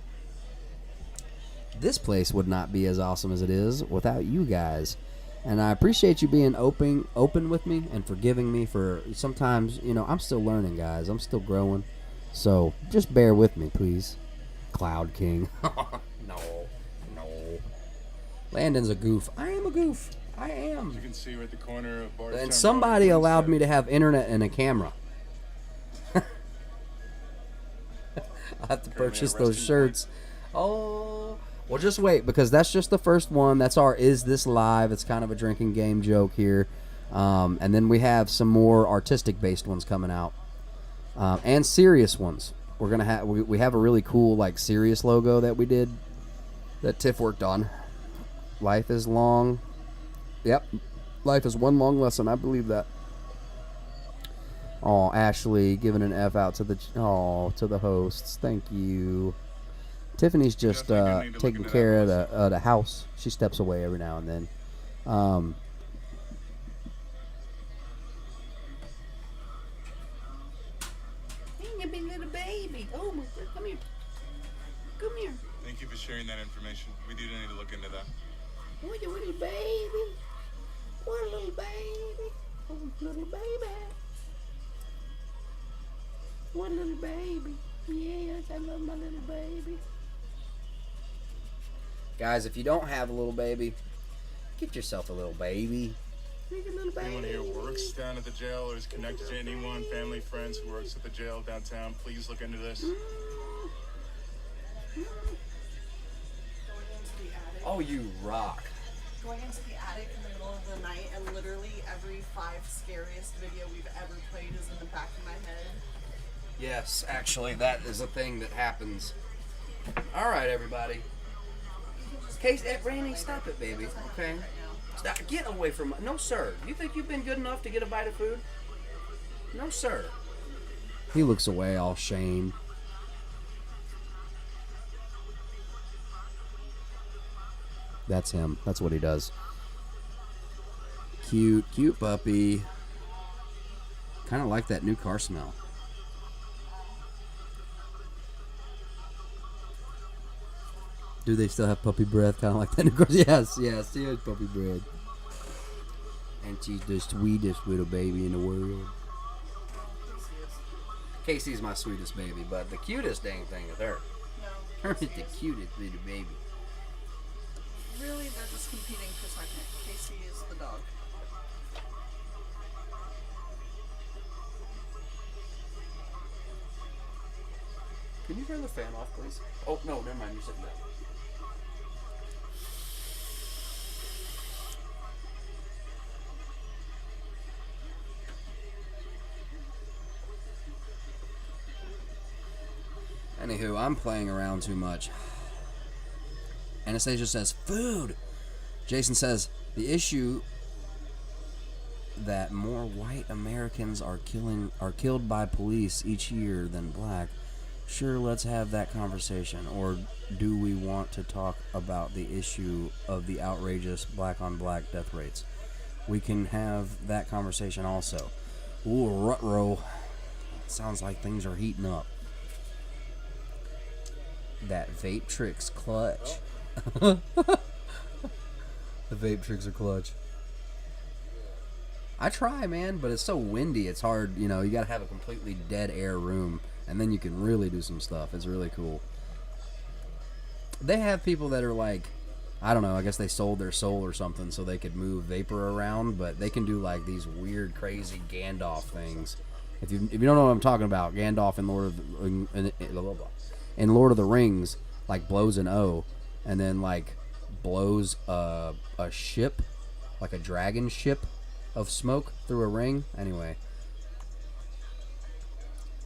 This place would not be as awesome as it is without you guys. And I appreciate you being open with me and forgiving me for sometimes, I'm still learning, guys. I'm still growing. So just bear with me, please. Cloud King. No. Landon's a goof. I am a goof. I am. As you can see, we're at the corner of Bardstown. And somebody allowed me to have internet and a camera. I'll have to purchase those shirts. Oh, Well, just wait, because that's just the first one. That's our Is This Live? It's kind of a drinking game joke here. And then we have some more artistic-based ones coming out. And serious ones. We're gonna have we have a really cool like serious logo that we did that Tiff worked on. Life is long. Yep. Life is one long lesson. I believe that. Oh, Ashley giving an F out to the hosts. Thank you. Tiffany's just taking care of the house. She steps away every now and then. You big little baby. Oh my God, come here. Come here. Thank you for sharing that information. We do need to look into that. What a little baby. What a little baby. Oh, little baby. What a little baby. Yes, I love my little baby. Guys, if you don't have a little baby, get yourself a little baby. Anyone here works down at the jail or is connected to anyone, family, friends who works at the jail downtown, please look into this. Oh, you rock. Going into the attic in the middle of the night, and literally every 5 scariest video we've ever played is in the back of my head. Yes, actually, that is a thing that happens. All right, everybody. Case, Randy, stop it, baby. Okay. Stop. Get away from. No, sir. You think you've been good enough to get a bite of food? No, sir. He looks away, all shamed. That's him. That's what he does. Cute, cute puppy. Kind of like that new car smell. Do they still have puppy breath? Kind of like that new car. Yes, yes, he has puppy breath. And she's the sweetest little baby in the world. Casey's my sweetest baby, but the cutest dang thing is her. No. Her is the cutest little baby. Really, they're just competing for second. Casey is the dog. Can you turn the fan off, please? Oh, no, never mind. You're sitting down. Anywho, I'm playing around too much. Anastasia says, food! Jason says, the issue that more white Americans are killed by police each year than black. Sure, let's have that conversation. Or do we want to talk about the issue of the outrageous black-on-black death rates? We can have that conversation also. Ooh, rut-row. Sounds like things are heating up. That vape trick's clutch. The vape tricks are clutch. I try, man, but it's so windy. It's hard, you know. You gotta have a completely dead air room, and then you can really do some stuff. It's really cool. They have people that are like, I don't know, I guess they sold their soul or something so they could move vapor around, but they can do like these weird, crazy Gandalf things. If you don't know what I'm talking about, Gandalf in Lord of the Rings, like blows an O, and then like blows a ship, like a dragon ship of smoke through a ring. Anyway,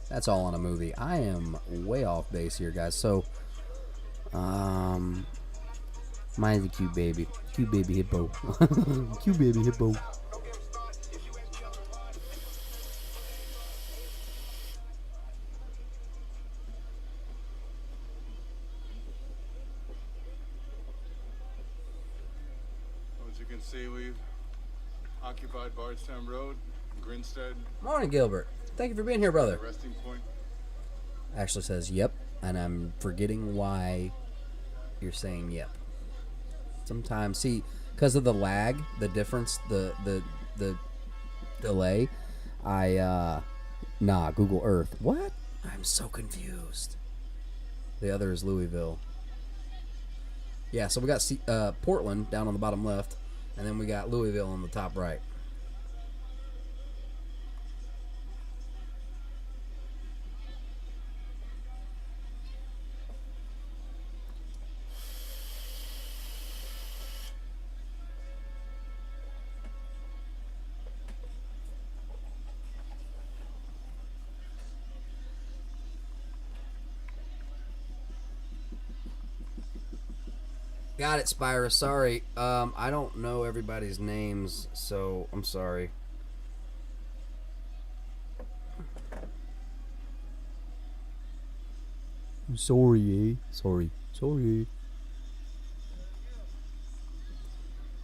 that's all on a movie. I am way off base here, guys. So, mine's a cute baby hippo. Cute baby hippo. See, we've occupied Bardstown Road, Grinstead. Morning, Gilbert. Thank you for being here, brother. Resting point. Ashley says, yep, and I'm forgetting why you're saying yep. Sometimes, see, because of the lag, the difference, the delay, Google Earth. What? I'm so confused. The other is Louisville. Yeah, so we got Portland down on the bottom left, and then we got Louisville on the top right. Got it, Spira. Sorry. I don't know everybody's names, so I'm sorry. Sorry, eh? Sorry.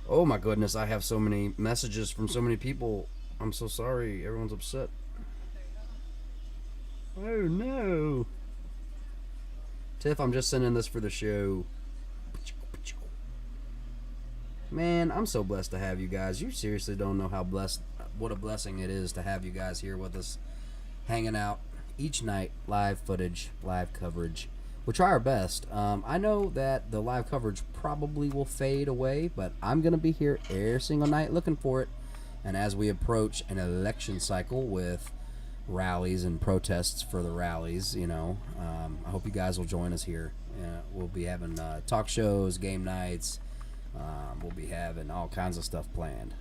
Oh my goodness, I have so many messages from so many people. I'm so sorry. Everyone's upset. Oh no. Tiff, I'm just sending this for the show. Man, I'm so blessed to have you guys. You seriously don't know what a blessing it is to have you guys here with us, hanging out each night, live footage, live coverage. We'll try our best. I know that the live coverage probably will fade away, but I'm going to be here every single night looking for it. And as we approach an election cycle with rallies and protests for the rallies, I hope you guys will join us here. We'll be having talk shows, game nights. We'll be having all kinds of stuff planned.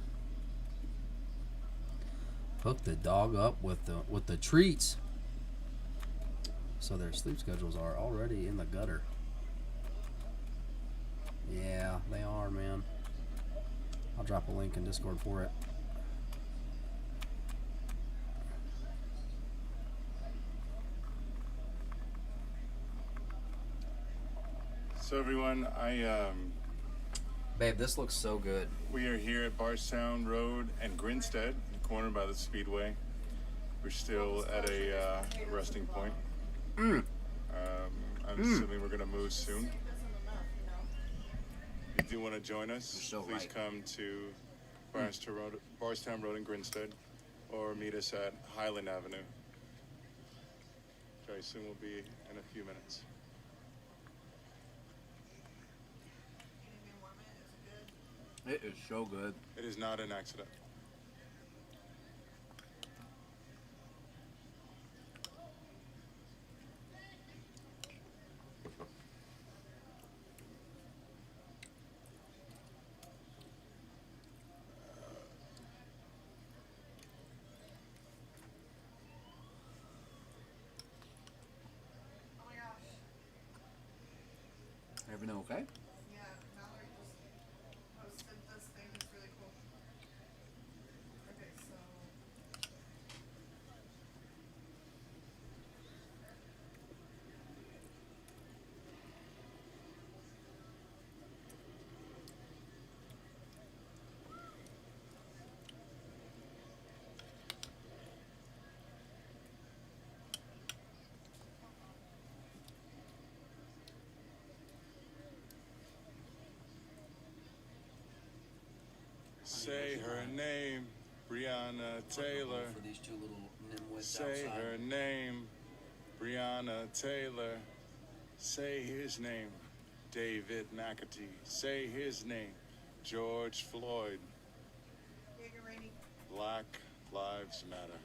Hook the dog up with the treats. So their sleep schedules are already in the gutter. Yeah, they are, man. I'll drop a link in Discord for it. So everyone, Babe, this looks so good. We are here at Bardstown Road and Grinstead, cornered by the Speedway. We're still at a resting point. I'm assuming we're going to move soon. If you do want to join us, please come to Bardstown Road and Grinstead, or meet us at Highland Avenue. Very soon we'll be in a few minutes. It is so good. It is not an accident. Everything okay? Yeah, Mallory just posted this thing. It's really cool. Okay, so. Say her name, Breonna Taylor. Say her name, Breonna Taylor. Say his name, David McAtee. Say his name, George Floyd. Black Lives Matter.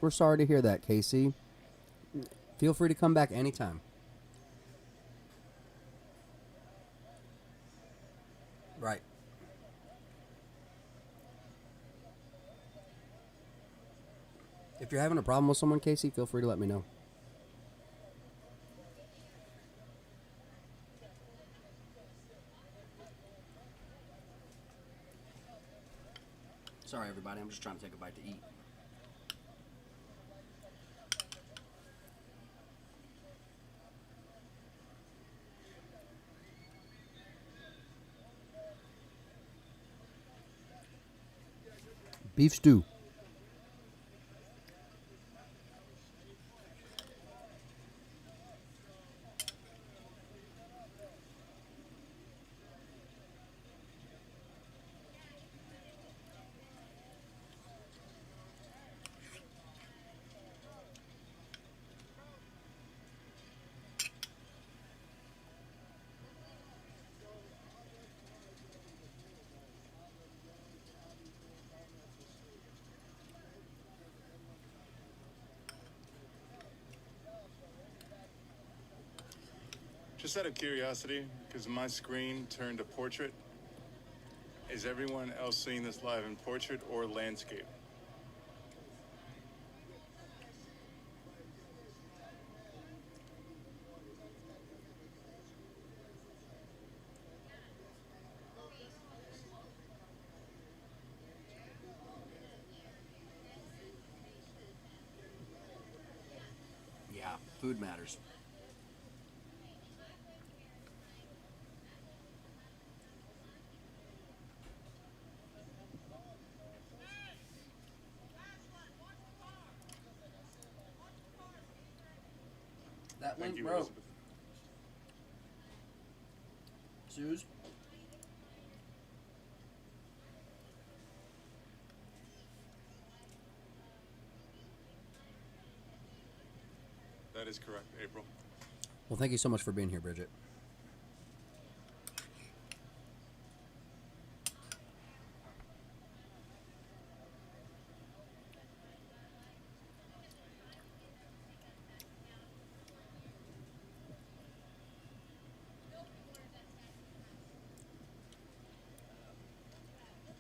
We're sorry to hear that, Casey. Feel free to come back anytime. Right. If you're having a problem with someone, Casey, feel free to let me know. Sorry, everybody. I'm just trying to take a bite to eat. Beef stew. Just out of curiosity, because my screen turned to portrait, is everyone else seeing this live in portrait or landscape? Yeah, food matters. That Thank link you, broke. Elizabeth. Suze? That is correct, April. Well, thank you so much for being here, Bridget.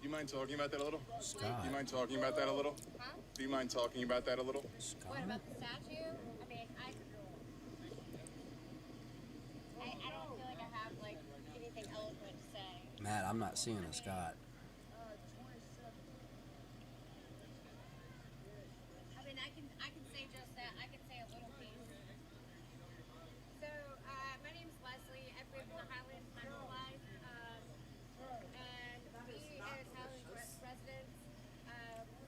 Do you mind talking about that a little? Scott. Do you mind talking about that a little? Huh? Do you mind talking about that a little? What about the statue? I mean, I don't feel like I have like anything eloquent to say. Matt, I'm not seeing a Scott. I mean, I can say just that. I can say a little piece. So, my name's Leslie. I've lived in the Highlands my whole life. And we as Highlands residents,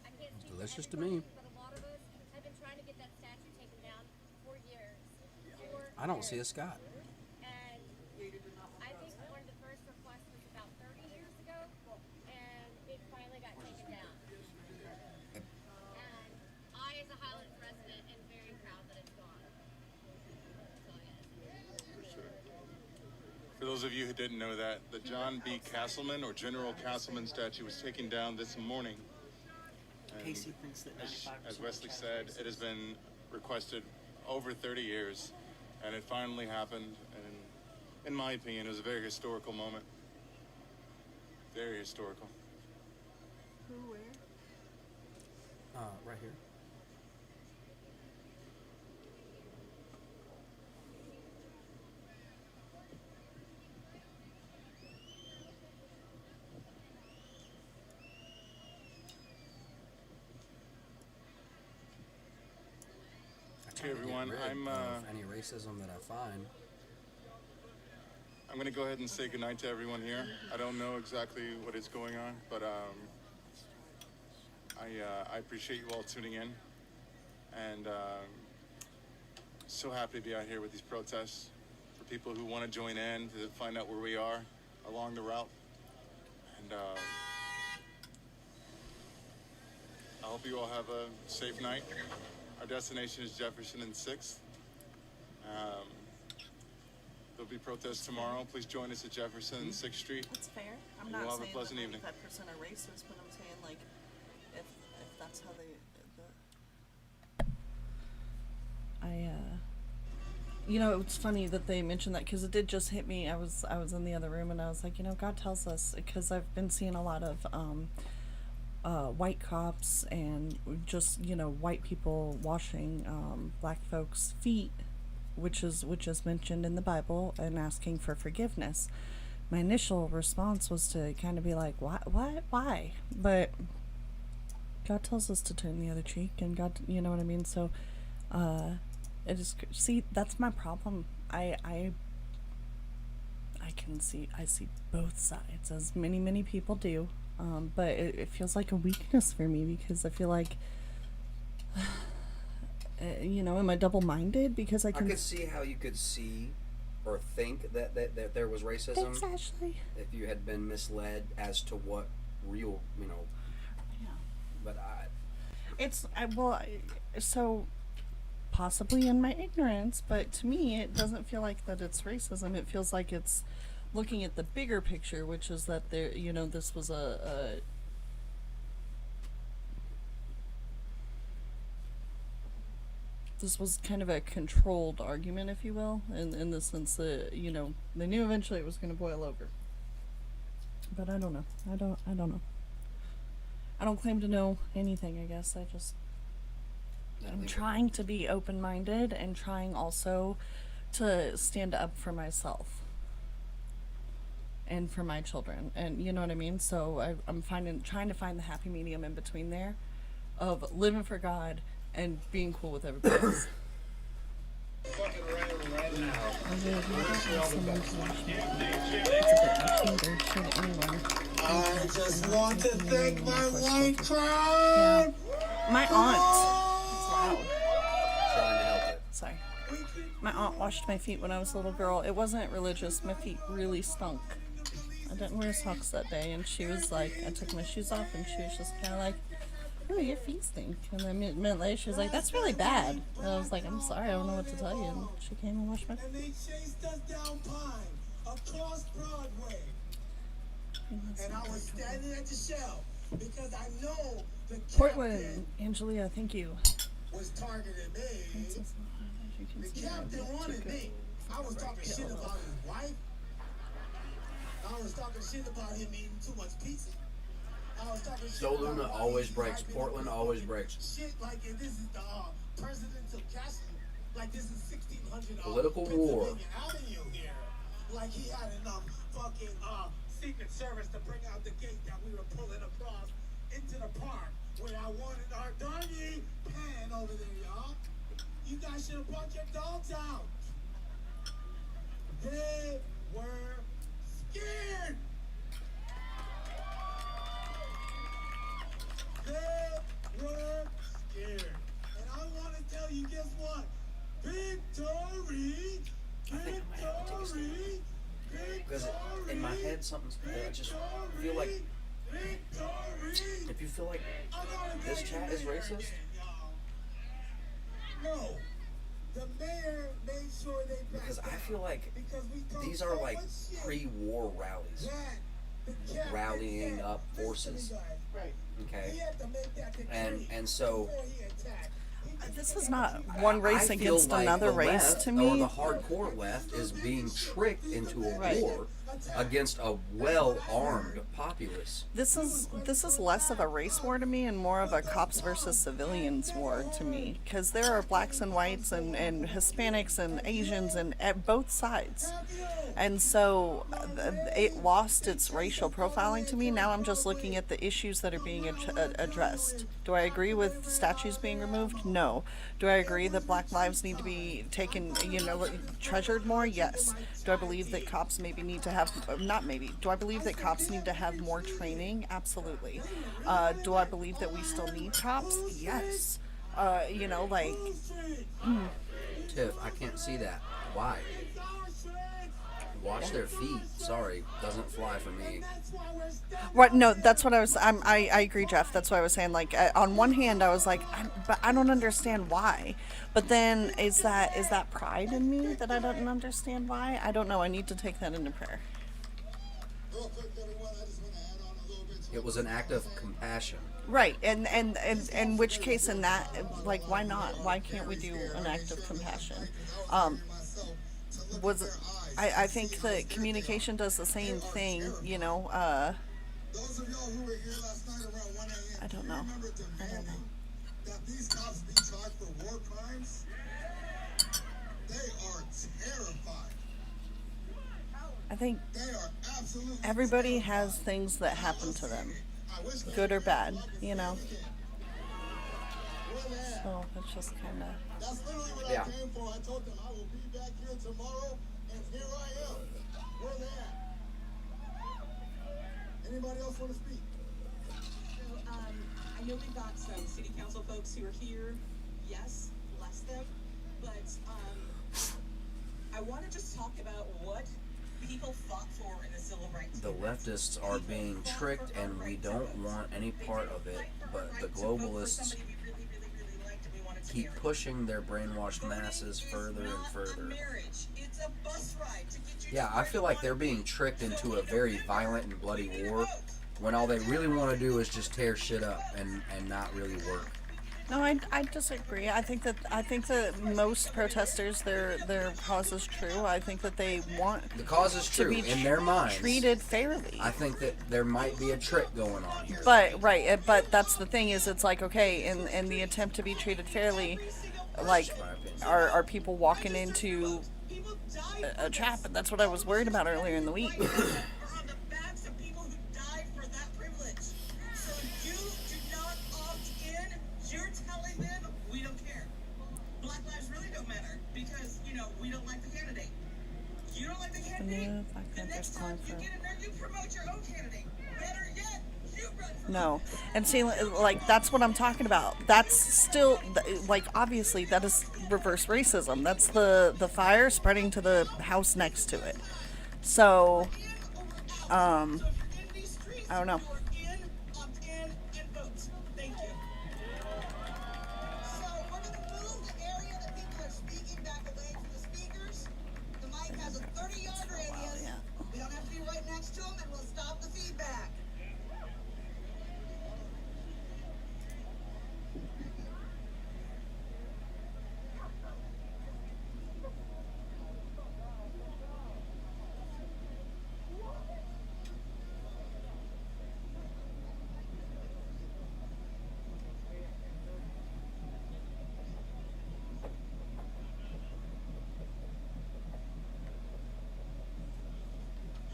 I can't speak Delicious for to me. everybody, but a lot of us have been trying to get that statue taken down for years. I don't see a Scott. And I think one of the first requests was about 30 years ago, and it finally got taken down. And I, as a Highlands resident, am very proud that it's gone. For those of you who didn't know that, the John B. Castleman or General Castleman statue was taken down this morning. And Casey thinks that as Wesley said, it has been requested over 30 years, and it finally happened. And in my opinion, it was a very historical moment. Very historical. Who, where? Right here. Okay, everyone, I'm any racism that I find. I'm going to go ahead and say goodnight to everyone here. I don't know exactly what is going on, but I appreciate you all tuning in, and so happy to be out here with these protests. For people who want to join in to find out where we are along the route, and I hope you all have a safe night. Our destination is Jefferson and 6th. There'll be protests tomorrow. Please join us at Jefferson and 6th Street. That's fair. I'm We'll not have a saying pleasant that evening. 95% are racist, but I'm saying like if that's how they. You know, it's funny that they mentioned that because it did just hit me. I was in the other room and I was like, you know, God tells us, because I've been seeing a lot of white cops and just, you know, white people washing black folks' feet, which is mentioned in the Bible, and asking for forgiveness. My initial response was to kind of be like, why? But God tells us to turn the other cheek, and God, you know what I mean? So, it is, see, that's my problem. I see both sides, as many people do. But it feels like a weakness for me, because I feel like, you know, am I double-minded? Because I could see how you could see or think that there was racism. Thanks, Ashley. If you had been misled as to what real, you know. Yeah. But so possibly in my ignorance, but to me it doesn't feel like that it's racism. It feels like it's looking at the bigger picture, which is that there, you know, this was this was kind of a controlled argument, if you will, in the sense that, you know, they knew eventually it was going to boil over. But I don't know. I don't know. I don't claim to know anything, I guess. I'm trying to be open-minded and trying also to stand up for myself and for my children, and you know what I mean. So I'm trying to find the happy medium in between there, of living for God and being cool with everybody else. I just want to thank my white crowd. My aunt. Trying to help it. Sorry. My aunt washed my feet when I was a little girl. It wasn't religious. My feet really stunk. I didn't wear socks that day, and she was like, I took my shoes off, and she was just kind of like, oh, your feet stink. And then a minute later, she was like, that's really bad. And I was like, I'm sorry, I don't know what to tell you. And she came and washed my feet. And they chased us down Pine, across Broadway. And I was standing at the shell because I know the Portland, Angelia, thank you. Was targeting me. The captain wanted me. I was talking shit about his wife. I was talking shit about him eating too much pizza. I was talking shit Soluna always breaks. Portland always breaks. Shit like this is the presidential castle. Like this is 1600 Political war. Avenue here. Like he had enough fucking Secret Service to bring out the gate that we were pulling across into the park where I wanted our doggy pan over there, y'all. You guys should have brought your dogs out. They were scared. They were scared. And I want to tell you, guess what? Victory! Victory! Because in my head, something's. I just feel like. If you feel like this chat is racist. No. The mayor made sure they because I feel like these are like pre-war rallies, rallying up forces. Okay, and so this is not one race against like another race to me. Or the hardcore left is being tricked into a war against a well-armed populace. This is less of a race war to me and more of a cops versus civilians war to me, because there are blacks and whites and Hispanics and Asians and at both sides, and so it lost its racial profiling to me. Now I'm just looking at the issues that are being addressed. Do I agree with statues being removed? No. Do I agree that black lives need to be taken, treasured more? Yes. Do I believe that cops maybe need to have, not maybe, do I believe that cops need to have more training? Absolutely. Do I believe that we still need cops? Yes. Tiff, I can't see that. Why? Watch their feet. Sorry, doesn't fly for me. Right? No, that's what I was. I agree, Jeff. That's what I was saying. Like, on one hand, I was like, but I don't understand why. But then, is that pride in me that I don't understand why? I don't know. I need to take that into prayer. It was an act of compassion. Right, and in which case, in that, like, why not? Why can't we do an act of compassion? I think that communication does the same thing, I don't know. That these cops be charged for war crimes, they are terrified. I think everybody has things that happen to them, good or bad, So it's just kind of. That's literally what I came for. I told them I will be back here tomorrow, and here I am. Where they at? Anybody else want to speak? So, I know we've got some city council folks who are here. Yes, bless them. But I want to just talk about what people fought for in the civil rights movement. The leftists are being tricked, and we don't want any part of it. But the globalists keep pushing their brainwashed masses further and further. Yeah, I feel like they're being tricked into a very violent and bloody war when all they really want to do is just tear shit up and not really work. No, I disagree. I think that most protesters, their cause is true. I think that they want The cause is to true be in their minds. treated fairly. I think that there might be a trick going on here. But that's the thing is, it's like, okay, in the attempt to be treated fairly, like, are people walking into a trap? And that's what I was worried about earlier in the week. No, and see, like, that's what I'm talking about. That's still, like, obviously that is reverse racism. That's the fire spreading to the house next to it. So, I don't know.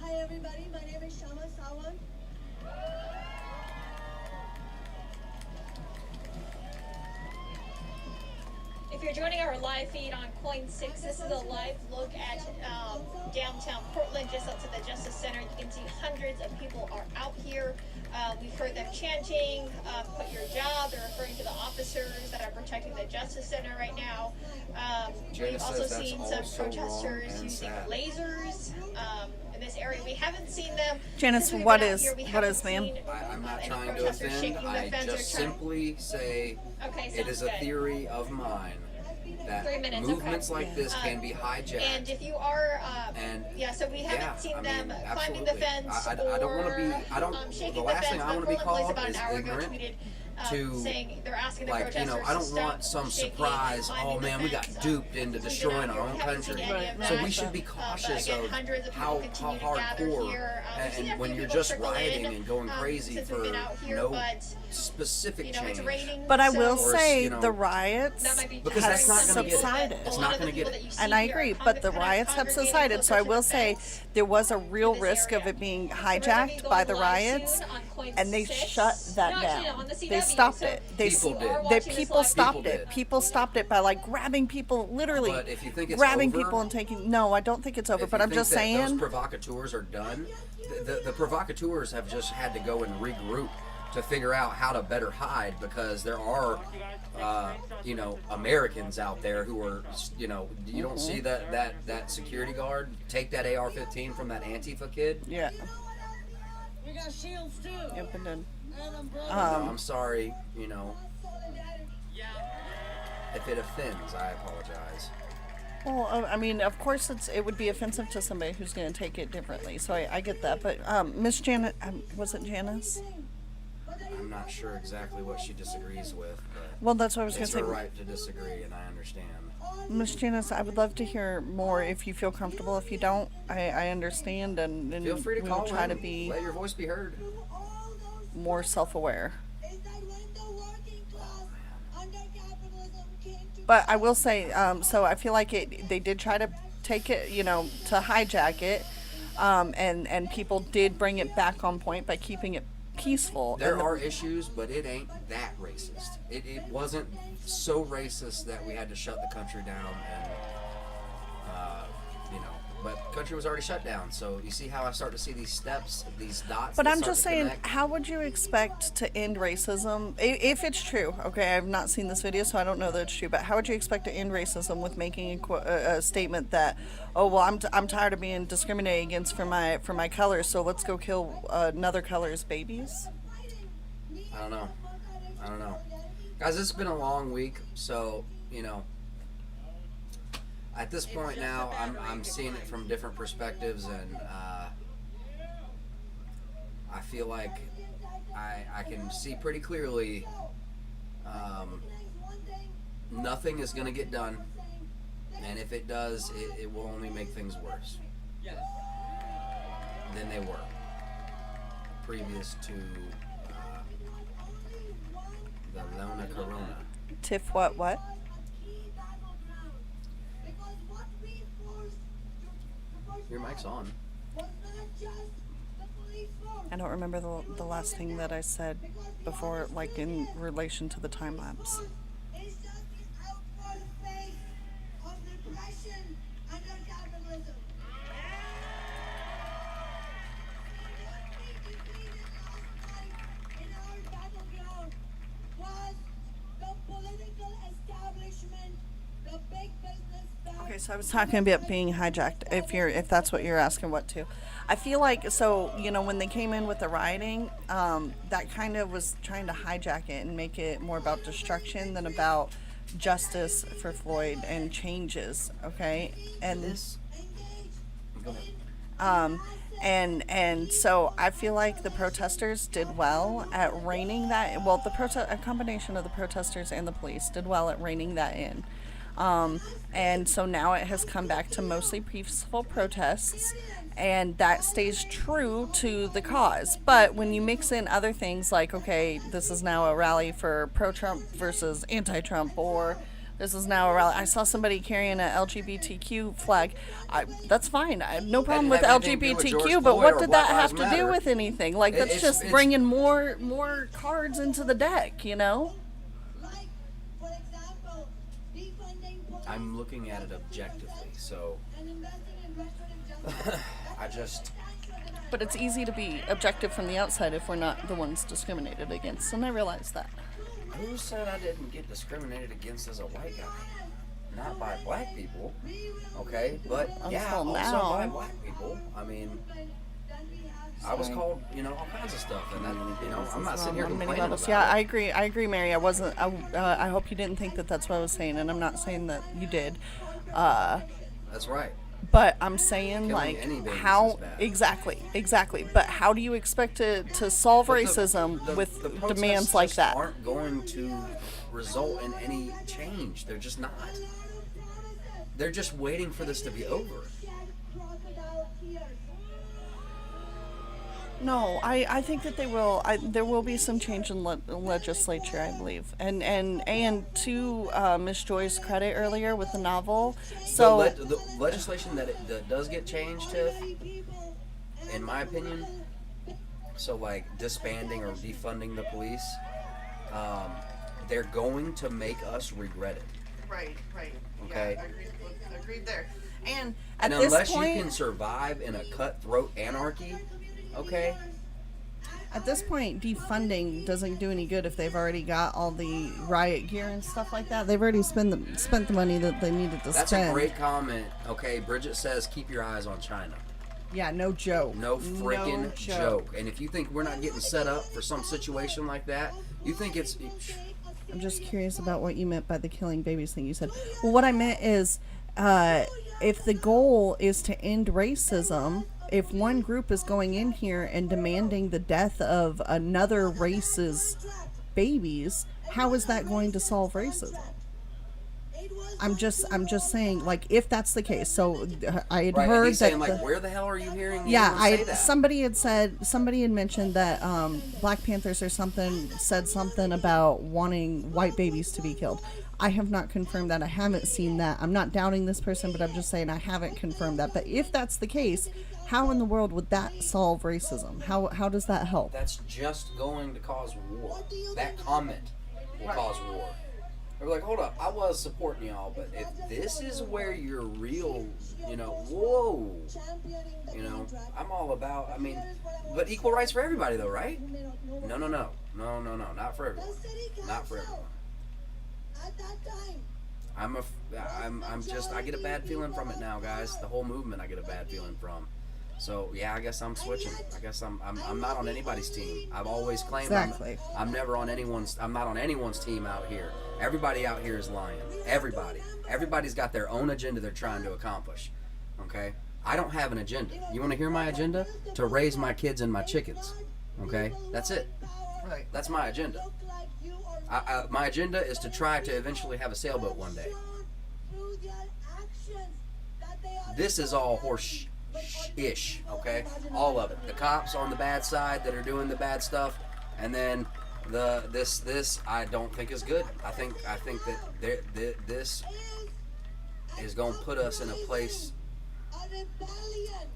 Hi everybody, my name is Shama Sawan. If you're joining our live feed on Coin 6, this is a live look at downtown Portland, just outside the Justice Center. You can see hundreds of people are out here. We've heard them chanting, quit your job. They're referring to the officers that are protecting the Justice Center right now. We've also seen some protesters using lasers in this area. We haven't seen them. Janice, what is, ma'am? I'm not trying to offend. I just simply say it is a theory of mine that movements like this can be hijacked. And if you are, so we haven't seen them climbing the fence I don't want to be. The last thing I want to be called is ignorant. Saying they're asking the like, I don't want some surprise, oh man, we got duped into destroying our own country. So we should be cautious of how hardcore, and when you're just rioting and going crazy for no specific change. But I will say the riots have subsided. It's not going to get it. And I agree, but the riots have subsided. So I will say there was a real risk of it being hijacked by the riots, and they shut that down. They stopped it. People stopped it. People stopped it by, like, grabbing people, literally grabbing people and taking. No, I don't think it's over. But I'm just saying, those provocateurs are done. The provocateurs have just had to go and regroup to figure out how to better hide, because there are Americans out there who are, you don't see that security guard take that AR-15 from that Antifa kid. Yeah. We got shields too. Yep, it did. I'm sorry, if it offends, I apologize. Well, I mean, of course it would be offensive to somebody who's going to take it differently, so I get that. But Miss Janet, was it Janice? I'm not sure exactly what she disagrees with, but well, that's what I was going to say. It's her right to disagree, and I understand. Miss Janice, I would love to hear more if you feel comfortable. If you don't, I understand, and feel free to call try in. to be Let your voice be heard. more self-aware. But I will say, so I feel like they did try to take it, to hijack it, and people did bring it back on point by keeping it peaceful. There are issues, but it ain't that racist. It wasn't so racist that we had to shut the country down, and but the country was already shut down. So you see how I start to see these steps, these dots. But I'm just saying, how would you expect to end racism if it's true? Okay, I've not seen this video, so I don't know that it's true. But how would you expect to end racism with making a statement that, oh well, I'm tired of being discriminated against for my color, so let's go kill another color's babies? I don't know, guys. It's been a long week, so at this point now, I'm seeing it from different perspectives, and I feel like I can see pretty clearly nothing is going to get done, and if it does, it will only make things worse than they were previous to the Lona Corona. Tiff, what? Your mic's on. I don't remember the last thing that I said before, like in relation to the time lapse. Okay, so I was talking about being hijacked. If that's what you're asking, what to? I feel like, so, you know, when they came in with the rioting, that kind of was trying to hijack it and make it more about destruction than about justice for Floyd and changes. Okay, and this. Go ahead. And so I feel like the protesters did well at reining that. Well, a combination of the protesters and the police did well at reining that in. And so now it has come back to mostly peaceful protests, and that stays true to the cause. But when you mix in other things like, okay, this is now a rally for pro-Trump versus anti-Trump, or this is now a rally. I saw somebody carrying an LGBTQ flag. That's fine. I have no problem with LGBTQ, but what did that have to do with anything? Like, that's just bringing more cards into the deck, you know? I'm looking at it objectively, so But it's easy to be objective from the outside if we're not the ones discriminated against, and I realize that. Who said I didn't get discriminated against as a white guy? Not by black people, okay? But yeah, also by black people. I mean, I was called, you know, all kinds of stuff, and then, you know, I'm not sitting here complaining about it. Yeah, I agree, Mary. I hope you didn't think that that's what I was saying, and I'm not saying that you did. That's right. But I'm saying, Killing like, how exactly. But how do you expect to solve racism with demands like that? Aren't going to result in any change. They're just not. They're just waiting for this to be over. No, I think that they will. There will be some change in legislature, I believe. And to Ms. Joy's credit earlier with the novel, so the legislation that does get changed, Tiff, in my opinion, so like disbanding or defunding the police, they're going to make us regret it. Right. Okay. Yeah, agreed there. And unless you can survive in a cutthroat anarchy. Okay. At this point, defunding doesn't do any good if they've already got all the riot gear and stuff like that. They've already spent the money that they needed to spend. That's a great comment. Okay, Bridget says, keep your eyes on China. Yeah, no joke. No freaking joke. And if you think we're not getting set up for some situation like that, you think it's... I'm just curious about what you meant by the killing babies thing you said. Well, what I meant is, if the goal is to end racism... If one group is going in here and demanding the death of another race's babies, how is that going to solve racism? I'm just saying, like, if that's the case. So I had heard he's saying, like, where the hell are you hearing? Somebody had mentioned that Black Panthers or something said something about wanting white babies to be killed. I have not confirmed that. I haven't seen that. I'm not doubting this person, but I'm just saying I haven't confirmed that. But if that's the case, how in the world would that solve racism? How does that help? That's just going to cause war. That comment will cause war. They're like, hold up, I was supporting y'all, but if this is where you're real, you know, whoa, you know, I'm all about, I mean, but equal rights for everybody though, right? No, not for everyone. Not for everyone. I get a bad feeling from it now, guys. The whole movement I get a bad feeling from. So yeah, I guess I'm switching. I guess I'm not on anybody's team. I've always claimed I'm not on anyone's team out here. Everybody out here is lying. Everybody's got their own agenda they're trying to accomplish. Okay? I don't have an agenda. You want to hear my agenda? To raise my kids and my chickens. Okay? That's it. Right. That's my agenda. My agenda is to try to eventually have a sailboat one day. This is all horse-ish, okay? All of it. The cops on the bad side that are doing the bad stuff, and then this I don't think is good. I think that this is going to put us in a place.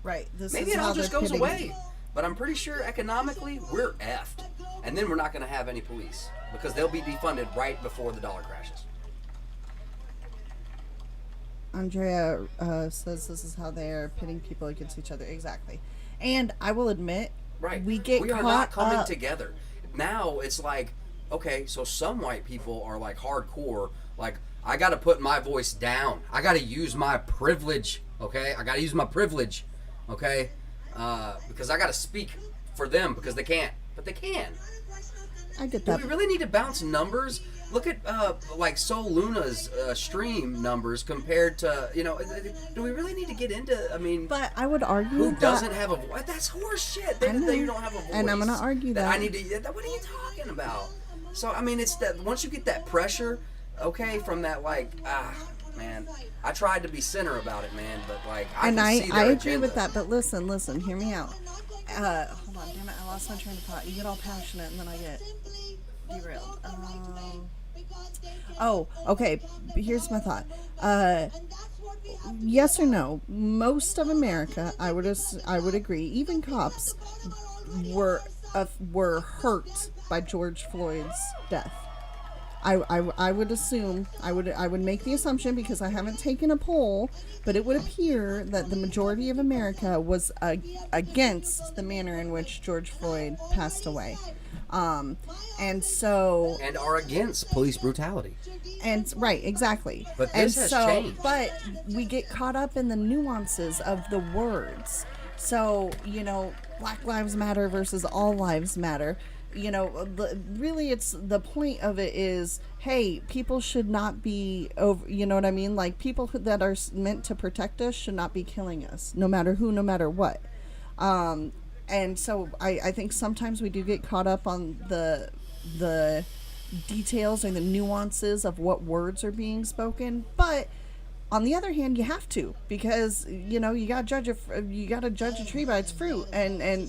Right. Maybe it all just goes away. But I'm pretty sure economically we're effed. And then we're not going to have any police because they'll be defunded right before the dollar crashes. Andrea says this is how they are pitting people against each other. Exactly. And I will admit, we are not coming together. Now it's like, okay, so some white people are like hardcore, like, I got to put my voice down. I got to use my privilege, okay? I got to use my privilege, okay? Because I got to speak for them because they can't. But they can. I get that. Do we really need to bounce numbers? Look at like Sol Luna's stream numbers compared to, do we really need to get into, but I would argue who doesn't have a voice? That's horse shit. They don't have a voice. And I'm going to argue that. I need to, what are you talking about? So, it's that once you get that pressure, okay, from that, like, man, I tried to be center about it, man, but like, I agree agenda. with that, but listen, hear me out. Hold on, damn it, I lost my train of thought. You get all passionate and then I get derailed. Okay, here's my thought. Yes or no? Most of America, I would agree, even cops were hurt by George Floyd's death. I would assume, I would make the assumption, because I haven't taken a poll, but it would appear that the majority of America was against the manner in which George Floyd passed away. And are against police brutality. And right, exactly. But this has changed. But we get caught up in the nuances of the words. So, Black Lives Matter versus All Lives Matter. Really, it's the point of it is, hey, people should not be over. You know what I mean? Like, people that are meant to protect us should not be killing us, no matter who, no matter what. And so I think sometimes we do get caught up on the details and the nuances of what words are being spoken, but on the other hand, you have to, because you got to judge a tree by its fruit, and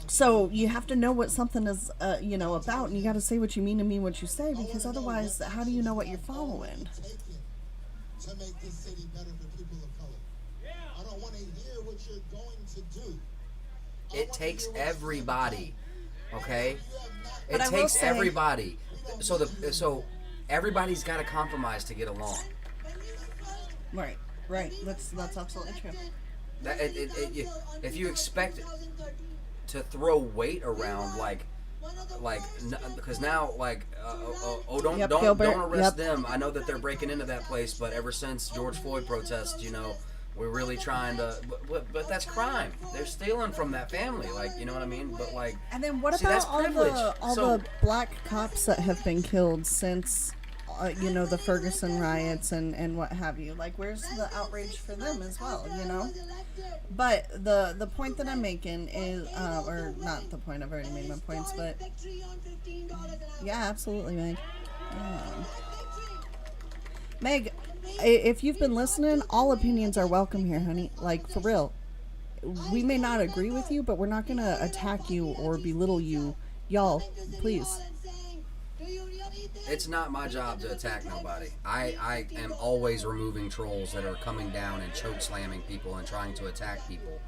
so you have to know what something is about, and you got to say what you mean and mean what you say, because otherwise, how do you know what you're following? To make this city better for people of color. I don't want to hear what you're going to do. It takes everybody, okay? It But takes everybody. So everybody's got to compromise to get along. Right. That's absolutely true. If you expect to throw weight around, because now, don't arrest them. I know that they're breaking into that place, but ever since George Floyd protests, we're really trying to, but that's crime. They're stealing from that family, you know what I mean? But and then what about all the black cops that have been killed since, the Ferguson riots and what have you? Like, where's the outrage for them as well? But the point that I'm making is, or not the point. I've already made my points, but yeah, absolutely, Meg. Meg, if you've been listening, all opinions are welcome here, honey. Like, for real. We may not agree with you, but we're not going to attack you or belittle you. Y'all, please. It's not my job to attack nobody. I am always removing trolls that are coming down and choke slamming people and trying to attack people.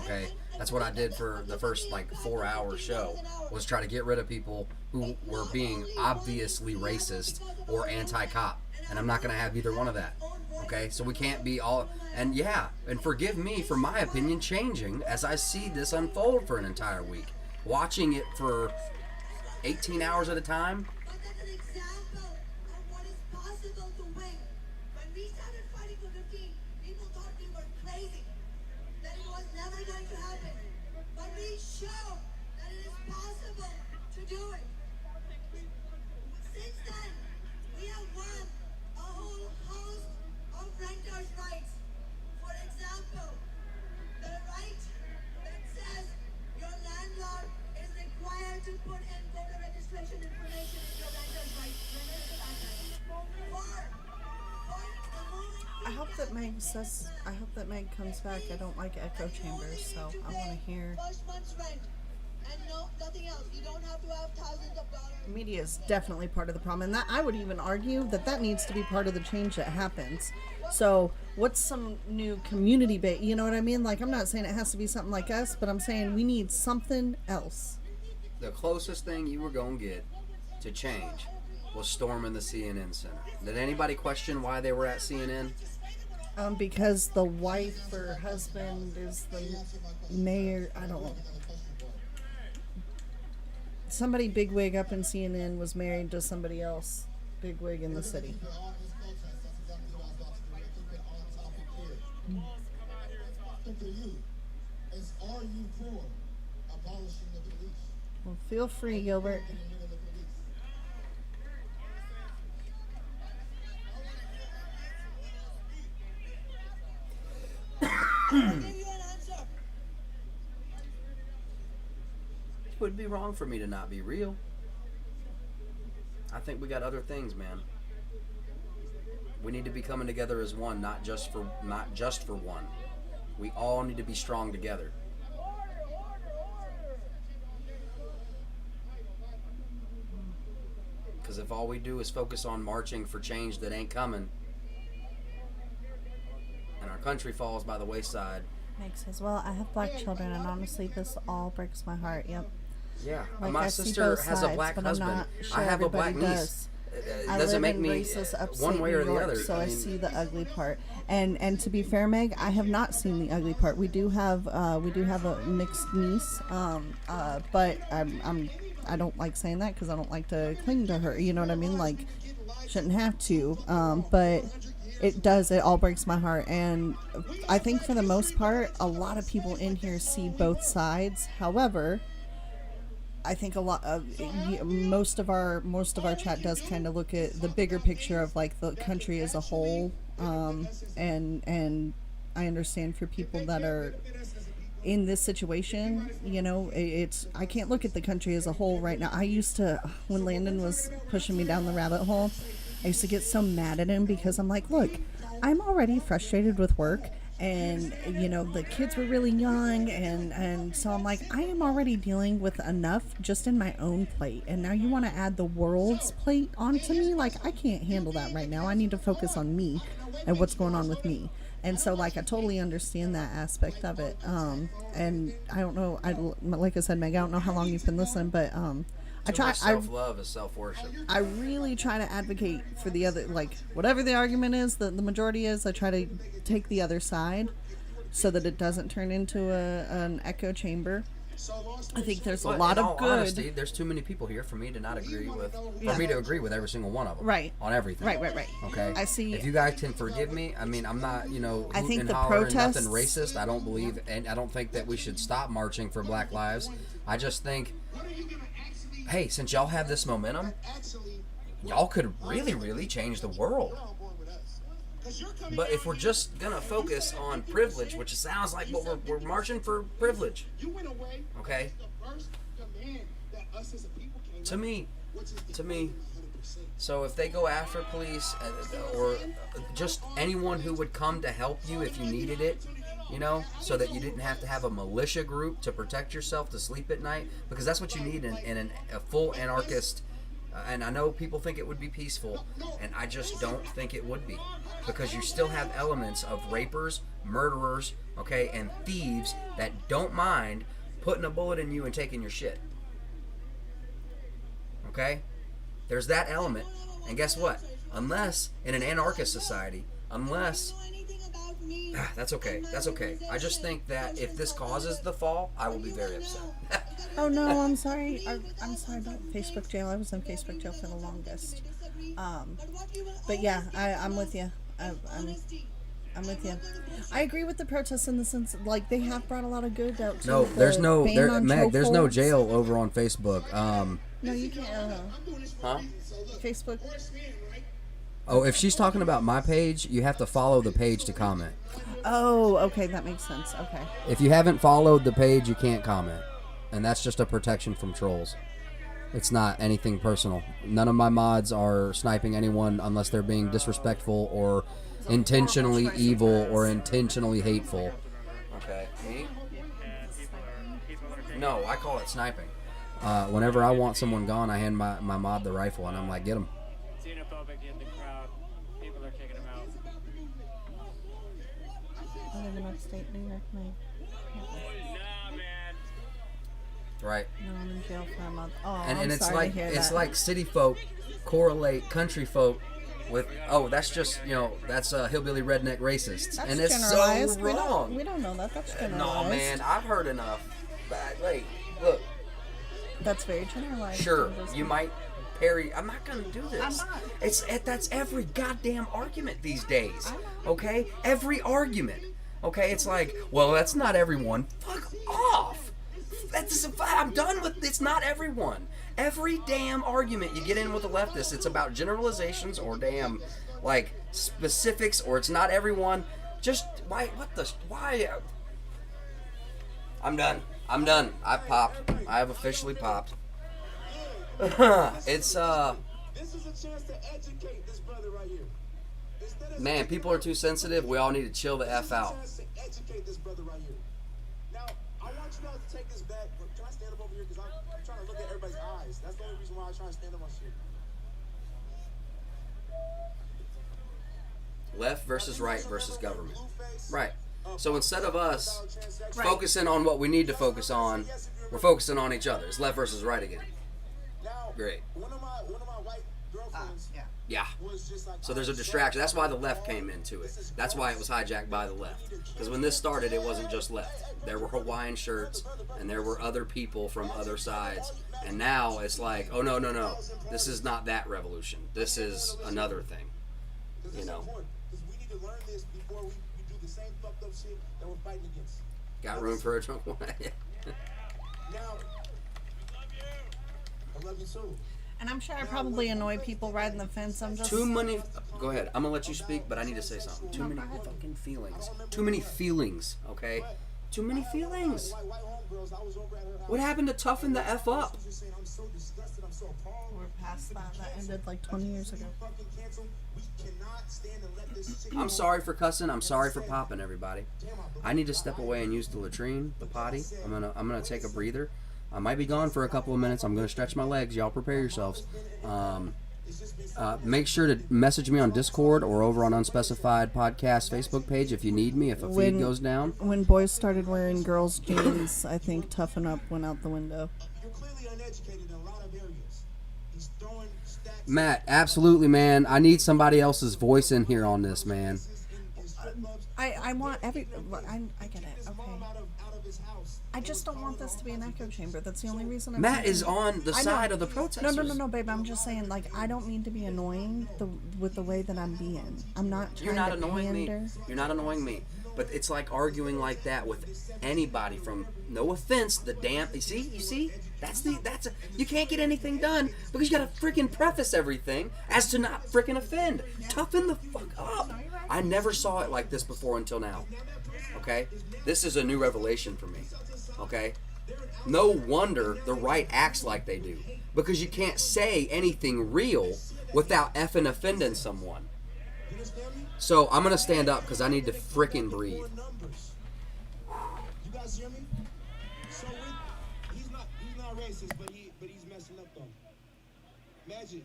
Okay? That's what I did for the first 4-hour show, was try to get rid of people who were being obviously racist or anti-cop. And I'm not going to have either one of that. Okay? So we can't be all... And forgive me for my opinion changing as I see this unfold for an entire week. Watching it for 18 hours at a time. Meg says, I hope that Meg comes back. I don't like echo chambers, so I want to hear. First month's rent. And no, nothing else. You don't have to have thousands of dollars. Media is definitely part of the problem, and that I would even argue that needs to be part of the change that happens. So what's some new community base? You know what I mean? Like, I'm not saying it has to be something like us, but I'm saying we need something else. The closest thing you were going to get to change was storming the CNN Center. Did anybody question why they were at CNN? Because the wife or husband is the mayor. I don't know. Somebody bigwig up in CNN was married to somebody else bigwig in the city. Well, feel free, Gilbert. It would be wrong for me to not be real. I think we got other things, man. We need to be coming together as one, not just for one. We all need to be strong together. Because if all we do is focus on marching for change that ain't coming, and our country falls by the wayside. Meg says, well, I have black children, and honestly, this all breaks my heart. Yep. Yeah, like, my sister has a black husband. I have a black niece. It doesn't make me one way or the other. So I see the ugly part. And to be fair, Meg, I have not seen the ugly part. We do have a mixed niece, but I don't like saying that because I don't like to cling to her. You know what I mean? Like, shouldn't have to. But it does. It all breaks my heart. And I think for the most part, a lot of people in here see both sides. However, I think a lot of most of our chat does kind of look at the bigger picture of like the country as a whole, and I understand for people that are in this situation, you know, I can't look at the country as a whole right now. I used to, when Landon was pushing me down the rabbit hole, I used to get so mad at him because I'm like, look, I'm already frustrated with work. And, you know, the kids were really young, and so I'm like, I am already dealing with enough just in my own plate, and now you want to add the world's plate onto me? Like, I can't handle that right now. I need to focus on me and what's going on with me. And so, like, I totally understand that aspect of it. And I don't know, like I said, Meg, I don't know how long you've been listening, but I try. Self-love is self-worship. I really try to advocate for the other, like, whatever the argument is, the majority is, I try to take the other side so that it doesn't turn into an echo chamber. I think there's a lot of good. Honesty, there's too many people here for me to not agree with, for me to agree with every single one of them. Right. On everything. Right. Okay. I see. If you guys can forgive me, I mean, I'm not, you know, I think and the hollering, protests, nothing racist. I don't believe, and I don't think that we should stop marching for Black lives. I just think, hey, since y'all have this momentum, y'all could really, really change the world. But if we're just gonna focus on privilege, which sounds like what we're marching for privilege, okay? To me. So if they go after police or just anyone who would come to help you if you needed it, you know, so that you didn't have to have a militia group to protect yourself to sleep at night, because that's what you need in a full anarchist. And I know people think it would be peaceful, and I just don't think it would be, because you still have elements of rapers, murderers, okay, and thieves that don't mind putting a bullet in you and taking your shit. Okay? There's that element. And guess what? Unless in an anarchist society, that's okay. I just think that if this causes the fall, I will be very upset. Oh no, I'm sorry. I'm sorry about Facebook jail. I was in Facebook jail for the longest. But yeah, I'm with you. I'm with you. I agree with the protests in the sense, like, they have brought a lot of good out. No, there's no jail over on Facebook. No, you can't. Huh? Facebook. Oh, if she's talking about my page, you have to follow the page to comment. Oh, okay, that makes sense. Okay. If you haven't followed the page, you can't comment. And that's just a protection from trolls. It's not anything personal. None of my mods are sniping anyone unless they're being disrespectful or intentionally evil or intentionally hateful. Okay. Me? No, I call it sniping. Whenever I want someone gone, I hand my mod the rifle, and I'm like, get him. Xenophobic in the crowd. People are kicking him out. I live in upstate New York, my Nah, man. Right. No, I'm in jail for a month. Oh, And I'm it's sorry like to hear it's that. like city folk correlate country folk with, oh, that's just, that's hillbilly redneck racists. That's And it's generalized. so wrong. We don't know that. That's generalized. No, man, I've heard enough. Wait, look. That's very generalized. Sure, you might parry. I'm not gonna do this. I'm not. That's every goddamn argument these days. Okay, every argument. Okay, it's like, well, that's not everyone. Fuck off. I'm done with. It's not everyone. Every damn argument you get in with the leftists, it's about generalizations or damn like specifics, or it's not everyone. Just why? I'm done. I've popped. I have officially popped. It's This is a chance to educate this brother right here. Man, people are too sensitive. We all need to chill the F out. This is a chance to educate this brother right here. Now, I want you guys to take this back. Can I stand up over here? Because I'm trying to look at everybody's eyes. That's the only reason why I'm trying to stand up on shit. Left versus right versus government. Right. So instead of us focusing on what we need to focus on, we're focusing on each other. It's left versus right again. Great. One of my white girlfriends. Yeah. So there's a distraction. That's why the left came into it. That's why it was hijacked by the left. Because when this started, it wasn't just left. There were Hawaiian shirts, and there were other people from other sides. And now it's like, oh, no. This is not that revolution. This is another thing. You know. Because we need to learn this before we do the same fucked up shit that we're fighting against. Got room for a drunk one? Now, I love you too. And I'm sure I probably annoy people riding the fence. I'm just Too many. Go ahead. I'm gonna let you speak, but I need to say something. Too many fucking feelings. Too many feelings. Okay. Too many feelings. What happened to toughen the F up? We're past that. That ended like 20 years ago. I'm sorry for cussing. I'm sorry for popping, everybody. I need to step away and use the latrine, the potty. I'm gonna take a breather. I might be gone for a couple of minutes. I'm gonna stretch my legs. Y'all prepare yourselves. Make sure to message me on Discord or over on Unspecified Podcast Facebook page if you need me, if a feed goes down. When boys started wearing girls' jeans, I think toughen up went out the window. You're clearly uneducated in a lot of areas. He's throwing stacks. Matt, absolutely, man. I need somebody else's voice in here on this, man. I want I get it. Okay. I just don't want this to be an echo chamber. That's the only reason I'm Matt saying is on the side of the protesters. No, babe. I'm just saying, like, I don't mean to be annoying with the way that I'm being. I'm not trying You're not to annoying pander. me. You're not annoying me. But it's like arguing like that with anybody from, no offense, the damn, you see? You can't get anything done because you gotta freaking preface everything as to not freaking offend. Toughen the fuck up. I never saw it like this before until now. Okay? This is a new revelation for me. Okay? No wonder the right acts like they do. Because you can't say anything real without effing offending someone. So I'm gonna stand up because I need to freaking breathe. You guys hear me? So he's not racist, but he's messing up though. Magic,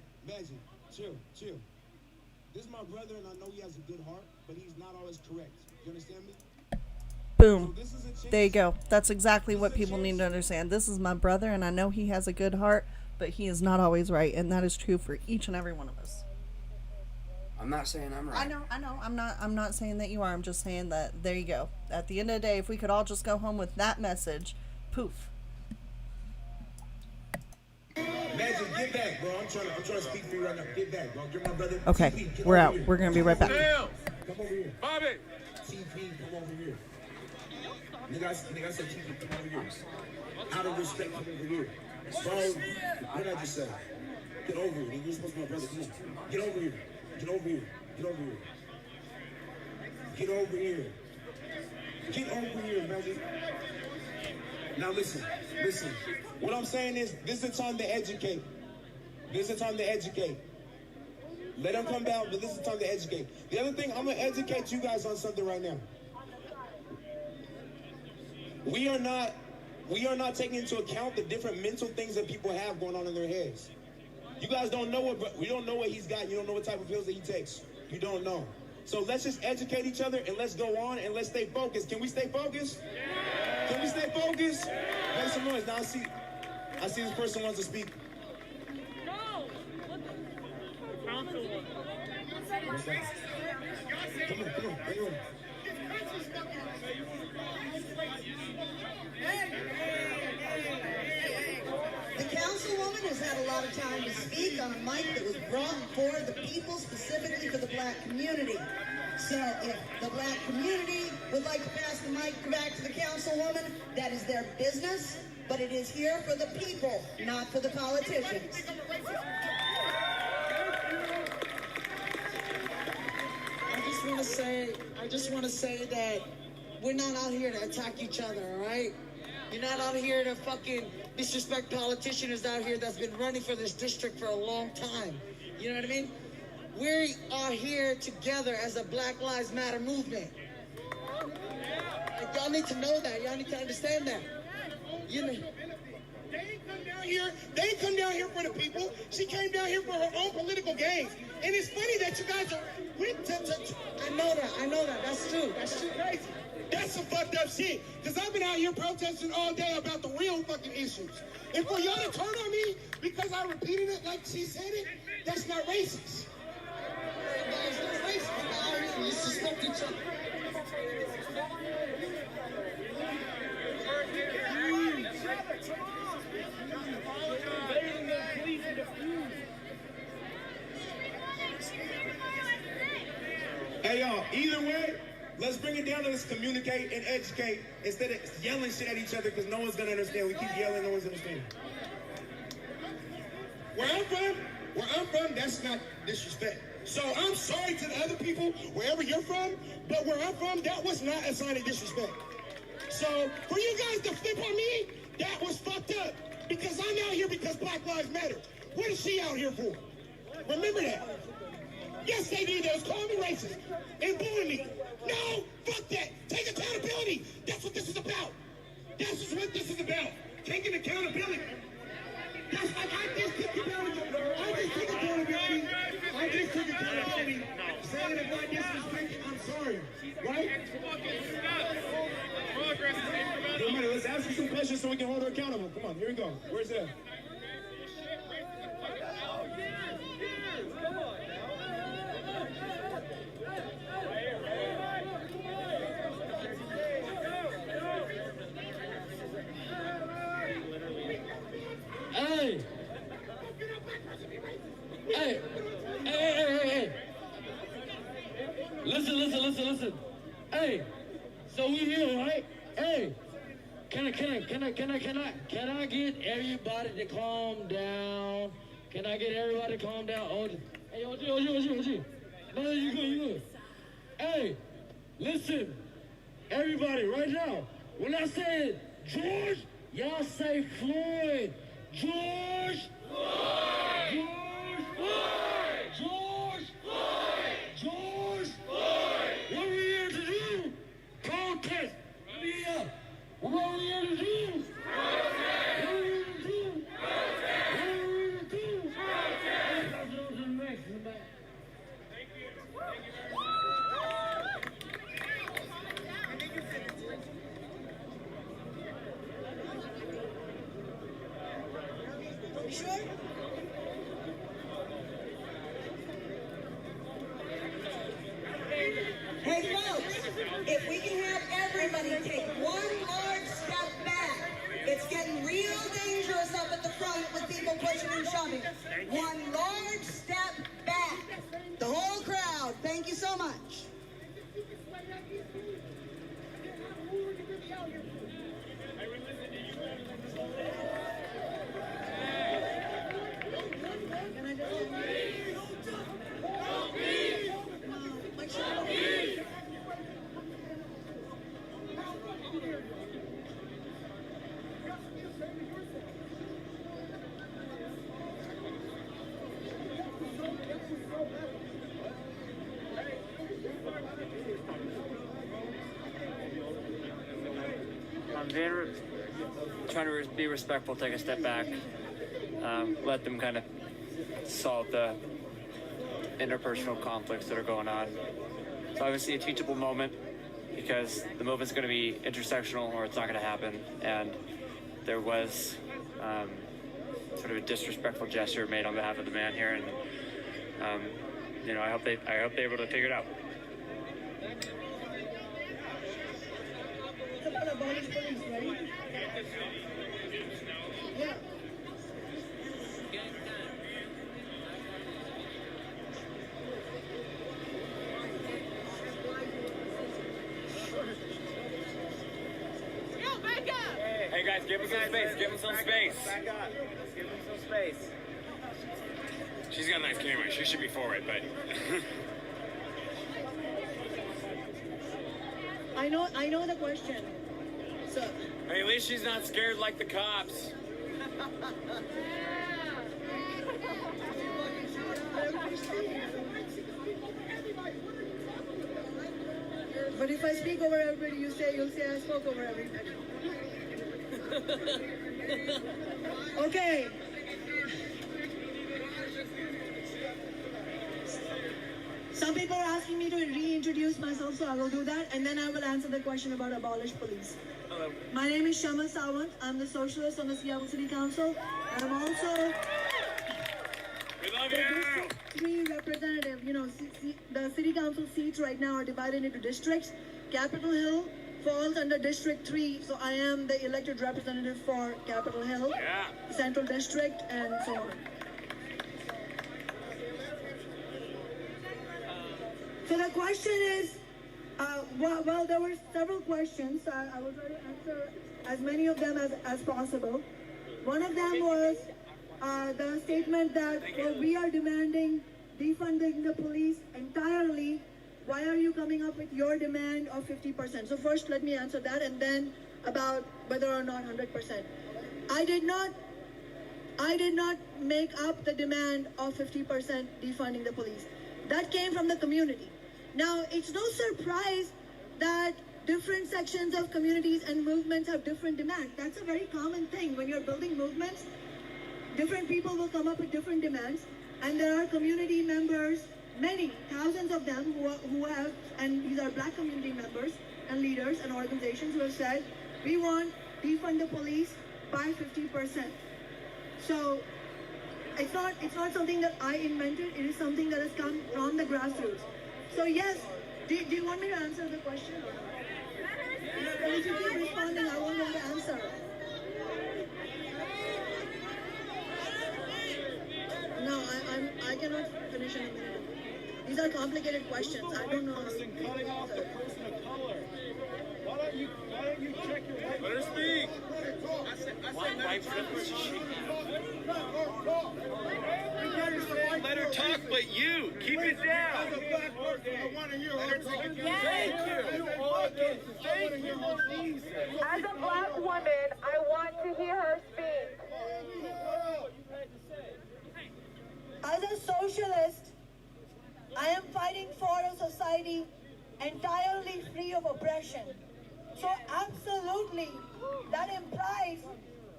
chill. This is my brother, and I know he has a good heart, but he's not always correct. You understand me? Boom. There you go. That's exactly what people need to understand. This is my brother, and I know he has a good heart, but he is not always right, and that is true for each and every one of us. I'm not saying I'm right. I know. I'm not saying that you are. I'm just saying that there you go. At the end of the day, if we could all just go home with that message, poof. Magic, get back, bro. I'm trying to speak for you right now. Get back, bro. Get my brother. Okay, TP, we're out. Here. We're gonna be right back. Come over here. Bobby. TP, come over here. Nigga, I said TP, come over here. Out of respect, come over here. Bro, what did I just say? Get over here. You're supposed to be my brother. Come on. Get over here. Get over here. Get over here. Get over here. Get over here, Magic. Now listen. What I'm saying is, this is a time to educate. Let them come down, but this is time to educate. The other thing, I'm going to educate you guys on something right now. We are not taking into account the different mental things that people have going on in their heads. You guys don't know we don't know what he's got. You don't know what type of pills that he takes. You don't know. So let's just educate each other and let's go on and let's stay focused. Can we stay focused? Can we stay focused? Make some noise. Now I see this person wants to speak. No! Councilwoman. Come on, bring it on. The Councilwoman has had a lot of time to speak on a mic that was brought for the people, specifically for the black community. So if the black community would like to pass the mic back to the Councilwoman, that is their business, but it is here for the people, not for the politicians. I just want to say that we're not out here to attack each other, all right? You're not out here to fucking disrespect politicians out here that's been running for this district for a long time. You know what I mean? We are here together as a Black Lives Matter movement. Like, y'all need to know that. Y'all need to understand that. You know. They didn't come down here for the people. She came down here for her own political gains. And it's funny that you guys are I know that. That's true. Crazy. That's some fucked up shit. Because I've been out here protesting all day about the real fucking issues. And for y'all to turn on me because I repeated it like she said it, that's not racist. It's not racist. You disrespect each other. Hey y'all, either way, let's bring it down to let's communicate and educate instead of yelling shit at each other because no one's gonna understand. We keep yelling, no one's understanding. Where I'm from, that's not disrespect. So I'm sorry to the other people, wherever you're from, but where I'm from, that was not a sign of disrespect. So for you guys to flip on me, that was fucked up. Because I'm out here because Black Lives Matter. What is she out here for? Remember that. Yes, they did. They was calling me racist and bullying me. No, fuck that. Take accountability. That's what this is about. That's what this is about. Taking accountability. That's like I just took accountability. Saying if I disrespect you, I'm sorry. Right? Let's ask you some questions so we can hold her accountable. Come on, here we go. Where's that? Hey. Listen. Hey, so we here, right? Hey, can I get everybody to calm down? Can I get everybody to calm down? Hey, OG. No, you good. Hey, listen, everybody, right now, when I said George, y'all say Floyd. George! Floyd! George! Floyd! George! Floyd! George! Floyd! What are we here to do? Protest! Yeah! What are we here to do? Protest! What are we here to do? Protest! What are we here to do? Protest! Thank you. Sure. Hey folks, if we can have everybody take one large step back, it's getting real dangerous up at the front with people pushing and shoving. One large step back. The whole crowd, thank you so much. trying to be respectful, take a step back, let them kind of solve the interpersonal conflicts that are going on. It's obviously a teachable moment because the movement's going to be intersectional or it's not going to happen. And there was sort of a disrespectful gesture made on behalf of the man here, and you know, I hope they're able to figure it out. It's about abolish police, right? Yeah. Hey guys, give him some space. Give him some space. Back up. Give him some space. She's got a nice camera. She should be forward, but. I know the question. So. Hey, at least she's not scared like the cops. But if I speak over everybody, you'll say I spoke over everybody. Okay. Some people are asking me to reintroduce myself, so I will do that, and then I will answer the question about abolish police. Hello. My name is Shama Sawant. I'm the socialist on the Seattle City Council. I'm also the District 3 representative. You know, the City Council seats right now are divided into districts. Capitol Hill falls under District 3, so I am the elected representative for Capitol Hill, Central District, and so on. So the question is, well, there were several questions. I will try to answer as many of them as possible. One of them was the statement that, well, we are demanding defunding the police entirely. Why are you coming up with your demand of 50%? So first, let me answer that, and then about whether or not 100%. I did not make up the demand of 50% defunding the police. That came from the community. Now, it's no surprise that different sections of communities and movements have different demands. That's a very common thing. When you're building movements, different people will come up with different demands, and there are community members, many, thousands of them who have, and these are Black community members and leaders and organizations who have said, we want defund the police by 50%. So it's not something that I invented. It is something that has come from the grassroots. So yes, do you want me to answer the question or not? Well, if you keep responding, I won't be able to answer. No, I cannot finish in a minute. These are complicated questions. I don't know how to cutting off the person of color. Why don't you check your Let her speak. Let her talk, but you keep it down. Thank you. As a Black woman, I want to hear her speak. As a socialist, I am fighting for a society entirely free of oppression. So absolutely, that implies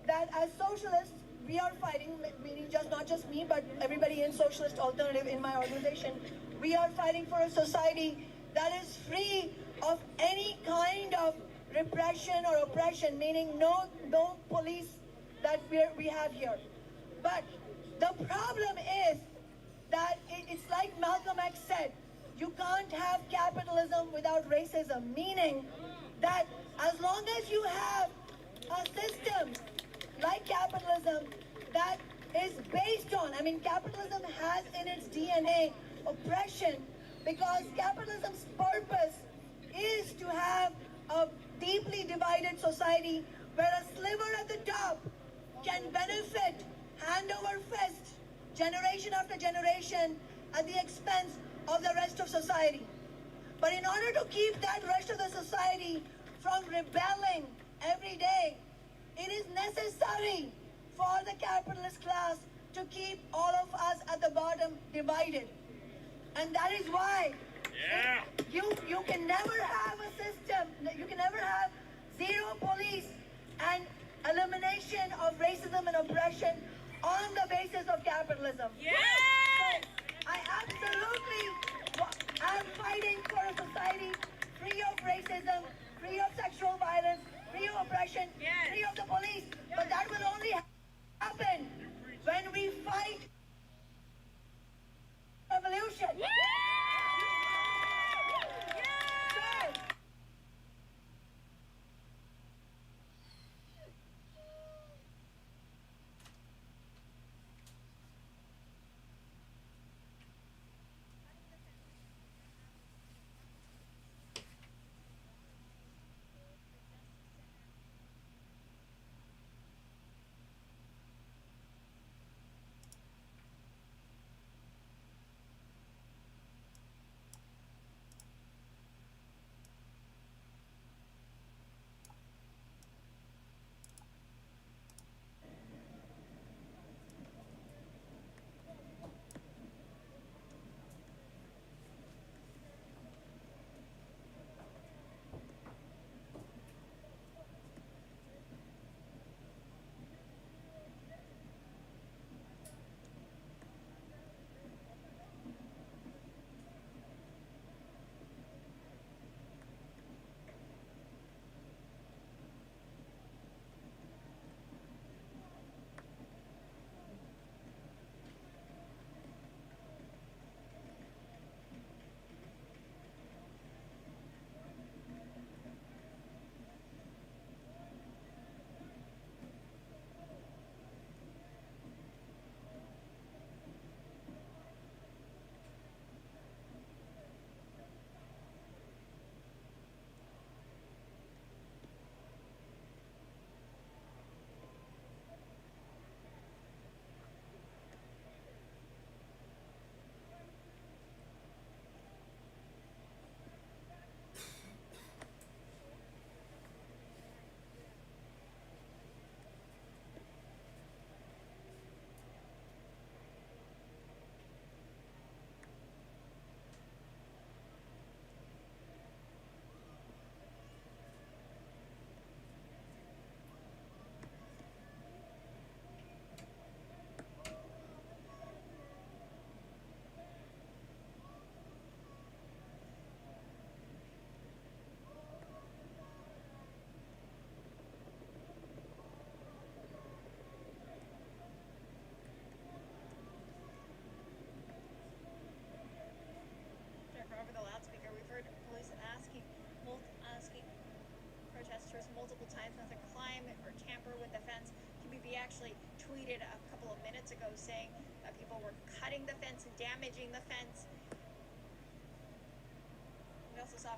that as socialists, we are fighting, meaning not just me, but everybody in Socialist Alternative in my organization, we are fighting for a society that is free of any kind of repression or oppression, meaning no police that we have here. But the problem is that it's like Malcolm X said, you can't have capitalism without racism, meaning that as long as you have a system like capitalism that is based on, capitalism has in its DNA oppression, because capitalism's purpose is to have a deeply divided society where a sliver at the top can benefit hand over fist, generation after generation, at the expense of the rest of society. But in order to keep that rest of the society from rebelling every day, it is necessary for the capitalist class to keep all of us at the bottom divided. And that is why you can never have a system, you can never have zero police and elimination of racism and oppression on the basis of capitalism. Yes! So I absolutely am fighting for a society free of racism, free of sexual violence, free of oppression, free of the police. But that will only happen when we fight revolution. So, over the loudspeaker, we've heard police asking protesters multiple times not to climb or tamper with the fence. QBB actually tweeted a couple of minutes ago saying that people were cutting the fence and damaging the fence. We also saw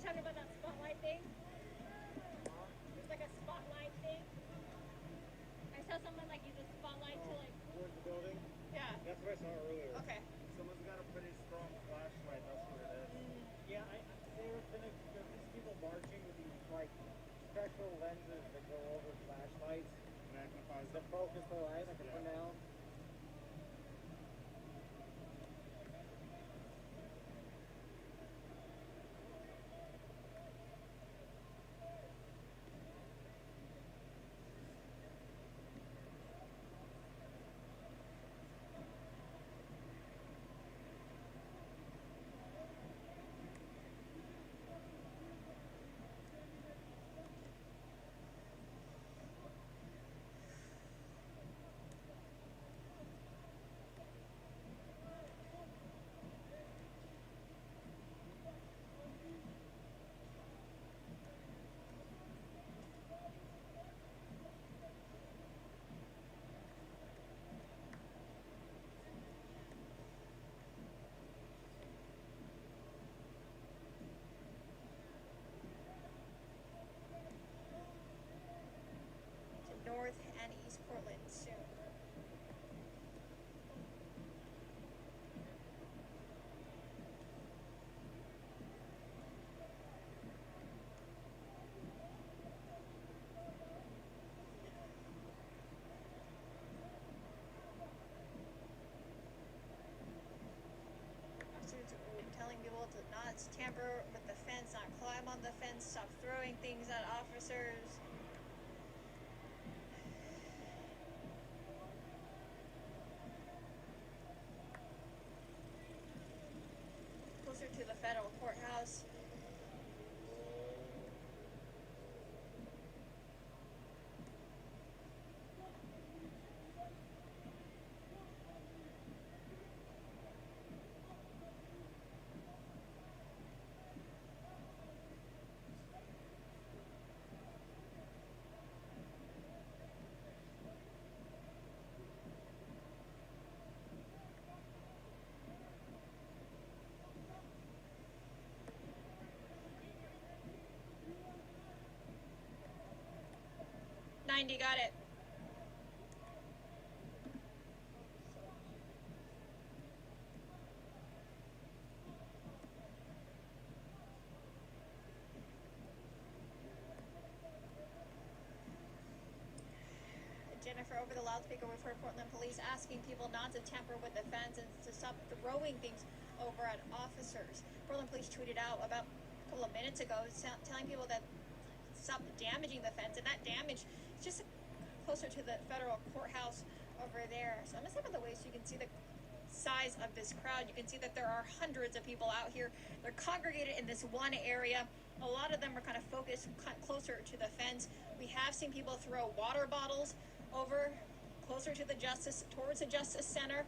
talking about that spotlight thing? It's like a spotlight thing. I saw someone like use a spotlight to like. Towards the building? Yeah. That's what I saw earlier. Okay. Someone's got a pretty strong flashlight. That's what it marching with these like special lenses that go over flashlights. Magnifies to focus the light like a Fresnel. North and East Portland soon. Telling people to not tamper with the fence, not climb on the fence, stop throwing things at officers. Closer to the federal courthouse. Got it. Jennifer, over the loudspeaker, we've heard Portland police asking people not to tamper with the fence and to stop throwing things over at officers. Portland police tweeted out about a couple of minutes ago telling people that stop damaging the fence, and that damage is just closer to the federal courthouse over there. So I'm gonna step out of the way so you can see the size of this crowd. You can see that there are hundreds of people out here. They're congregated in this one area. A lot of them are kind of focused closer to the fence. We have seen people throw water bottles over closer to the towards the Justice Center.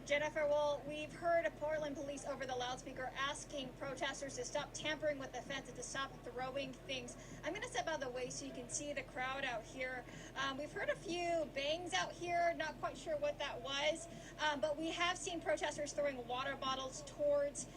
Jennifer, well, we've heard Portland police over the loudspeaker asking protesters to stop tampering with the fence and to stop throwing things. I'm going to step out of the way so you can see the crowd out here. We've heard a few bangs out here, not quite sure what that was, but we have seen protesters throwing water bottles towards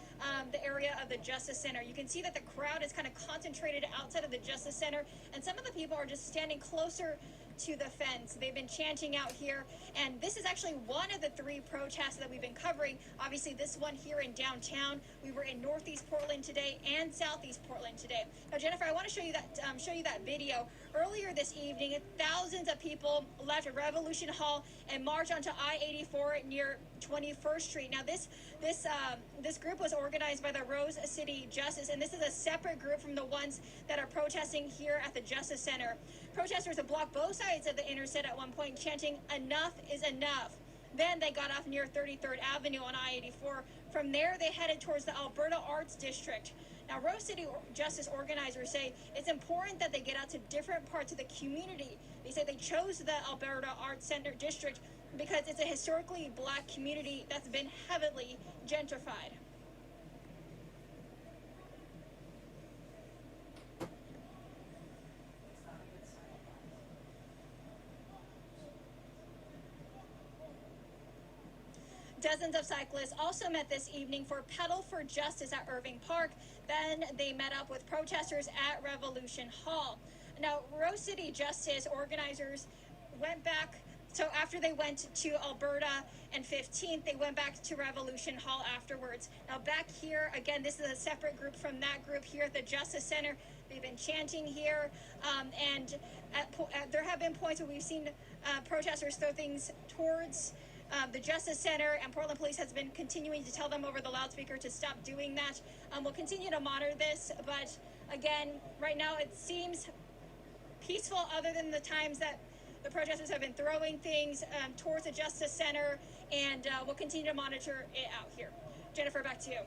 the area of the Justice Center. You can see that the crowd is kind of concentrated outside of the Justice Center, and some of the people are just standing closer to the fence. They've been chanting out here, and this is actually one of the 3 protests that we've been covering. Obviously, this one here in downtown. We were in Northeast Portland today and Southeast Portland today. Now, Jennifer, I want to show you that video. Earlier this evening, thousands of people left Revolution Hall and marched onto I-84 near 21st Street. Now, this group was organized by the Rose City Justice, and this is a separate group from the ones that are protesting here at the Justice Center. Protesters have blocked both sides of the interstate at one point, chanting, "Enough is enough." Then they got off near 33rd Avenue on I-84. From there, they headed towards the Alberta Arts District. Now, Rose City Justice organizers say it's important that they get out to different parts of the community. They say they chose the Alberta Arts Center District because it's a historically black community that's been heavily gentrified. Dozens of cyclists also met this evening for Pedal for Justice at Irving Park. Then they met up with protesters at Revolution Hall. Now, Rose City Justice organizers went back. So after they went to Alberta and 15th, they went back to Revolution Hall afterwards. Now back here, again, this is a separate group from that group here at the Justice Center. They've been chanting here, and there have been points where we've seen protesters throw things towards the Justice Center, and Portland Police has been continuing to tell them over the loudspeaker to stop doing that. We'll continue to monitor this, but again, right now it seems peaceful other than the times that the protesters have been throwing things towards the Justice Center, and we'll continue to monitor it out here. Jennifer, back to you.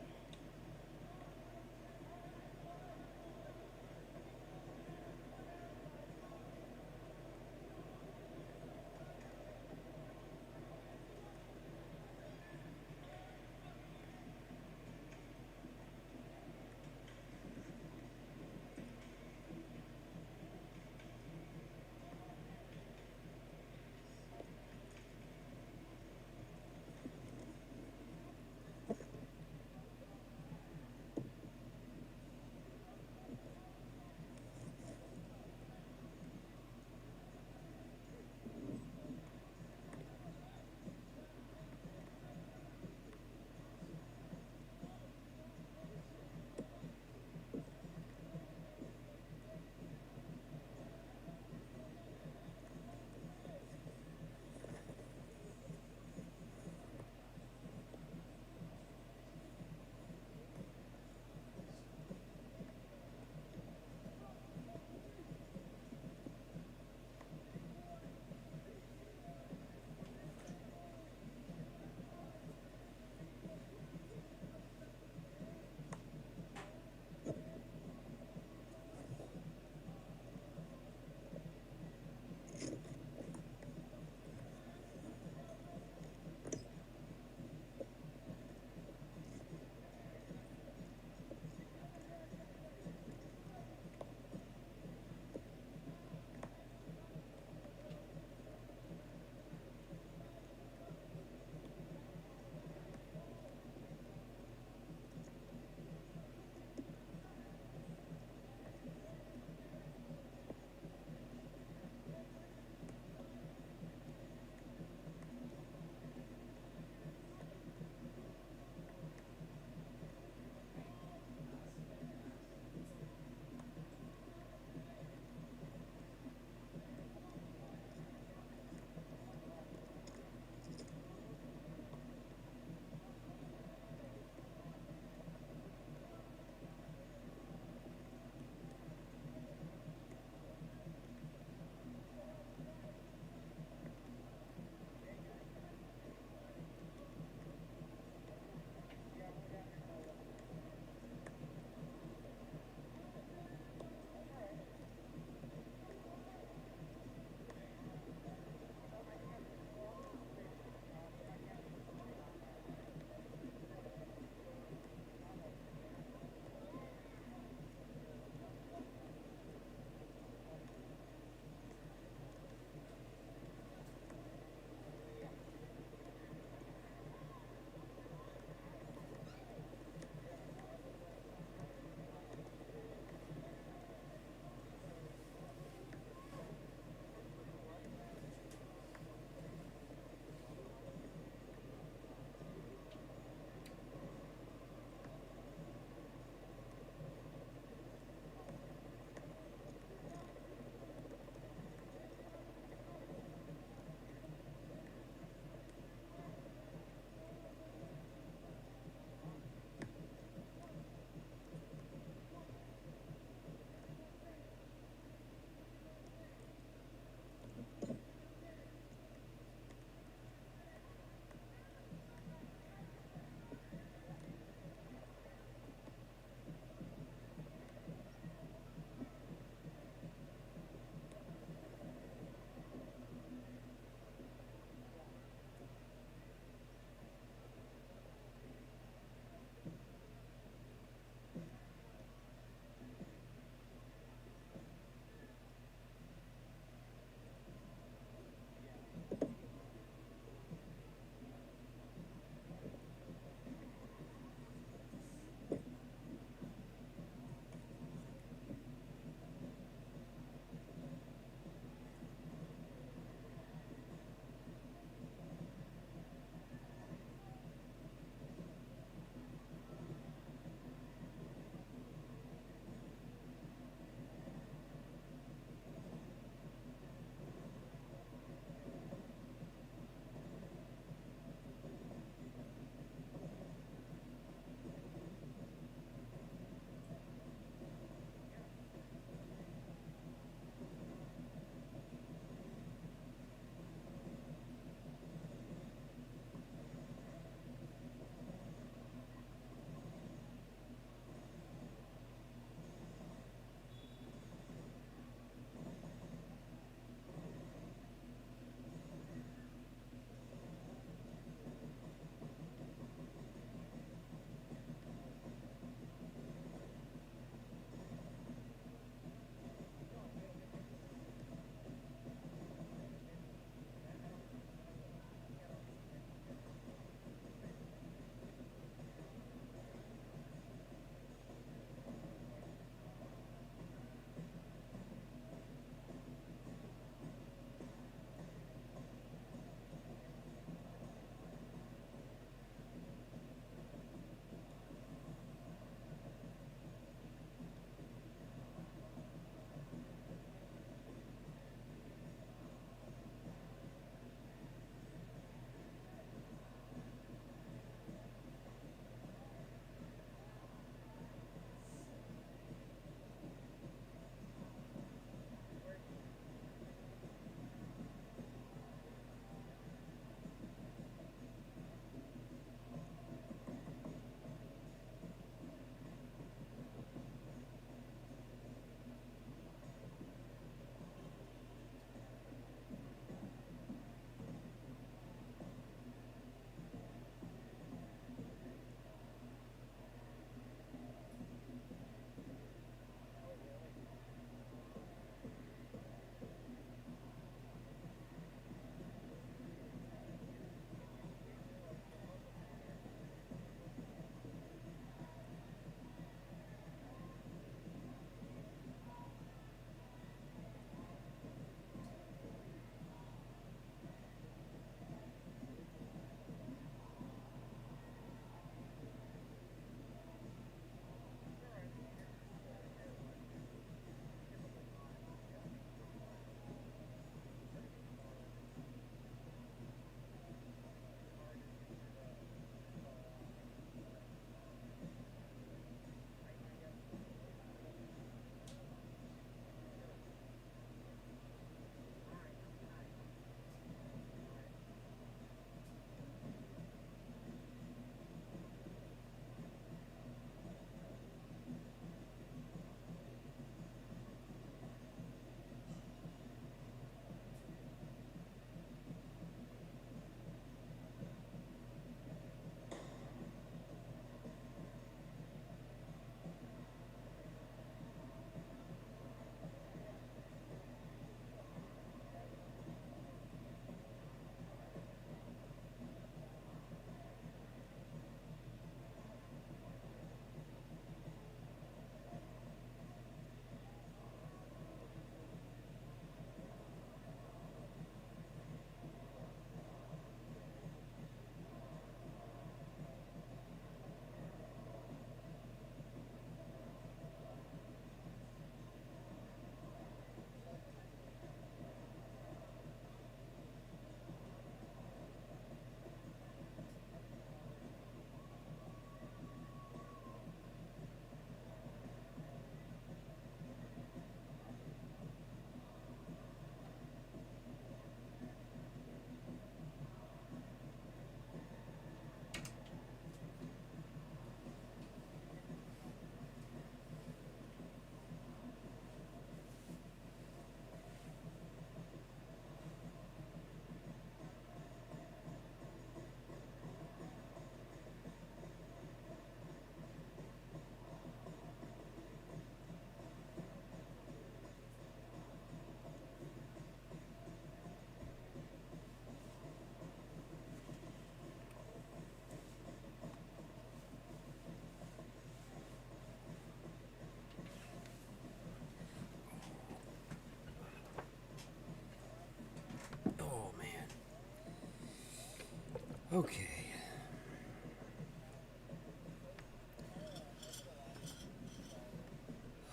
Okay.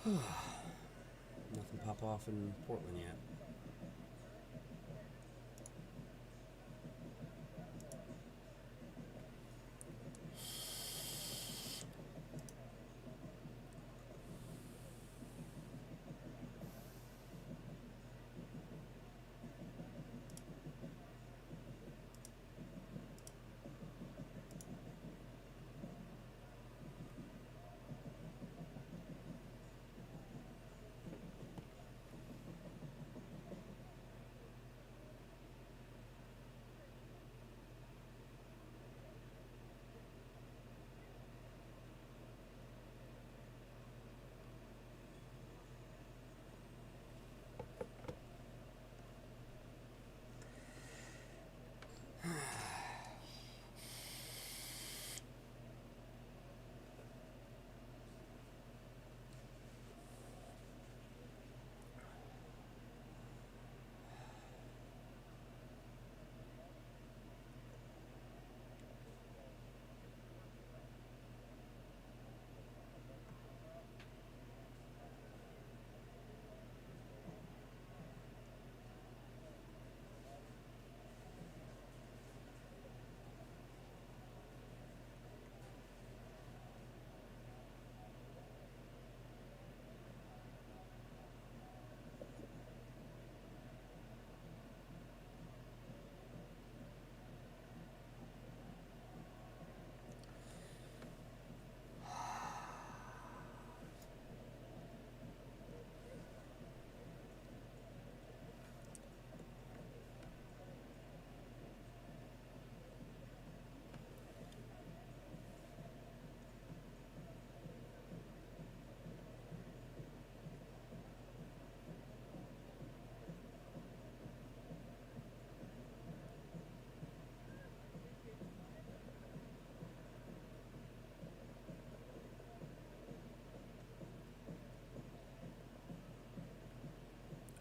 Nothing pop off in Portland yet.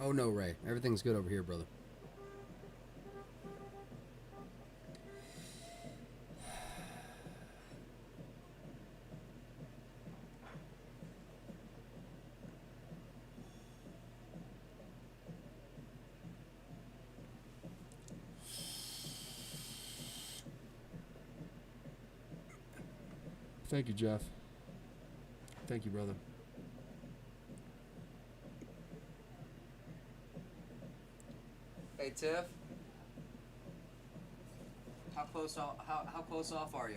Oh no, Ray. Everything's good over here, brother. Thank you, Jeff. Thank you, brother. Hey, Tiff. How close off are you?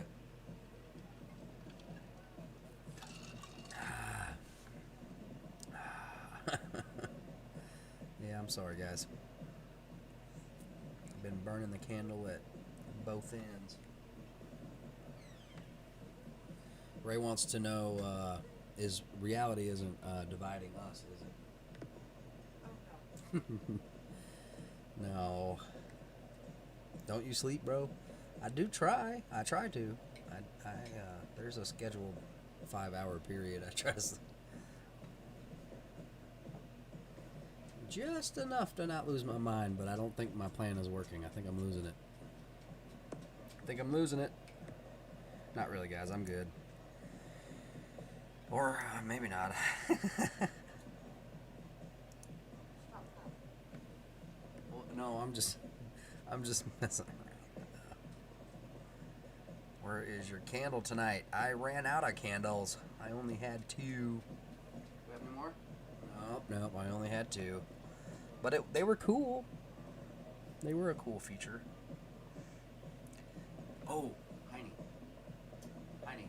Yeah, I'm sorry, guys. I've been burning the candle at both ends. Ray wants to know, is reality isn't dividing us, is it? No. Don't you sleep, bro? I do try. I try to. There's a scheduled 5-hour period I try to sleep. Just enough to not lose my mind, but I don't think my plan is working. I think I'm losing it. Not really, guys. I'm good. Or maybe not. Well, no, I'm just messing around. Where is your candle tonight? I ran out of candles. I only had 2. Do we have any more? Nope. I only had 2. But they were cool. They were a cool feature. Oh, Heine, thank you.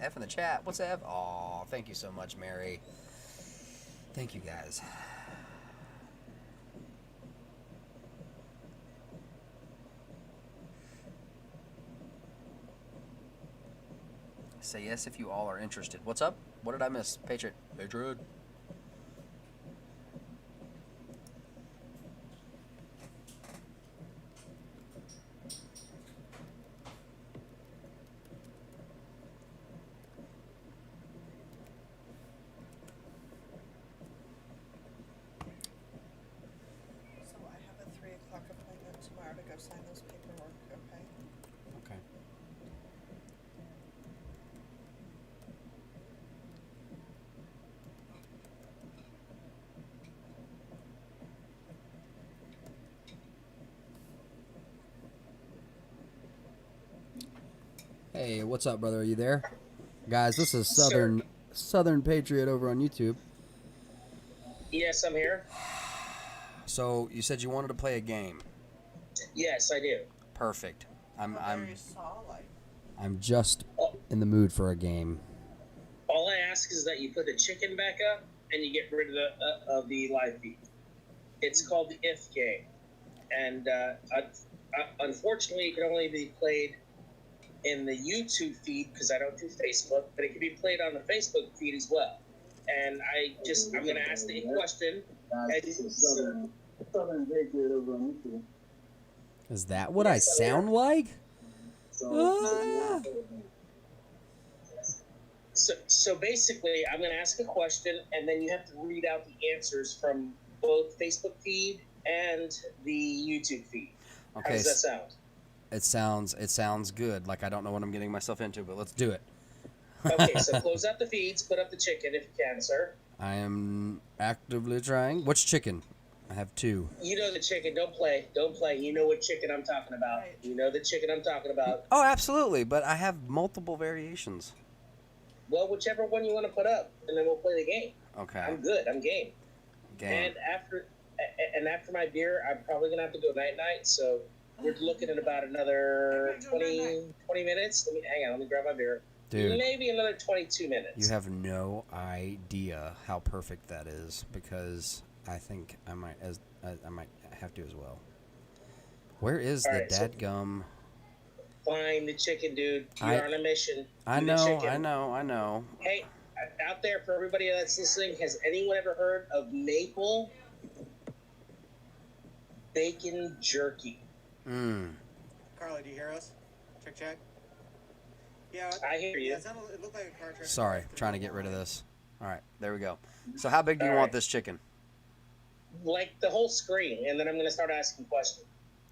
F in the chat. What's F? Aw, thank you so much, Mary. Thank you, guys. Say yes if you all are interested. What's up? What did I miss? Patriot. So I have a 3 o'clock appointment tomorrow to go sign this paperwork, okay? Okay. Hey, what's up, brother? Are you there? Guys, this is Southern Patriot over on YouTube. Yes, I'm here. So, you said you wanted to play a game. Yes, I do. Perfect. I'm saw-like. I'm just in the mood for a game. All I ask is that you put the chicken back up and you get rid of the live feed. It's called the if game, and unfortunately, it can only be played in the YouTube feed because I don't do Facebook, but it can be played on the Facebook feed as well. And I'm going to ask the question. Is that what I sound like? So basically, I'm going to ask a question, and then you have to read out the answers from both Facebook feed and the YouTube feed. Okay. How does that sound? It sounds good. Like I don't know what I'm getting myself into, but let's do it. Okay, so close out the feeds, put up the chicken if you can, sir. I am actively trying. Which chicken? I have 2. You know the chicken. Don't play. Don't play. You know what chicken I'm talking about. You know the chicken I'm talking about. Oh, absolutely. But I have multiple variations. Well, whichever one you want to put up, and then we'll play the game. Okay. I'm good. I'm game. Game. And after my beer, I'm probably gonna have to go night. So we're looking at about another 20 minutes. Let me grab my beer. Dude, maybe another 22 minutes. You have no idea how perfect that is, because I think I might have to as well. Where is the dadgum? Find the chicken, dude. You're on a mission. I know. Hey, out there for everybody that's listening, has anyone ever heard of maple bacon jerky? Carly, do you hear us? Check. Yeah, I hear you. Yeah, it looked like a car track. Sorry, trying to get rid of this. All right, there we go. So how big do you want this chicken? Like the whole screen, and then I'm going to start asking questions.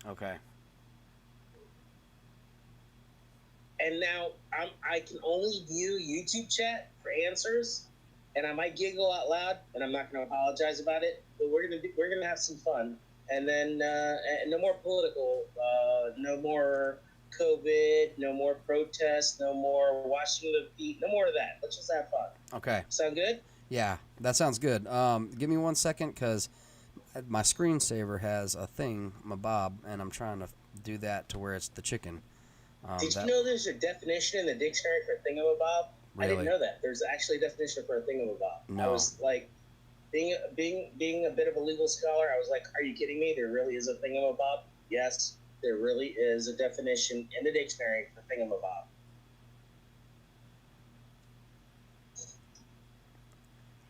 Okay. And now I can only view YouTube chat for answers, and I might giggle out loud, and I'm not going to apologize about it. But we're gonna have some fun, and then no more political, no more COVID, no more protests, no more washing the feet, no more of that. Let's just have fun. Okay. Sound good? Yeah, that sounds good. Give me 1 second, because my screensaver has a thing, my bob, and I'm trying to do that to where it's the chicken. Did you know there's a definition in the dictionary for thingamabob? Really? I didn't know that. There's actually a definition for a thingamabob. No. I was like, being a bit of a legal scholar, I was like, are you kidding me? There really is a thingamabob? Yes, there really is a definition in the dictionary for thingamabob.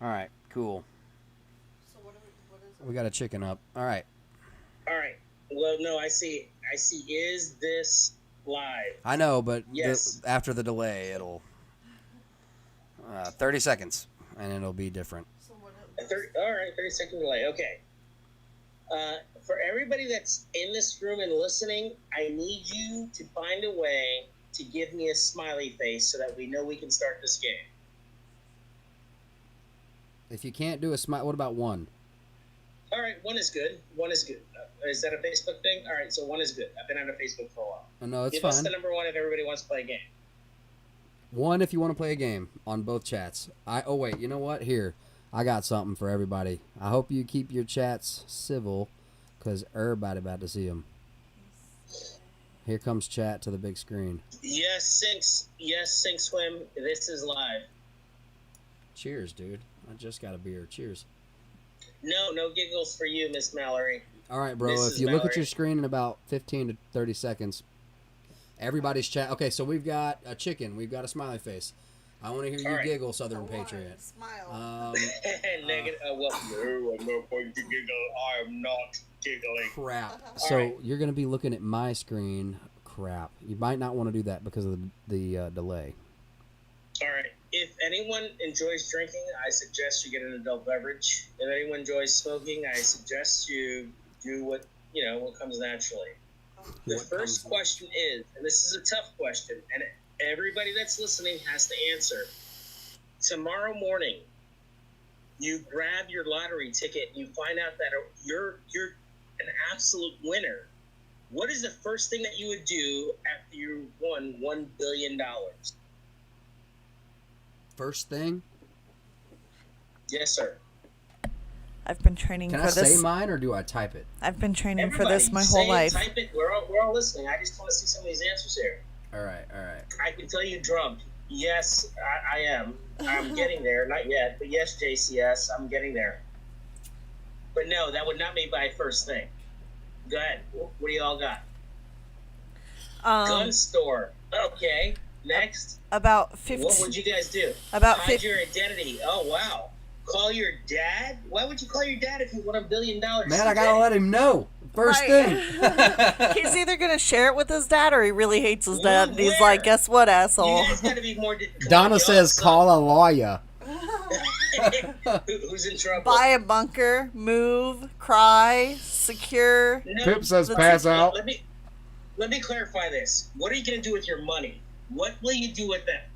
All right, cool. So what is it? We got a chicken up. All right. All right. Well, no, I see. Is this live? I know, but yes. After the delay, it'll 30 seconds, and it'll be different. All right, 30-second delay. Okay. For everybody that's in this room and listening, I need you to find a way to give me a smiley face so that we know we can start this game. If you can't do a smile, what about 1? All right, 1 is good. 1 is good. Is that a Facebook thing? All right, so 1 is good. I've been on a Facebook for a while. No, it's Give fine. us the number 1 if everybody wants to play a game. 1 if you want to play a game on both chats. Oh wait, you know what? Here, I got something for everybody. I hope you keep your chats civil, because everybody about to see them. Here comes chat to the big screen. Yes, Sink Swim. This is live. Cheers, dude. I just got a beer. Cheers. No giggles for you, Miss Mallory. All right, bro. If you look at your screen in about 15 to 30 seconds, everybody's chat. Okay, so we've got a chicken. We've got a smiley face. I want to hear you giggle, Southern Patriot. Smile. Negative. Well, no, I'm not going to giggle. I am not giggling. Crap. So you're going to be looking at my screen. Crap. You might not want to do that because of the delay. All right. If anyone enjoys drinking, I suggest you get an adult beverage. If anyone enjoys smoking, I suggest you do what comes naturally. The first question is, and this is a tough question, and everybody that's listening has to answer. Tomorrow morning, you grab your lottery ticket and you find out that you're an absolute winner. What is the first thing that you would do after you won $1 billion? First thing? Yes, sir. I've been training Can for I this. say mine or do I type it? I've been training Everybody, for this my say whole life. Type it. We're all listening. I just want to see some of these answers here. All right. I can tell you drunk. Yes, I am. I'm getting there. Not yet, but yes, JCS, I'm getting there. But no, that would not be my first thing. Go ahead. What do you all got? Gun store. Okay. Next. About 50. What would you guys do? About Hide your identity. Oh, wow. Call your dad? Why would you call your dad if you won $1 billion? Man, I gotta let him know. First thing. He's either gonna share it with his dad or he really hates his dad. And he's like, guess what, asshole? You guys gotta be more... Donna says call a lawyer. Who's in trouble? Buy a bunker, move, cry, secure. No, Pip says pass out. Let me clarify this. What are you going to do with your money? What will you do with that?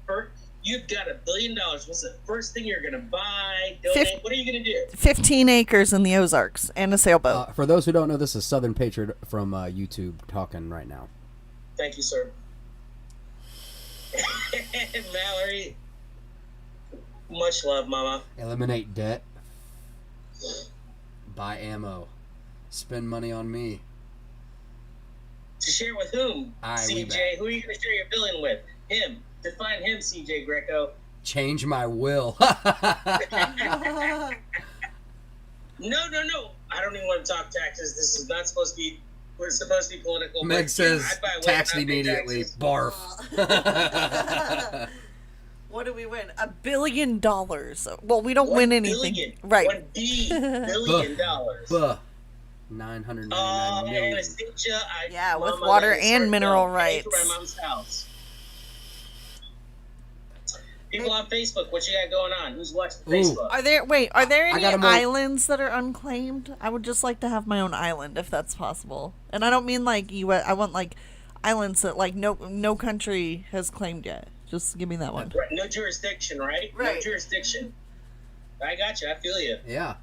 You've got $1 billion. What's the first thing you're going to buy? Donate? What are you going to do? 15 acres in the Ozarks and a sailboat. For those who don't know, this is Southern Patriot from YouTube talking right now. Thank you, sir. Mallory, much love, mama. Eliminate debt. Buy ammo. Spend money on me. To share with whom? we back. CJ, who are you going to share your billion with? Him. Define him, CJ Greco. Change my will. No. I don't even want to talk taxes. This is not supposed to be. We're supposed to be political. Meg says tax immediately. Barf. What do we win? $1 billion. Well, we don't win anything. Billion. Right. $1 billion. $999 million. Anastasia, Yeah, with water and mineral rights. My mom's house. People on Facebook, what you got going on? Who's watching Facebook? Are there any islands that are unclaimed? I would just like to have my own island if that's possible. And I don't mean like US. I want like islands that like no country has claimed yet. Just give me that one. Right, no jurisdiction, right? Right. No jurisdiction. I got you. I feel you. Yeah.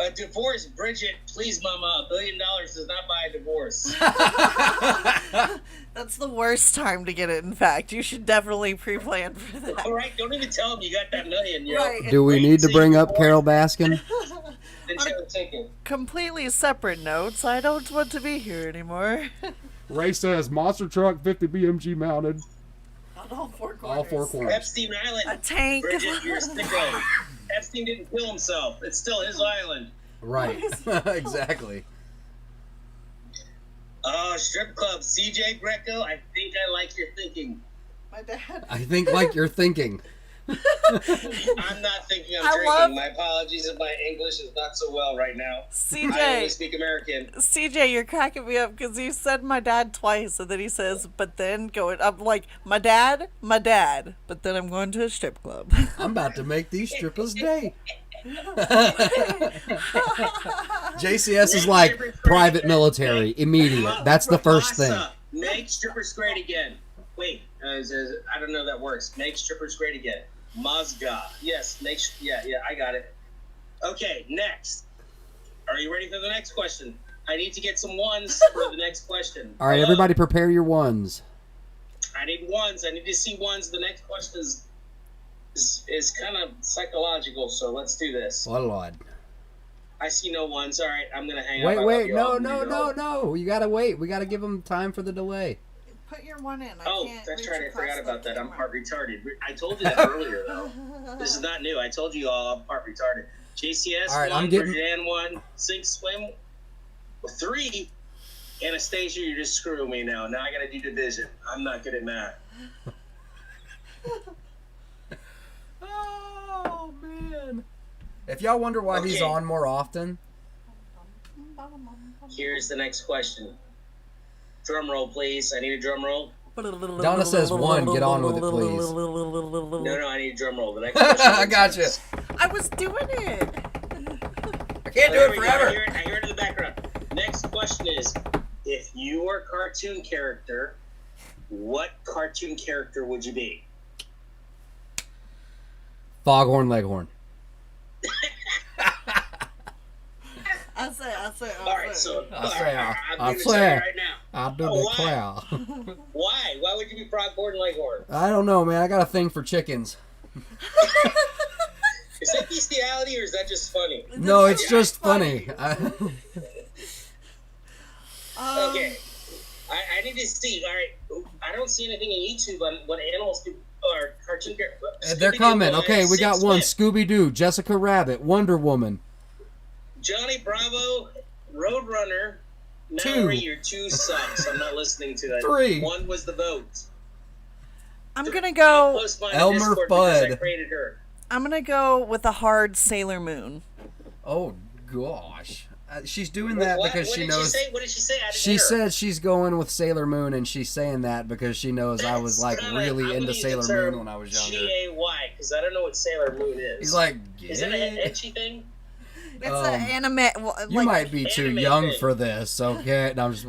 A divorce, Bridget, please, mama. $1 billion does not buy a divorce. That's the worst time to get it. In fact, you should definitely pre-plan for that. All right, don't even tell them you got that million. Yo. Right. Do we need to bring up Carol Baskin? Completely separate notes. I don't want to be here anymore. Ray says monster truck 50 BMG mounted. On all four corners. All four corners. Epstein Island. A tank. Bridget, you're a sicko. Epstein didn't kill himself. It's still his island. Right. Exactly. Strip club. CJ Greco, I think I like your thinking. My dad. I think like you're thinking. I'm not thinking, I'm drinking. My apologies if my English is not so well right now. CJ. I only speak American. CJ, you're cracking me up because you said my dad twice, and then he says, but then going, I'm like, my dad, but then I'm going to a strip club. I'm about to make these strippers day. JCS is like private military, immediate. That's the first thing. Make strippers great again. Wait, I don't know if that works. Make strippers great again. Mazga. Yes, yeah, I got it. Okay, next. Are you ready for the next question? I need to get some ones for the next question. All right, everybody prepare your ones. I need ones. I need to see ones. The next question is kind of psychological, so let's do this. Oh, Lord. I see no ones. All right, I'm going to hang up. Wait. No. You got to wait. We got to give them time for the delay. Put your one in. That's right. I forgot about that. I'm part retarded. I told you that earlier, though. This is not new. I told you all I'm part retarded. JCS, all right, 1, I'm getting... Virginia 1, Sink Swim 3. Anastasia, you're just screwing me now. Now I got to do division. I'm not good at math. Oh, man. If y'all wonder why he's on more often. Here's the next question. Drum roll, please. I need a drum roll. Donna says 1. Get on with it, please. No, I need a drum roll. The next question. I got you. I was doing it. I can't do it forever. I hear it in the background. Next question is, if you were a cartoon character, what cartoon character would you be? Foghorn Leghorn. I say. All right, so I say, I'm right now. I'll do Oh, the why? clown. Why? Why would you be Foghorn Leghorn? I don't know, man. I got a thing for chickens. Is that bestiality or is that just funny? No, it's just funny. Okay. I need to see. All right. I don't see anything in YouTube on what animals do or cartoon characters. They're coming. Okay, we got one. Scooby-Doo, Jessica Rabbit, Wonder Woman. Johnny Bravo, Roadrunner. Mallory, your 2 sucks. I'm not listening to it. 3. 1 was the vote. I'm gonna go Elmer Fudd. I created her. I'm gonna go with a hard Sailor Moon. Oh gosh, she's doing that because she knows. What did she say? She said she's going with Sailor Moon, and she's saying that because she knows I was like really into Sailor Moon when I was younger. G-A-Y, because I don't know what Sailor Moon is. He's like, is it an etchy thing? It's an anime. You might be too young for this, okay? No, I'm just.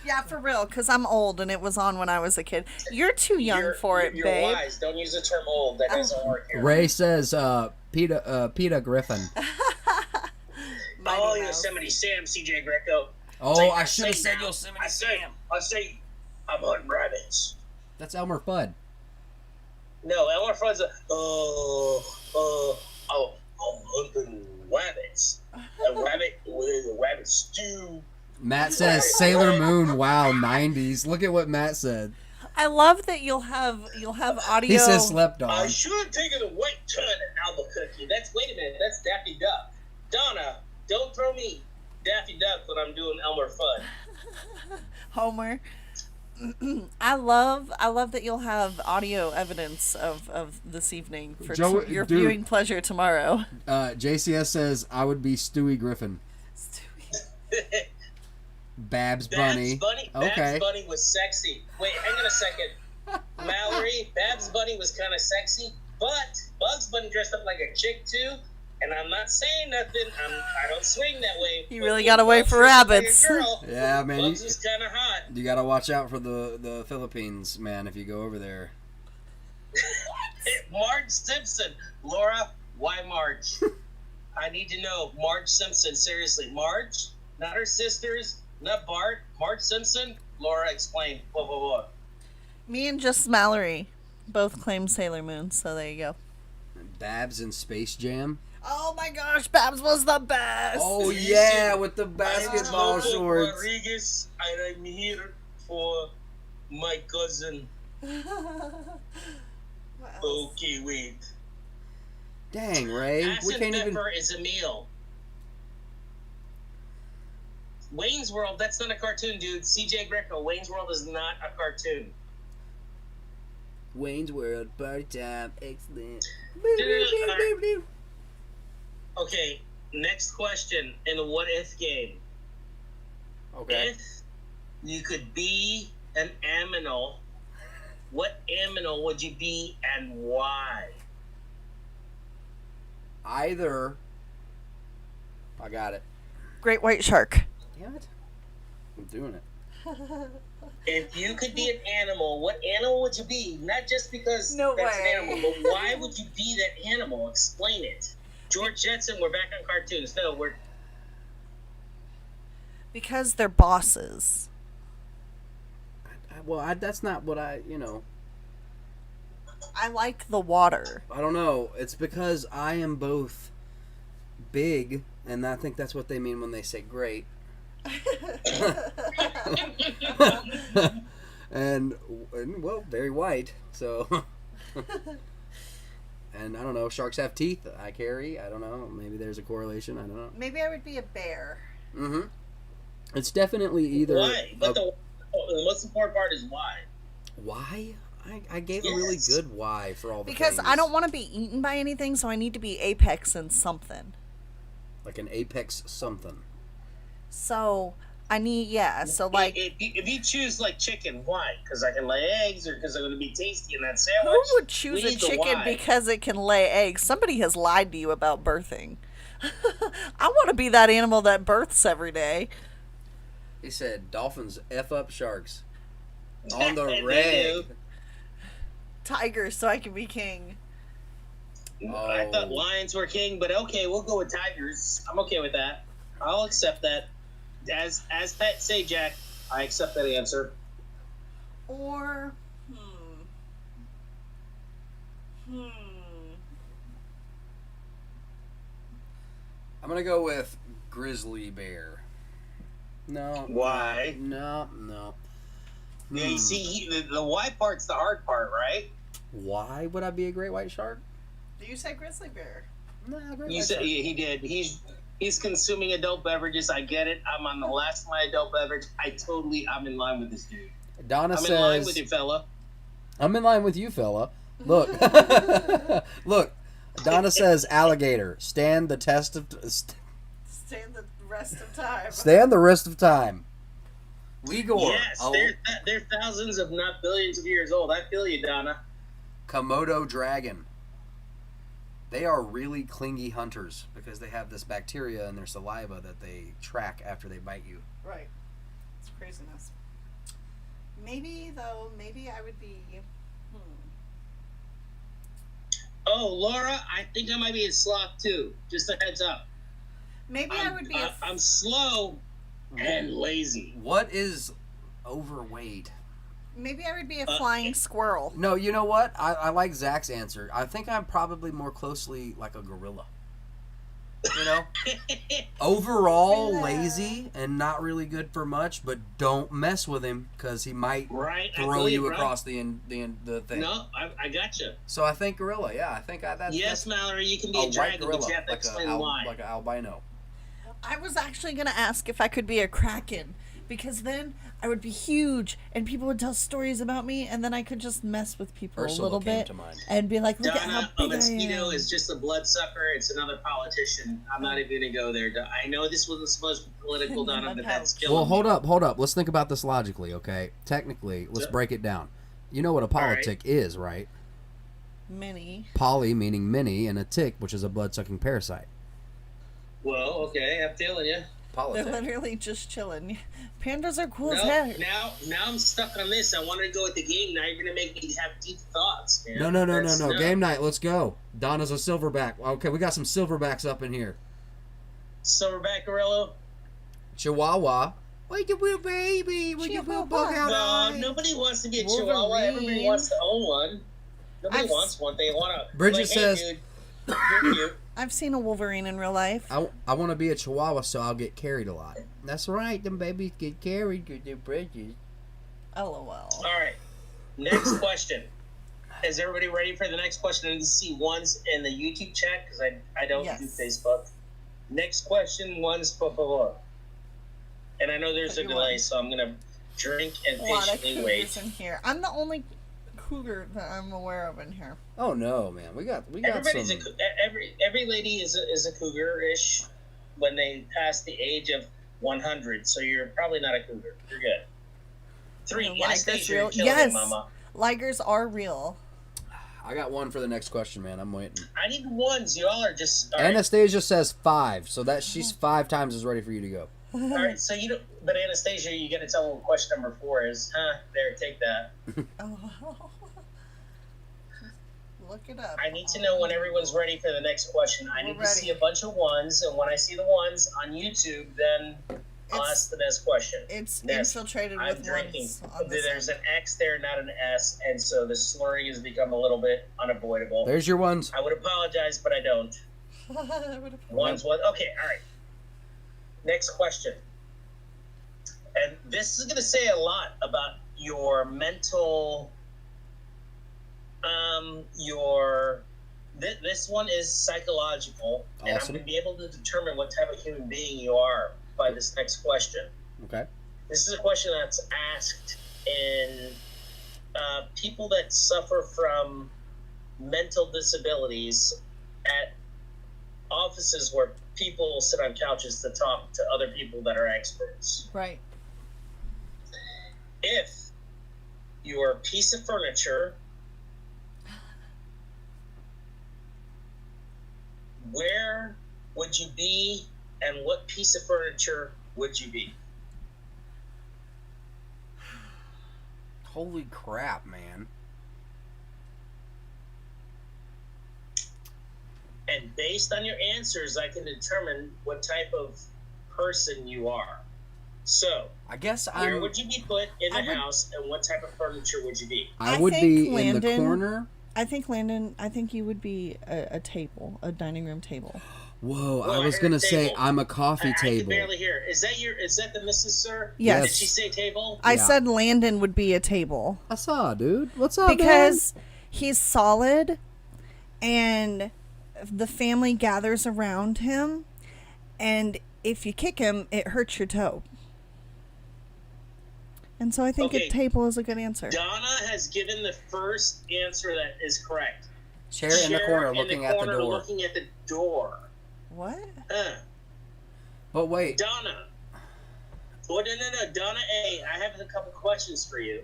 Yeah, for real, because I'm old and it was on when I was a kid. You're too young for it, you're babe. wise. Don't use the term old. That doesn't work here. Ray says, Peter Griffin. Oh, Yosemite Sam, CJ Greco. Oh, I should have said Yosemite Sam. I say, I'm hunting rabbits. That's Elmer Fudd. No, Elmer Fudd's I'm hunting rabbits. A rabbit with a rabbit stew. Matt says Sailor Moon. Wow, 90s. Look at what Matt said. I love that you'll have audio. He says slept on. I should have taken a white turn at Albuquerque. Wait a minute, that's Daffy Duck. Donna, don't throw me Daffy Duck when I'm doing Elmer Fudd. Homer. I love that you'll have audio evidence of this evening for your viewing pleasure tomorrow. JCS says I would be Stewie Griffin. Babs Bunny. Okay. Babs Bunny was sexy. Wait, hang on a second. Mallory, Babs Bunny was kind of sexy, but Bugs Bunny dressed up like a chick too. And I'm not saying nothing. I don't swing that way. You really got to wait for rabbits. Yeah, man. Bugs was kind of hot. You got to watch out for the Philippines, man, if you go over there. Marge Simpson. Laura, why Marge? I need to know. Marge Simpson, seriously. Marge? Not her sisters, not Bart. Marge Simpson? Laura, explain. Whoa, whoa, whoa. Me and just Mallory both claim Sailor Moon, so there you go. Babs in Space Jam. Oh my gosh, Babs was the best. Oh yeah, with the basketball shorts. Rodriguez, and I'm here for my cousin. Okay, wait. Dang, Ray, we can't even. Pepper is a meal. Wayne's World, that's not a cartoon, dude. CJ Greco, Wayne's World is not a cartoon. Wayne's World, party time, excellent. Okay, next question in a what if game. Okay. If you could be an aminal, what aminal would you be and why? Either. I got it. Great white shark. Damn it. I'm doing it. If you could be an animal, what animal would you be? Not just because No that's way. an animal, but why would you be that animal? Explain it. George Jetson, we're back on cartoons. No, we're... Because they're bosses. Well, that's not what I I like the water. I don't know. It's because I am both big, and I think that's what they mean when they say great. and well, very white. So, and I don't know. Sharks have teeth. I carry. I don't know. Maybe there's a correlation. I don't know. Maybe I would be a bear. Mm-hmm. It's definitely either. Why? But the most important part is why. Why? I gave a really good why for all the Because things. I don't want to be eaten by anything, so I need to be apex in something. Like an apex something. So I need so like if you choose like chicken, why? Because I can lay eggs, or because I'm going to be tasty in that sandwich? who would choose We a need the chicken why. because it can lay eggs? Somebody has lied to you about birthing. I want to be that animal that births every day. He said dolphins F up sharks. On the They reg. do. Tigers, so I can be king. I thought lions were king, but okay, we'll go with tigers. I'm okay with that. I'll accept that. As Pat say, Jack, I accept that answer. Or I'm gonna go with grizzly bear. No. Why? No. Yeah, you see, the why part's the hard part, right? Why would I be a great white shark? you say grizzly bear? No, great You white said shark. he did. He's consuming adult beverages. I get it. I'm on the last of my adult beverage. I'm in line with this dude. Donna I'm says, in line with you, fella. I'm in line with you, fella. Look. Look. Donna says alligator. Stand the test of... Stand the rest of time. Stand the rest of time. Ligor. Yes, they're thousands, if not billions of years old. I feel you, Donna. Komodo dragon. They are really clingy hunters because they have this bacteria in their saliva that they track after they bite you. Right. It's craziness. Maybe I would be... Oh, Laura, I think I might be a sloth too. Just a heads up. Maybe I would be I'm slow and lazy. What is overweight? Maybe I would be a flying squirrel. No, you know what? I like Zach's answer. I think I'm probably more closely like a gorilla. You know? Overall, lazy and not really good for much, but don't mess with him because he might throw you across the thing. No, I gotcha. So I think gorilla, yeah. I think that's... Yes, Mallory, you can be a dragon, but you have to explain why. Like an albino. I was actually going to ask if I could be a kraken, because then I would be huge and people would tell stories about me, and then I could just mess with people Ursula a little came bit to mind. and be like, look at how Donna, a big I mosquito am. is just a bloodsucker. It's another politician. I'm not even going to go there. I know this wasn't supposed to be political, Donna, but that's killing Well, me. hold up. Let's think about this logically, okay? Technically, let's break it down. You know what a politic is, right? Many. Poly meaning many, and a tick, which is a blood-sucking parasite. Well, okay, I'm feeling you. They're literally just chilling. Pandas are cool as No, heck. now I'm stuck on this. I wanted to go with the game. Now you're going to make me have deep thoughts, man. No. Game night, let's go. Donna's a silverback. Okay, we got some silverbacks up in here. Silverback gorilla. Chihuahua. Wait, you will, baby. Will you will bug out eye? Nobody wants to be a Chihuahua. Everybody wants to own one. Nobody wants one. They want to. Bridget says, hey, dude, you're cute. I've seen a Wolverine in real life. I want to be a Chihuahua so I'll get carried a lot. That's right. Them babies get carried because they're bridges. LOL. All right. Next question. Is everybody ready for the next question? I need to see ones in the YouTube chat because I don't do Facebook. Next question, ones, por favor. And I know there's a delay, so I'm going to drink and A lot of patiently cougars wait. in here. I'm the only cougar that I'm aware of in here. Oh no, man. We got Everybody's some. every lady is a cougar-ish when they pass the age of 100. So you're probably not a cougar. You're good. 3. Anastasia, you're killing Yes. me, mama. Ligers are real. I got one for the next question, man. I'm waiting. I need ones. Y'all are just... All right. Anastasia says 5, so that she's 5 times as ready for you to go. All right, so you don't... But Anastasia, you got to tell them what question number 4 is. There, take that. Look it up. I need to know when everyone's ready for the next question. I need to see a bunch of ones, and when I see the ones on YouTube, then I'll ask the next question. It's Next. infiltrated I'm with drinking. ones on this There's an X there, not an S, and so the slurring has become a little bit unavoidable. There's your ones. I would apologize, but I don't. Ones, one. Okay, all right. Next question. And this is going to say a lot about your mental... This one is psychological, and I'm going to be able to determine what type of human being you are by this next question. Okay. This is a question that's asked in people that suffer from mental disabilities at offices where people sit on couches to talk to other people that are experts. Right. If you're a piece of furniture, where would you be, and what piece of furniture would you be? Holy crap, man. And based on your answers, I can determine what type of person you are. So, I guess where would you be put in the house, and what type of furniture would you be? I would be in the Landon- corner. I think, Landon, I think you would be a table, a dining room table. Whoa, Well, I was heard going to table. say I'm a coffee I can table. barely hear. Is that the Mrs. Sir? Yes. Did she say table? I said Landon would be a table. I saw, dude. What's up, because he's solid, and the family gathers around him, and if you kick him, it hurts your toe. And so I think Okay. a table is a good answer. Donna has given the first answer that is correct. Chair in the corner, looking at the door. Looking at the door. What? But wait. Donna. Oh, no. Donna A., I have a couple questions for you.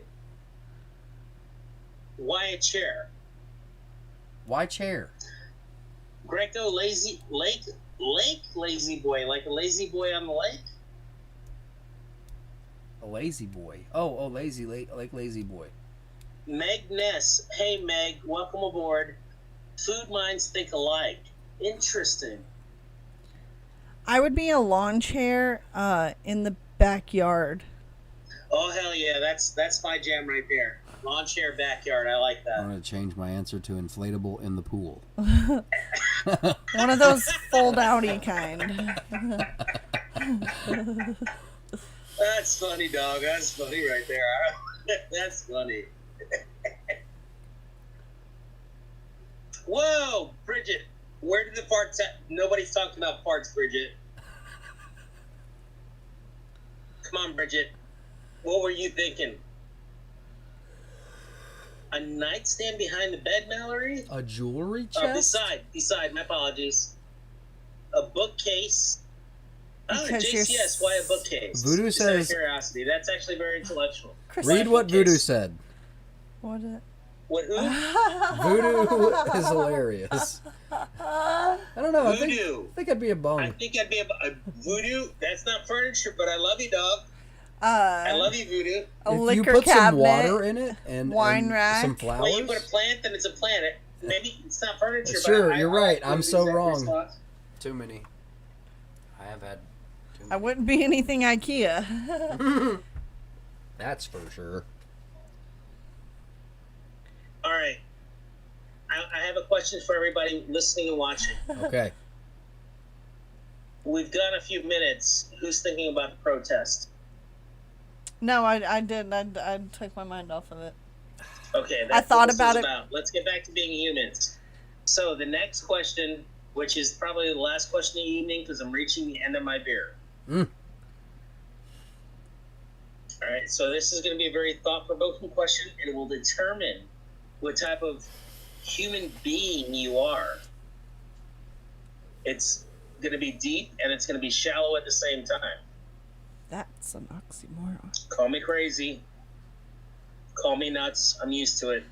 Why a chair? Why chair? Greco lazy lake lazy boy, like a lazy boy on the lake? A lazy boy. Oh, lazy like lazy boy. Meg Ness. Hey Meg, welcome aboard. Food minds think alike. Interesting. I would be a lawn chair in the backyard. Oh hell yeah, that's my jam right there. Lawn chair backyard, I like that. I'm going to change my answer to inflatable in the pool. One of those fold-outy kind. That's funny, dog. That's funny right there. That's funny. Whoa, Bridget. Where did the farts at? Nobody's talking about farts, Bridget. Come on, Bridget. What were you thinking? A nightstand behind the bed, Mallory? A jewelry chest? Beside, my apologies. A bookcase. Oh, Because JCS, why a bookcase? Voodoo Just out of says- curiosity. That's actually very intellectual. Read what Voodoo said. What? What? Who? Voodoo is hilarious. I don't know. Voodoo. I think I'd be a bone. I think I'd be a voodoo. That's not furniture, but I love you, dog. I love you, voodoo. A If liquor you put cabinet, some water in it and wine and rack. some flowers. Well, you put a plant, then it's a planet. Maybe it's not furniture. Sure, but you're I right. like I'm so voodoo's wrong. response. Too many. I have had. I wouldn't be anything IKEA. That's for sure. All right. I have a question for everybody listening and watching. Okay. We've got a few minutes. Who's thinking about the protest? No, I did. I took my mind off of it. Okay, I that's thought what this about is it. Let's get back to being humans. So the next question, which is probably the last question of the evening because I'm reaching the end of my beer. Mm. All right, so this is going to be a very thought-provoking question, and it will determine what type of human being you are. It's going to be deep, and it's going to be shallow at the same time. That's an oxymoron. Call me crazy. Call me nuts. I'm used to it.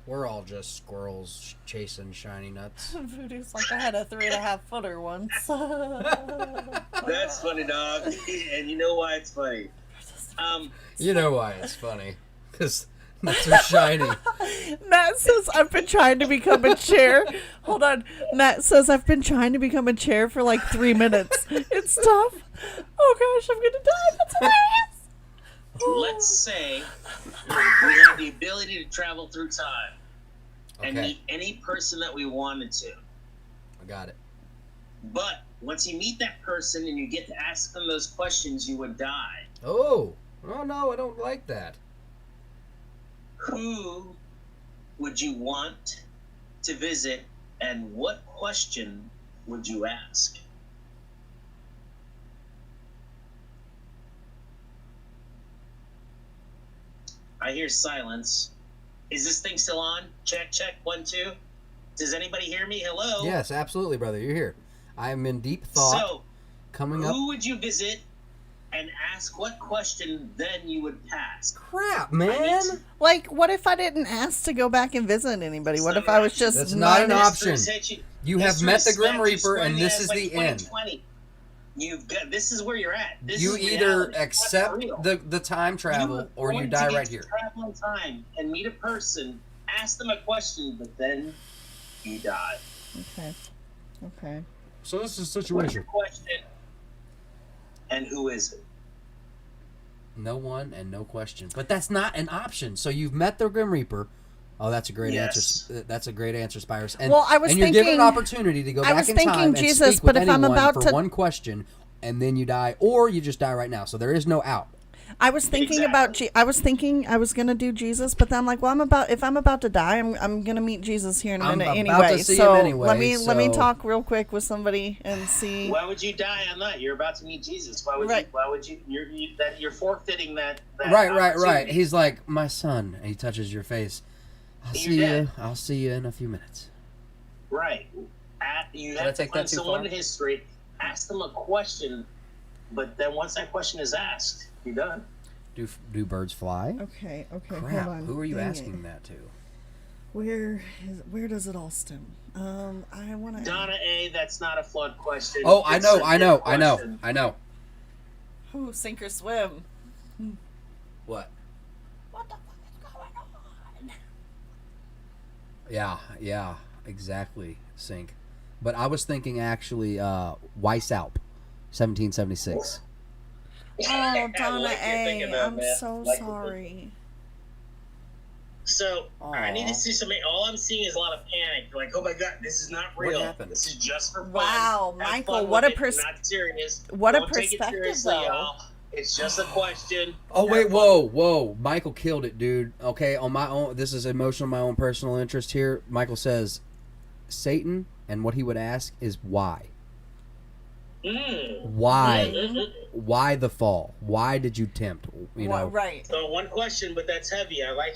We're all just squirrels chasing shiny nuts. Voodoo's like, I had a 3.5 footer once. That's funny, dog. And you know why it's funny. You know why it's funny. Because nuts are shiny. Matt says, I've been trying to become a chair. Hold on. Matt says, I've been trying to become a chair for like 3 minutes. It's tough. Oh gosh, I'm going to die. That's hilarious. Let's say we have the ability to travel through time and Okay. meet any person that we wanted to. I got it. But once you meet that person and you get to ask them those questions, you would die. Oh no, I don't like that. Who would you want to visit, and what question would you ask? I hear silence. Is this thing still on? Check, 1, 2. Does anybody hear me? Hello? Yes, absolutely, brother. You're here. I am in deep thought. So, Coming up. who would you visit and ask what question then you would pass? Crap, man. Like, what if I didn't ask to go back and visit anybody? What if I was just That's not an minus- option. You have met the Grim Reaper, and this is the end. This is where you're at. This You is either reality. accept That's real. the time travel or you die right here. Travel in time and meet a person, ask them a question, but then you die. Okay. So this is a What's your situation. question? And who is it? No one and no question. But that's not an option. So you've met the Grim Reaper. Oh, that's a great answer. That's a great answer, Spires. And, Well, I was and you're thinking, given an opportunity to go back in time and Jesus, speak with but if I'm anyone about for to, one question, and then you die, or you just die right now. So there is no out. I was thinking about. I was thinking I was gonna do Jesus, but then I'm like, well, if I'm about to die, I'm gonna meet Jesus here in a minute anyway. So let me talk real quick with somebody and see. Why would you die on that? You're about to meet Jesus. Why would you? You're forfeiting that. Right. He's like, my son. And he touches your face. I'll see you in a few minutes. Right. You have to find someone in history, ask them a question, but then once that question is asked, you're done. Do birds fly? Okay. Crap. Hold on. Who are you asking that to? Where does it all stem? I want to. Donna A. That's not a flood question. Oh, I know. Who sink or swim? What? What the fuck is going on? Yeah, exactly. Sink. But I was thinking actually, Weishaupt, 1776. Oh, Donna A. I'm so sorry. So I need to see something. All I'm seeing is a lot of panic. Like, oh my god, this is not real. What happened? This is just for fun. Wow, Have Michael, fun what with a it. Not serious. What Don't a take it perspective, seriously, though. y'all. It's just a question. Oh wait, whoa! Michael killed it, dude. Okay, on my own. This is emotional, my own personal interest here. Michael says, Satan, and what he would ask is why. Why? Why the fall? Why did you tempt? You know. Right. So one question, but that's heavy. I like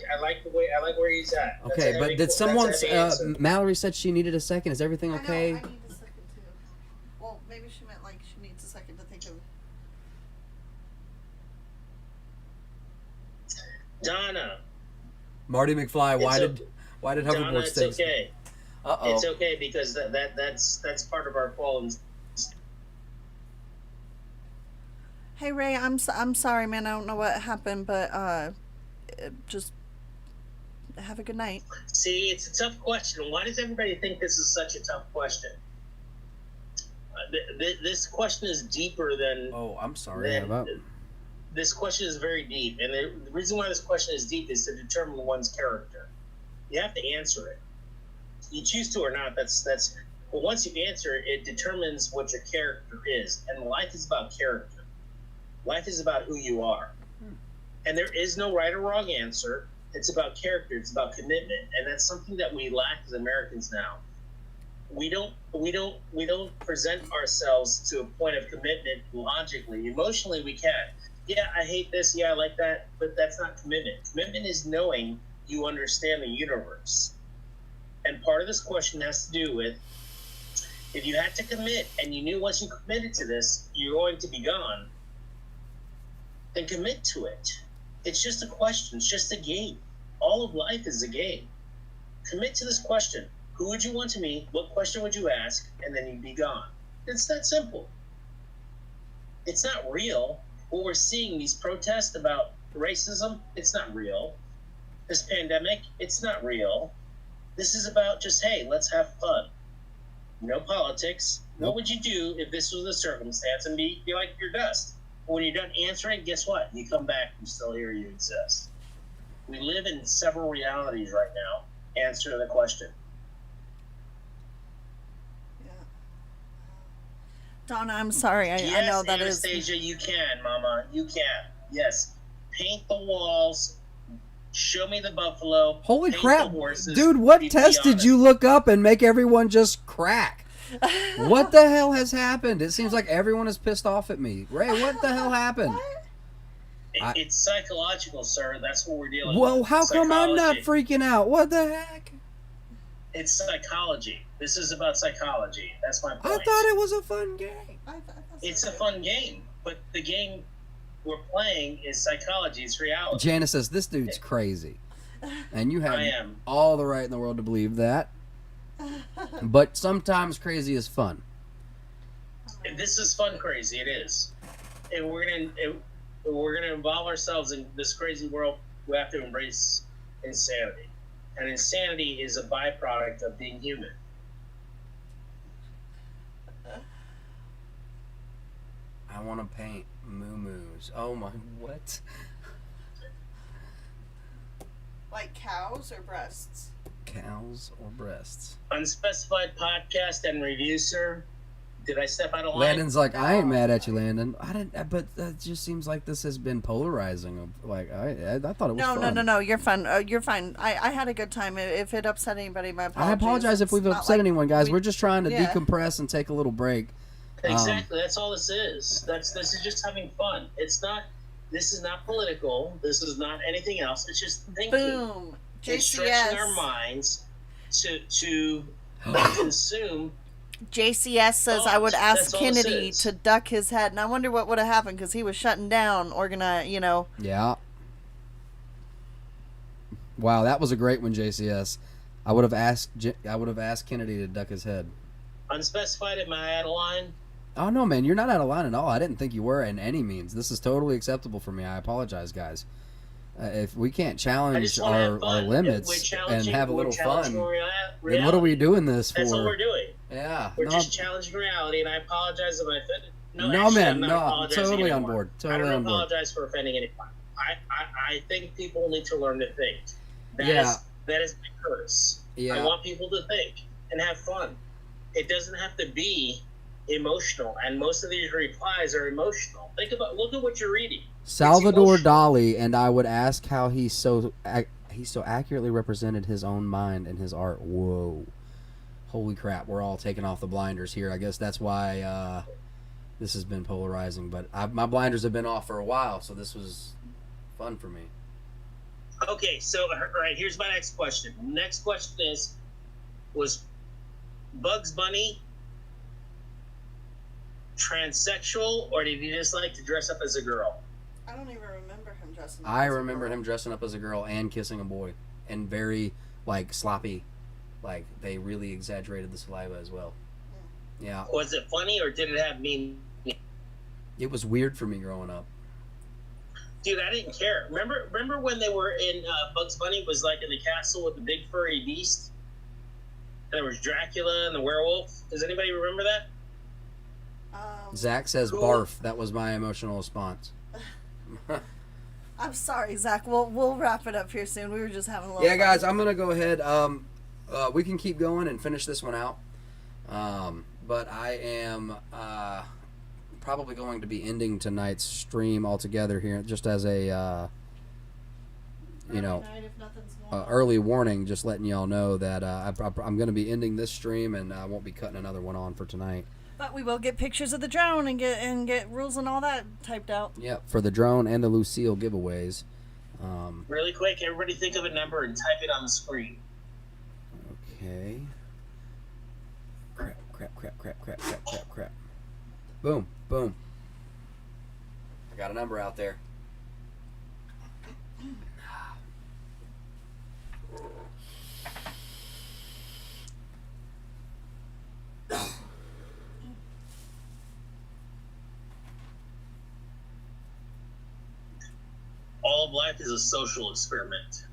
where he's at. That's Okay, a but heavy- did someone? that's a heavy answer. Mallory said she needed a second. Is everything okay? I need a second too. Well, maybe she meant like she needs a second to think of. Donna. Marty McFly. Why did Donna, hoverboard it's stay? okay. It's okay because that's part of our qualities. Hey Ray, I'm sorry, man. I don't know what happened, but just have a good night. See, it's a tough question. Why does everybody think this is such a tough question? This question is deeper than. Oh, I'm sorry. This question is very deep, and the reason why this question is deep is to determine one's character. You have to answer it. You choose to or not. That's. But once you answer it, it determines what your character is, and life is about character. Life is about who you are, and there is no right or wrong answer. It's about character. It's about commitment, and that's something that we lack as Americans now. We don't present ourselves to a point of commitment logically. Emotionally, we can. Yeah, I hate this. Yeah, I like that. But that's not commitment. Commitment is knowing you understand the universe. And part of this question has to do with if you had to commit and you knew once you committed to this, you're going to be gone, then commit to it. It's just a question. It's just a game. All of life is a game. Commit to this question. Who would you want to meet? What question would you ask? And then you'd be gone. It's that simple. It's not real. What we're seeing, these protests about racism, it's not real. This pandemic, it's not real. This is about just, hey, let's have fun. No politics. What would you do if this was the circumstance and be like your dust? When you're done answering, guess what? You come back and still here you exist. We live in several realities right now. Answer the question. Donna, I'm sorry. I know that is. Anastasia, you can, Mama. You can. Yes. Paint the walls. Show me the buffalo. Holy paint crap. the horses, Dude, what be test did honest. you look up and make everyone just crack? What the hell has happened? It seems like everyone is pissed off at me. Ray, what the hell happened? It's psychological, sir. That's what we're dealing with. Well, how come I'm not Psychology. freaking out? What the heck? It's psychology. This is about psychology. That's my point. I thought it was a fun game. It's a fun game, but the game we're playing is psychology. It's reality. Janice says, this dude's crazy. And you have I am. all the right in the world to believe that. But sometimes crazy is fun. this is fun crazy. It is, and we're gonna involve ourselves in this crazy world. We have to embrace insanity, and insanity is a byproduct of being human. I want to paint moo-moos. Oh my, what? Like cows or breasts? Cows or breasts? Unspecified podcast and review, sir. Did I step out of line? Landon's like, I ain't mad at you, Landon. I didn't, but that just seems like this has been polarizing. Like I thought it was fun. No. You're fun. You're fine. I had a good time. If it upset anybody, my apologies. I apologize if we've upset anyone, guys. We're just trying to decompress and take a little break. Exactly. That's all this is. This is just having fun. It's not. This is not political. This is not anything else. It's just thinking. Boom. It's stretching our minds to consume. JCS says I would ask Kennedy to duck his head, and I wonder what would have happened because he was shutting down. Yeah. Wow, that was a great one, JCS. I would have asked Kennedy to duck his head. Unspecified. Am I out of line? Oh no, man, you're not out of line at all. I didn't think you were in any means. This is totally acceptable for me. I apologize, guys. If we can't challenge our limits and have a little fun, then what are we doing this for? That's what we're doing. Yeah. We're just challenging reality, and I apologize if I offended. No, man, no, totally on board. Totally on board. I don't apologize for offending anyone. I think people need to learn to think. That is my purpose. Yeah. I want people to think and have fun. It doesn't have to be emotional, and most of these replies are emotional. Look at what you're reading. Salvador Dali, and I would ask how he so accurately represented his own mind and his art. Whoa. Holy crap, we're all taking off the blinders here. I guess that's why this has been polarizing, but my blinders have been off for a while, so this was fun for me. Okay, so all right, here's my next question. Next question was Bugs Bunny transsexual, or did he just like to dress up as a girl? I don't even remember him dressing up I remember him dressing up as a girl and kissing a boy, and very sloppy. Like they really exaggerated the saliva as well. Yeah. Was it funny, or did it have meaning? It was weird for me growing up. Dude, I didn't care. Remember when they were in Bugs Bunny was like in the castle with the big furry beast? And there was Dracula and the werewolf. Does anybody remember that? Zach says barf. That was my emotional response. I'm sorry, Zach. We'll wrap it up here soon. We were just having a little fun. Guys, I'm gonna go ahead. We can keep going and finish this one out. But I am probably going to be ending tonight's stream altogether here, just as a early warning, just letting y'all know that I'm going to be ending this stream, and I won't be cutting another one on for tonight. But we will get pictures of the drone and get rules and all that typed out. Yep, for the drone and the Lucille giveaways. Really quick, everybody think of a number and type it on the screen. Okay. Crap. Boom. I got a number out there. All of life is a social experiment.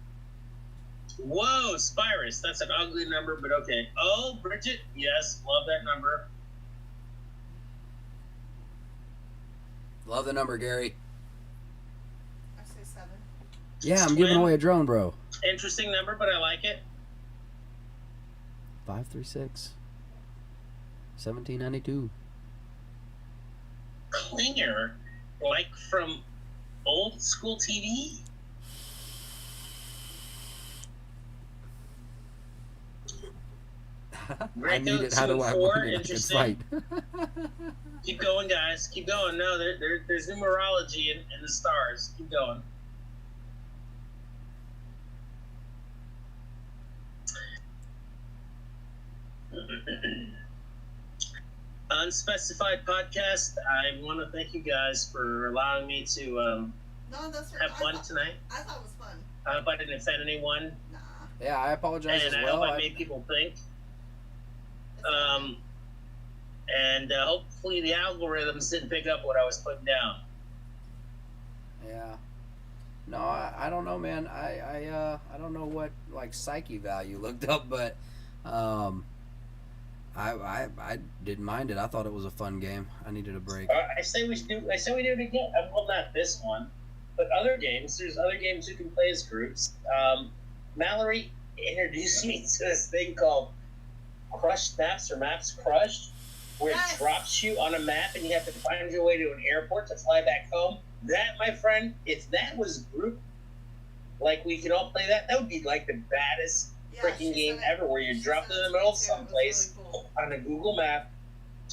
Whoa, Spyrus, that's an ugly number, but okay. Oh, Bridget, yes, love that number. Love the number, Gary. I say 7. Yeah, I'm giving away a drone, bro. Interesting number, but I like it. 536 1792. Clinger, like from old school TV? I need it. How do I win it? I can fight. Keep going, guys. Keep going. No, there's numerology in the stars. Keep going. Unspecified podcast. I want to thank you guys for allowing me to have fun tonight. I thought it was fun. I hope I didn't offend anyone. Yeah, I apologize and as I well. hope I made people think. and hopefully the algorithms didn't pick up what I was putting down. Yeah. No, I don't know, man. I don't know what like psyche value looked up, but I didn't mind it. I thought it was a fun game. I needed a break. I say we do it again. Well, not this one, but other games. There's other games you can play as groups. Mallory introduced me to this thing called Crushed Maps or Maps Crushed, where it drops you on a map and you have to find your way to an airport to fly back home. That, my friend, if that was group, like we could all play that, that would be like the baddest freaking game ever, where you're dropped in the middle of someplace on a Google map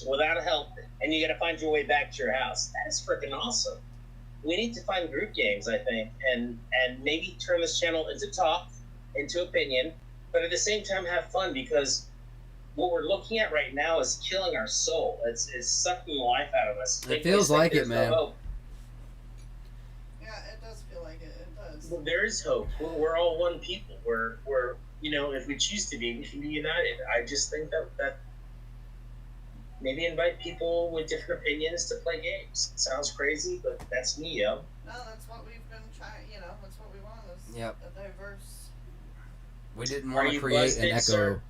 without help, and you got to find your way back to your house. That is freaking awesome. We need to find group games, I think, and maybe turn this channel into talk, into opinion, but at the same time have fun, because what we're looking at right now is killing our soul. It's sucking the life out of us. It feels like it, man. No hope. Yeah, it does feel like it. It does. Well, there is hope. We're all one people. We're if we choose to be, we can be united. I just think that maybe invite people with different opinions to play games. It sounds crazy, but that's me, yo. No, that's what we've been trying. That's what we want is a diverse. We didn't want to create an echo. Sir?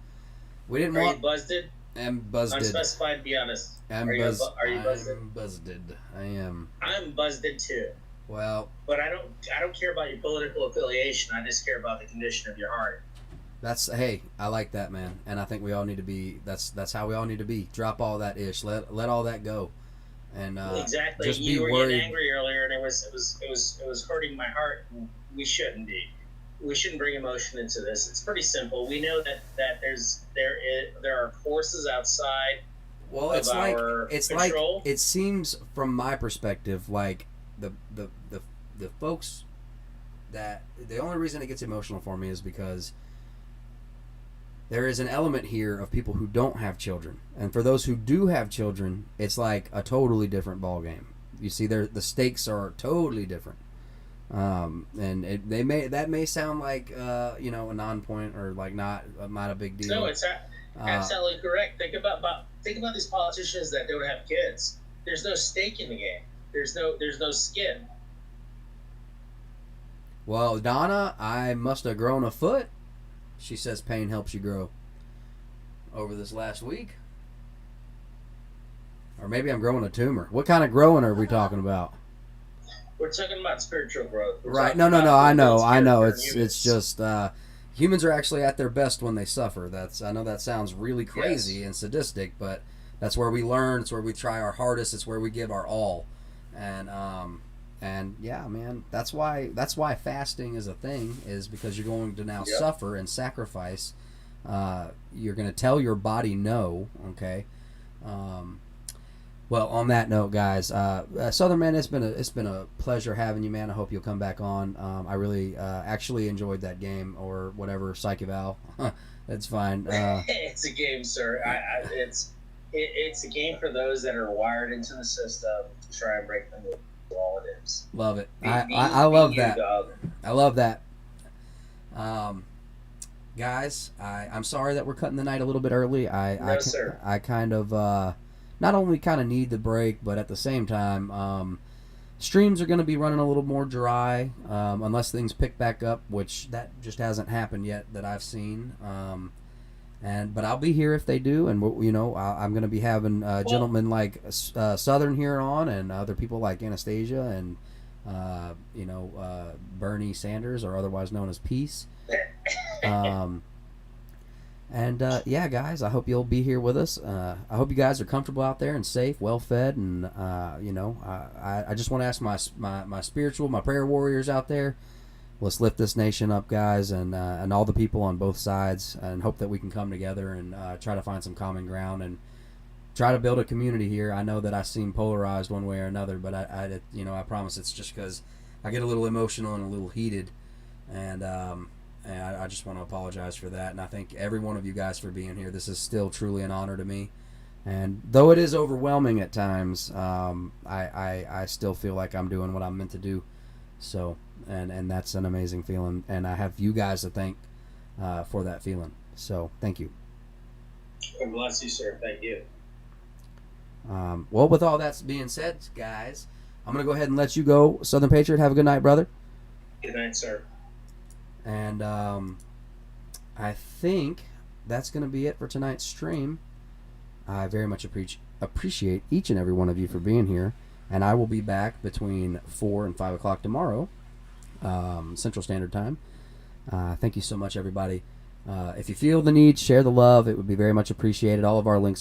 We didn't want. Are you buzzed? I'm buzzed. Unspecified, be honest. I'm Are you buzzed? I'm buzzed. I am. I'm buzzed too. Well. But I don't care about your political affiliation. I just care about the condition of your heart. Hey, I like that, man, and I think we all need to be. That's how we all need to be. Drop all that ish. Let all that go, and exactly. Just you be were worried. getting angry earlier, and it was hurting my heart. We shouldn't be. We shouldn't bring emotion into this. It's pretty simple. We know that there are forces outside. Well, it's like it seems from my perspective like the folks that the only reason it gets emotional for me is because there is an element here of people who don't have children, and for those who do have children, it's like a totally different ball game. You see, the stakes are totally different, and that may sound like a non-point or like not a big deal. No, it's absolutely correct. Think about these politicians that don't have kids. There's no stake in the game. There's no skin. Well, Donna, I must have grown a foot. She says pain helps you grow over this last week. Or maybe I'm growing a tumor. What kind of growing are we talking about? We're talking about spiritual growth. Right. No. I know. It's just humans are actually at their best when they suffer. I know that sounds really crazy and sadistic, but that's where we learn. It's where we try our hardest. It's where we give our all. And yeah, man, that's why fasting is a thing, is because you're going to now suffer and sacrifice. You're going to tell your body no, okay? Well, on that note, guys, Southern Man, it's been a pleasure having you, man. I hope you'll come back on. I really actually enjoyed that game, or whatever, Psych Eval. That's fine. It's a game, sir. It's a game for those that are wired into the system to try and break them. All it is. Love it. I love that. Dog. I love that. Guys, I'm sorry that we're cutting the night a little bit early. Sir. I kind of not only kind of need the break, but at the same time, streams are going to be running a little more dry unless things pick back up, which that just hasn't happened yet that I've seen. But I'll be here if they do, and I'm going to be having gentlemen like Southern here on, and other people like Anastasia and Bernie Sanders, or otherwise known as Peace. Yeah, guys, I hope you'll be here with us. I hope you guys are comfortable out there and safe, well fed, and I just want to ask my spiritual, my prayer warriors out there. Let's lift this nation up, guys, and all the people on both sides, and hope that we can come together and try to find some common ground and try to build a community here. I know that I seem polarized one way or another, but I promise it's just because I get a little emotional and a little heated, and I just want to apologize for that. And I thank every one of you guys for being here. This is still truly an honor to me, and though it is overwhelming at times, I still feel like I'm doing what I'm meant to do. So. And that's an amazing feeling, and I have you guys to thank for that feeling. So thank you. God bless you, sir. Thank you. Well, with all that being said, guys, I'm going to go ahead and let you go. Southern Patriot, have a good night, brother. Good night, sir. And I think that's going to be it for tonight's stream. I very much appreciate each and every one of you for being here. And I will be back between 4 and 5 o'clock tomorrow, Central Standard Time. Thank you so much, everybody. If you feel the need, share the love. It would be very much appreciated. All of our links are